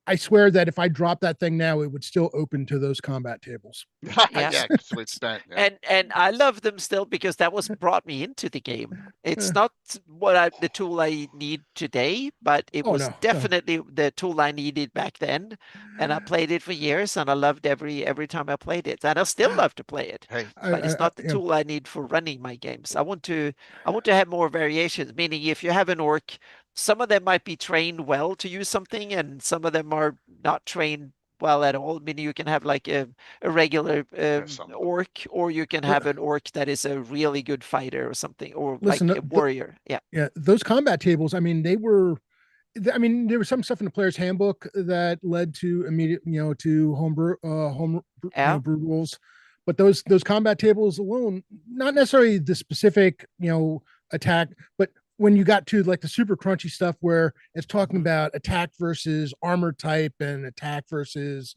I swear that if I drop that thing now, it would still open to those combat tables. Yeah, because it's spent. Yeah. And I love them still because that was brought me into the game. It's not the tool I need today, but it was definitely the tool I needed back then. And I played it for years, and I loved every time I played it, and I still love to play it. Hey, but it's not the tool I need for running my games. I want to have more variations. Meaning, if you have an orc, some of them might be trained well to use something, and some of them are not trained well at all. Meaning, you can have like a regular orc, or you can have an orc that is a really good fighter or something, or like a warrior. Yeah, those combat tables. I mean, there was some stuff in the player's handbook that led to immediate, to homebrew rules. But those combat tables alone, not necessarily the specific, attack, but when you got to like the super crunchy stuff where it's talking about attack versus armor type and attack versus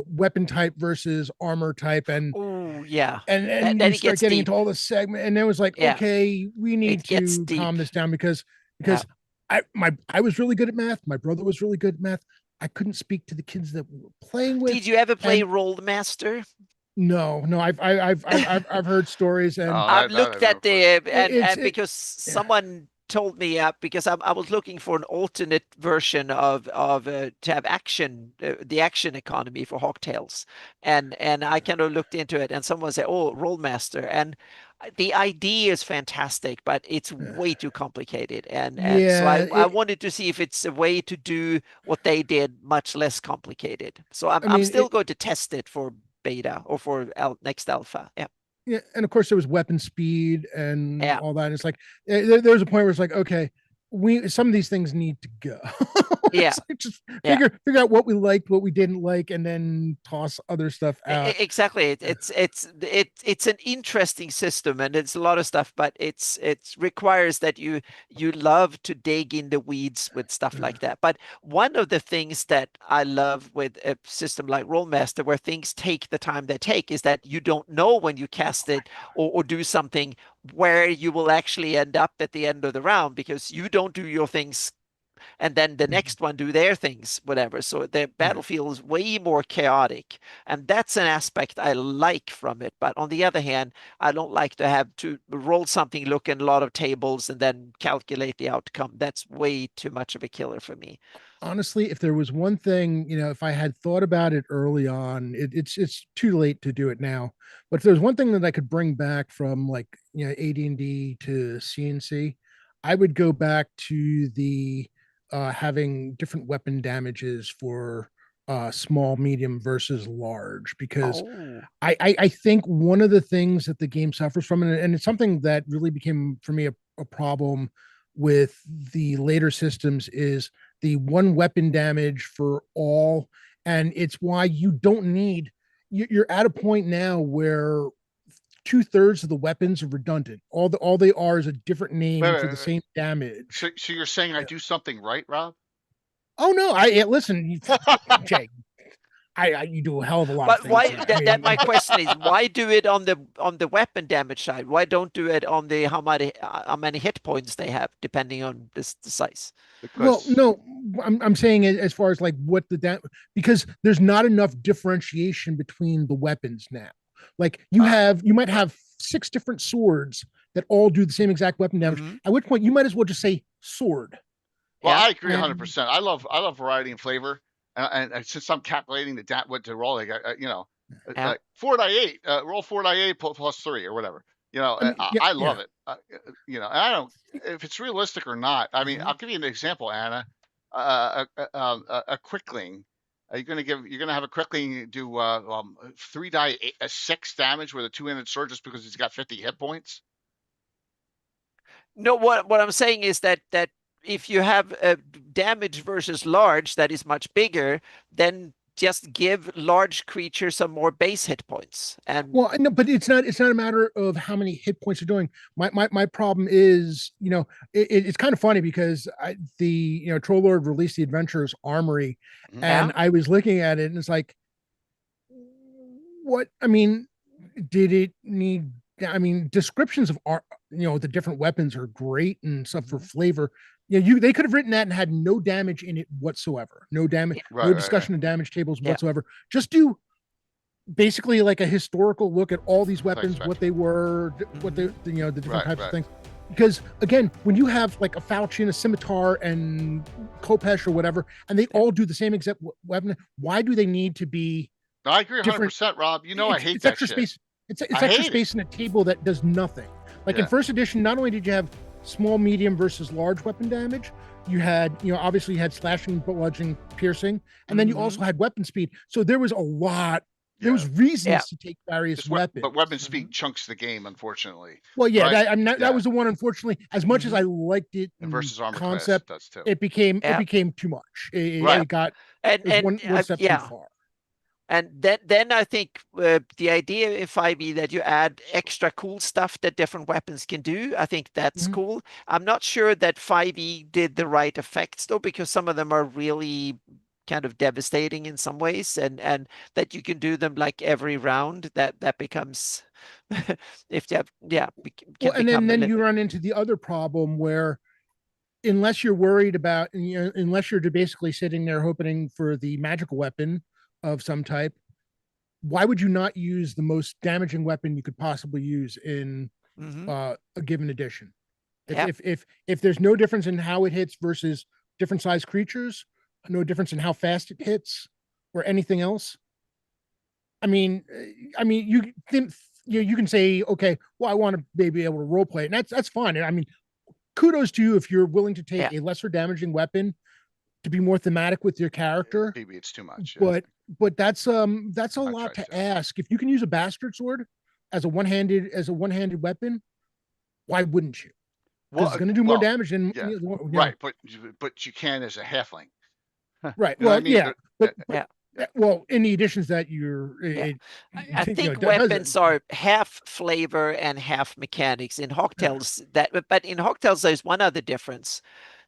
weapon type versus armor type, and and then you start getting into all the segment, and it was like, okay, we need to calm this down because I was really good at math. My brother was really good at math. I couldn't speak to the kids that we were playing with. Did you ever play Rolled Master? No, I've heard stories, and I've looked at because someone told me because I was looking for an alternate version of to have action, the action economy for Hawktails, and I kind of looked into it, and someone said, "Oh, Rollmaster," and the idea is fantastic, but it's way too complicated, and so I wanted to see if it's a way to do what they did much less complicated. So I'm still going to test it for beta or for next alpha. Yeah, and of course there was weapon speed and all that. And it's like there's a point where it's like, okay, some of these things need to go. Like just figure out what we liked, what we didn't like, and then toss other stuff out. Exactly. It's an interesting system, and it's a lot of stuff, but it requires that you love to dig in the weeds with stuff like that. But one of the things that I love with a system like Rollmaster, where things take the time they take, is that you don't know when you cast it or do something where you will actually end up at the end of the round, because you don't do your things and then the next one do their things, whatever. So the battlefield is way more chaotic, and that's an aspect I like from it. But on the other hand, I don't like to have to roll something, look in a lot of tables, and then calculate the outcome. That's way too much of a killer for me. Honestly, if there was one thing, if I had thought about it early on, it's too late to do it now. But if there's one thing that I could bring back from like AD&D to CNC, I would go back to the having different weapon damages for small, medium versus large, because I think one of the things that the game suffers from, and it's something that really became for me a problem with the later systems, is the one weapon damage for all. And it's why you don't need, you're at a point now where 2/3 of the weapons are redundant. All they are is a different name for the same damage. So you're saying I do something right, Rob? Oh no, listen, Jay. You do a hell of a lot. But of things, why? That my question is, why do it on the weapon damage side? Why don't do it on the how many hit points they have, depending on the size? Well, no, I'm saying as far as like what because there's not enough differentiation between the weapons now. Like you might have 6 different swords that all do the same exact weapon damage. At which point you might as well just say sword. Well, I agree 100%. I love variety and flavor. And since I'm calculating what to roll, like like 4 die 8, roll 4 die 8 plus 3 or whatever. I love it. And I don't, if it's realistic or not. I mean, I'll give you an example, Anna. a quickling. Are you going to you're going to have a quickling do 3 die 6 damage with a 2-handed sword just because he's got 50 hit points? No, what I'm saying is that if you have a damage versus large that is much bigger, then just give large creatures some more base hit points. And well, no, but it's not a matter of how many hit points you're doing. My problem is, it's kind of funny because the Troll Lord released the Adventurers Armory, and I was looking at it and it's like, what? I mean, did it need? I mean, descriptions of the different weapons are great and stuff for flavor. They could have written that and had no damage in it whatsoever. No damage, no discussion of damage tables whatsoever. Just do basically like a historical look at all these weapons, what they were, what the different types of things. Because again, when you have like a falchion, a scimitar, and Khopesh or whatever, and they all do the same exact weapon, why do they need to be? No, I agree 100%, Rob. I hate that extra shit. Space. It's extra space in a table that does nothing. Like in first edition, not only did you have small, medium versus large weapon damage, you had, obviously you had slashing, bludgeoning, piercing, and then you also had weapon speed. So there was a lot. There was reasons to take various weapons. But weapon speed chunks the game, unfortunately. Well, yeah, right? That was the one. Unfortunately, as much as I liked it, and versus armor concept, class does too. it became too much. It got one step too far. And then I think the idea in 5e that you add extra cool stuff that different weapons can do, I think that's cool. I'm not sure that 5e did the right effects though, because some of them are really kind of devastating in some ways, and that you can do them like every round. That becomes if you have well, and then you run into the other problem where unless you're worried about, unless you're basically sitting there hoping for the magical weapon of some type, why would you not use the most damaging weapon you could possibly use in a given edition? If there's no difference in how it hits versus different size creatures, no difference in how fast it hits or anything else. I mean, you can say, okay, well, I want to maybe be able to role play it, and that's fine. I mean, kudos to you if you're willing to take a lesser damaging weapon to be more thematic with your character. Maybe it's too much. But that's a lot to ask. If you can use a bastard sword as a one-handed weapon, why wouldn't you? Well, it's going to do more damage than right. But you can as a halfling. Right. Well, well, in the editions that you're, I think weapons are half flavor and half mechanics. In Hawktales, but in Hawktales, there's one other difference.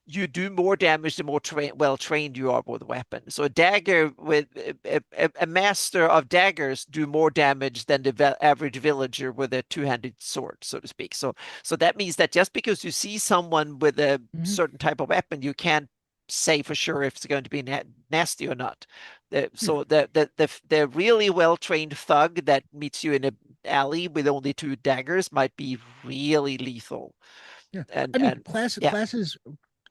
You do more damage the more well trained you are with a weapon. So a dagger with a master of daggers do more damage than the average villager with a two-handed sword, so to speak. So that means that just because you see someone with a certain type of weapon, you can't say for sure if it's going to be nasty or not. So the really well-trained thug that meets you in an alley with only 2 daggers might be really lethal. Yeah, and classes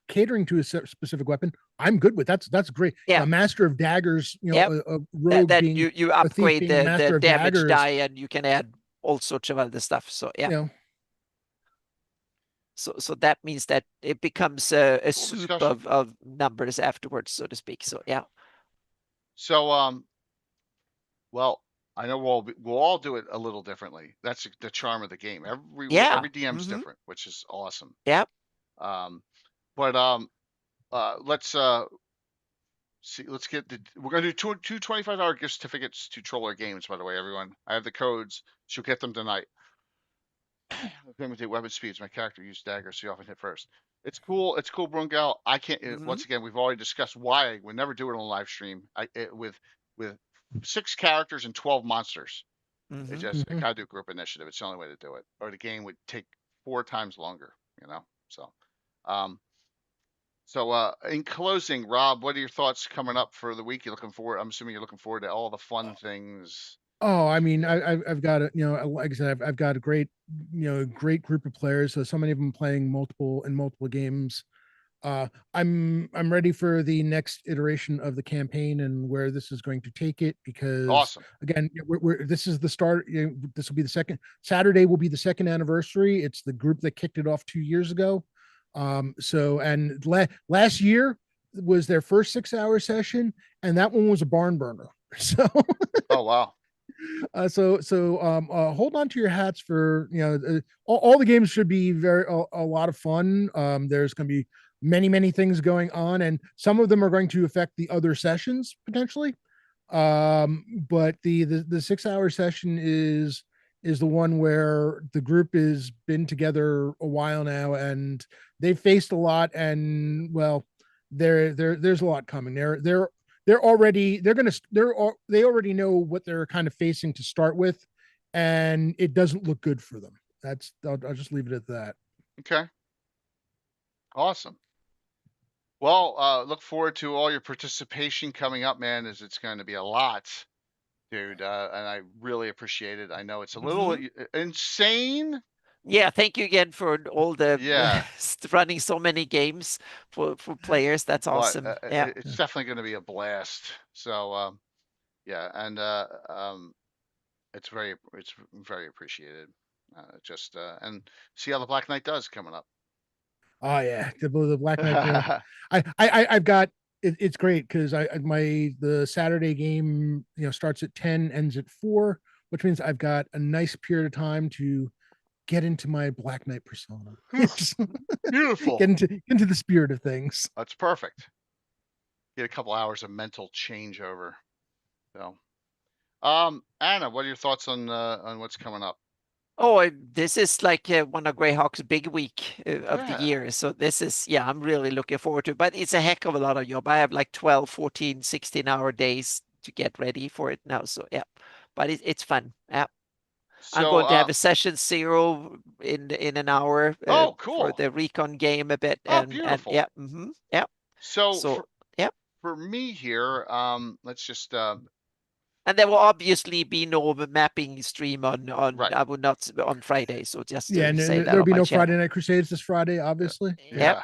catering to a specific weapon, I'm good with. That's great. A master of daggers, a rogue being, you upgrade the damage die, and you can add all sorts of other stuff. So So that means that it becomes a soup of numbers afterwards, so to speak. So So well, I know we'll all do it a little differently. That's the charm of the game. Every DM's different, which is awesome. But let's see. Let's get we're gonna do two $25 gift certificates to Troller Games. By the way, everyone, I have the codes. She'll get them tonight. Imitate weapon speeds. My character used daggers, so you often hit first. It's cool. It's cool, Brungal. I can't. Once again, we've already discussed why we never do it on a live stream. With 6 characters and 12 monsters. It just I gotta do group initiative. It's the only way to do it, or the game would take 4 times longer. So, in closing, Rob, what are your thoughts coming up for the week? You're looking forward. I'm assuming you're looking forward to all the fun things. Oh, I mean, I've got like I said, I've got a great group of players. So many of them playing multiple games. I'm ready for the next iteration of the campaign and where this is going to take it, because again, this is the start. This will be the second Saturday will be the 2nd anniversary. It's the group that kicked it off 2 years ago. So last year was their first 6-hour session, and that one was a barn burner. So Oh wow. Hold on to your hats for, all the games should be a lot of fun. There's going to be many things going on, and some of them are going to affect the other sessions potentially. But the 6-hour session is the one where the group has been together a while now, and they've faced a lot, and well, there's a lot coming. They already know what they're kind of facing to start with, and it doesn't look good for them. I'll just leave it at that. Okay. Awesome. Well, look forward to all your participation coming up, man, as it's going to be a lot, dude. And I really appreciate it. I know it's a little insane. Yeah, thank you again for all the Yeah. running so many games for players. That's But awesome. Yeah. it's definitely going to be a blast. So, yeah, and it's very appreciated. And see how the Black Knight does coming up. Oh yeah, the Black Knight. I've got it's great because the Saturday game starts at 10, ends at 4, which means I've got a nice period of time to get into my Black Knight persona. Beautiful. Get into the spirit of things. That's perfect. Get a couple hours of mental changeover. So, Anna, what are your thoughts on what's coming up? Oh, this is like one of Greyhawk's big week of the Yeah. year. So this is, yeah, I'm really looking forward to it. But it's a heck of a lot of job. I have like 12, 14, 16-hour days to get ready for it now. So yeah, but it's fun. Yeah. I'm going to have a session 0 in an hour oh, cool. for the recon game a bit. Oh, beautiful. Yeah. Yeah. So yeah. For me here, let's just and there will obviously be no mapping stream on right. I would not on Friday. So just yeah, to say that there'll be no channel. Friday Night Crusades this Friday, obviously. Yeah.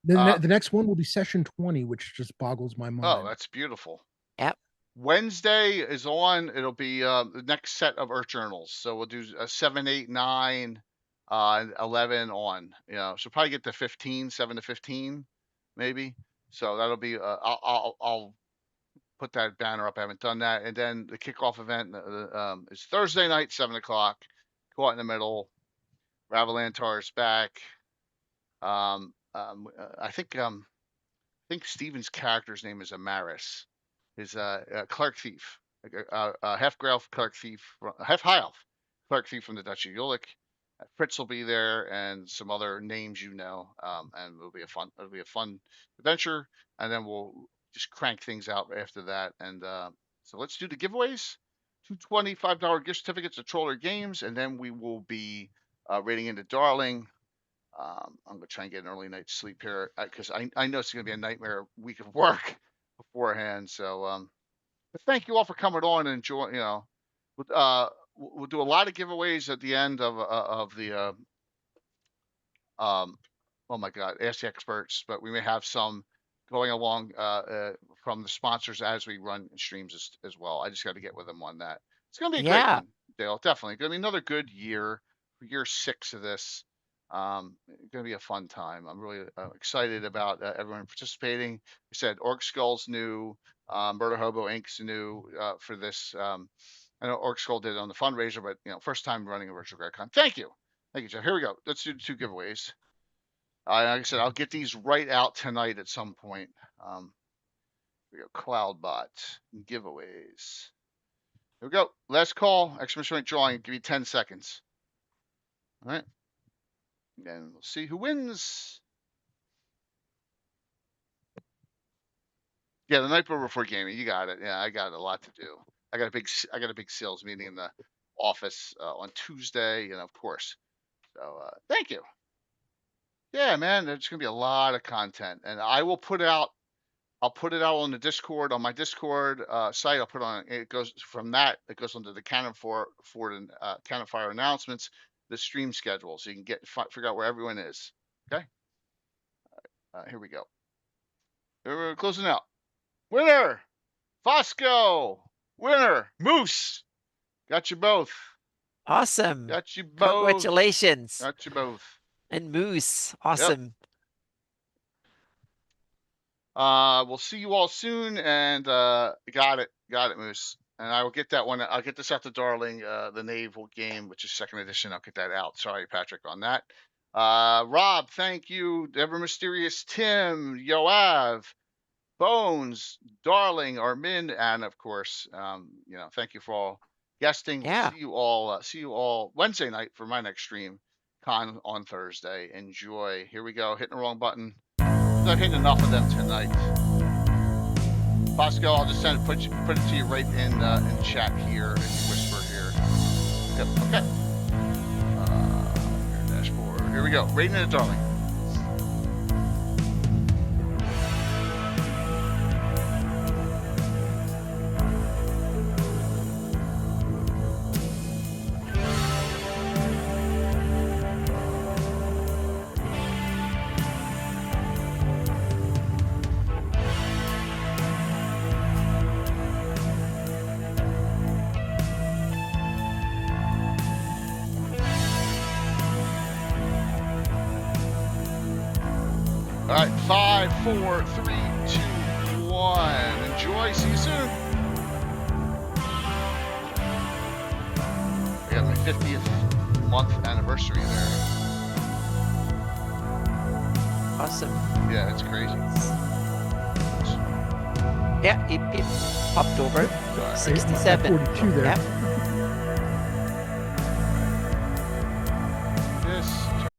The next one will be session 20, which just boggles my mind. Oh, that's beautiful. Yep. Wednesday is on. It'll be the next set of Earth Journals. So we'll do 7, 8, 9, and 11 on. So probably get to 15, 7 to 15, maybe. So that'll be. I'll put that banner up. I haven't done that. And then the kickoff event is Thursday night, 7 o'clock. Caught in the middle. Ravalantar's back. I think Steven's character's name is Amaris. His Clark Thief, half Grail Clark Thief, half High Elf Clark Thief from the Duchy of Ulick. Fritz will be there, and some other names and it'll be a fun adventure. And then we'll just crank things out after that. And so let's do the giveaways. 2 $25 gift certificates to Troller Games, and then we will be raiding into Darling. I'm gonna try and get an early night's sleep here because I know it's gonna be a nightmare week of work beforehand. So, but thank you all for coming on and enjoy. We'll do a lot of giveaways at the end of the oh my God, Ask the Experts, but we may have some going along from the sponsors as we run streams as well. I just got to get with them on that. It's gonna be a great one, Dale. Definitely gonna be another good year. Year 6 of this. Going to be a fun time. I'm really excited about everyone participating. I said Orc Skull's new, Murder Hobo Inc.'s new for this. I know Orc Skull did it on the fundraiser, but first time running a virtual GreyCon. Thank you, Jeff. Here we go. Let's do 2 giveaways. Like I said, I'll get these right out tonight at some point. Here we go. Cloudbot giveaways. Here we go. Last call. Exclamation point drawing. Give you 10 seconds. All right. And we'll see who wins. Yeah, the night before gaming, you got it. Yeah, I got a lot to do. I got a big sales meeting in the office on Tuesday, of course. So thank you. Yeah, man, there's gonna be a lot of content, and I will put it out. I'll put it out on the Discord, on my Discord site. I'll put on. It goes from that. It goes onto the Cannon Fire announcements. The stream schedule, so you can figure out where everyone is. Okay. Here we go. We're closing out. Winner, Fosco. Winner, Moose. Got you both. Awesome. Got you both. Congratulations. Got you both. And Moose. Awesome. We'll see you all soon, and got it, Moose. And I will get that one. I'll get this out to Darling, the Naval game, which is 2nd edition. I'll get that out. Sorry, Patrick, on that. Rob, thank you. Ever Mysterious Tim, Yoav, Bones, Darling, Armin, and of course, thank you for all guesting. Yeah. See you all Wednesday night for my next stream. Con on Thursday. Enjoy. Here we go. Hitting the wrong button. Not hitting enough of them tonight. Bosco, I'll just put it to you right in chat here if you whisper here. Yep, okay. Your dashboard. Here we go. Rating it, Darling. All right, 5, 4, 3, 2, 1. Enjoy. See you soon. I got my 50th month anniversary there. Awesome. Yeah, it's crazy. Yeah, it popped over. Right. 67. 42 there. Yeah.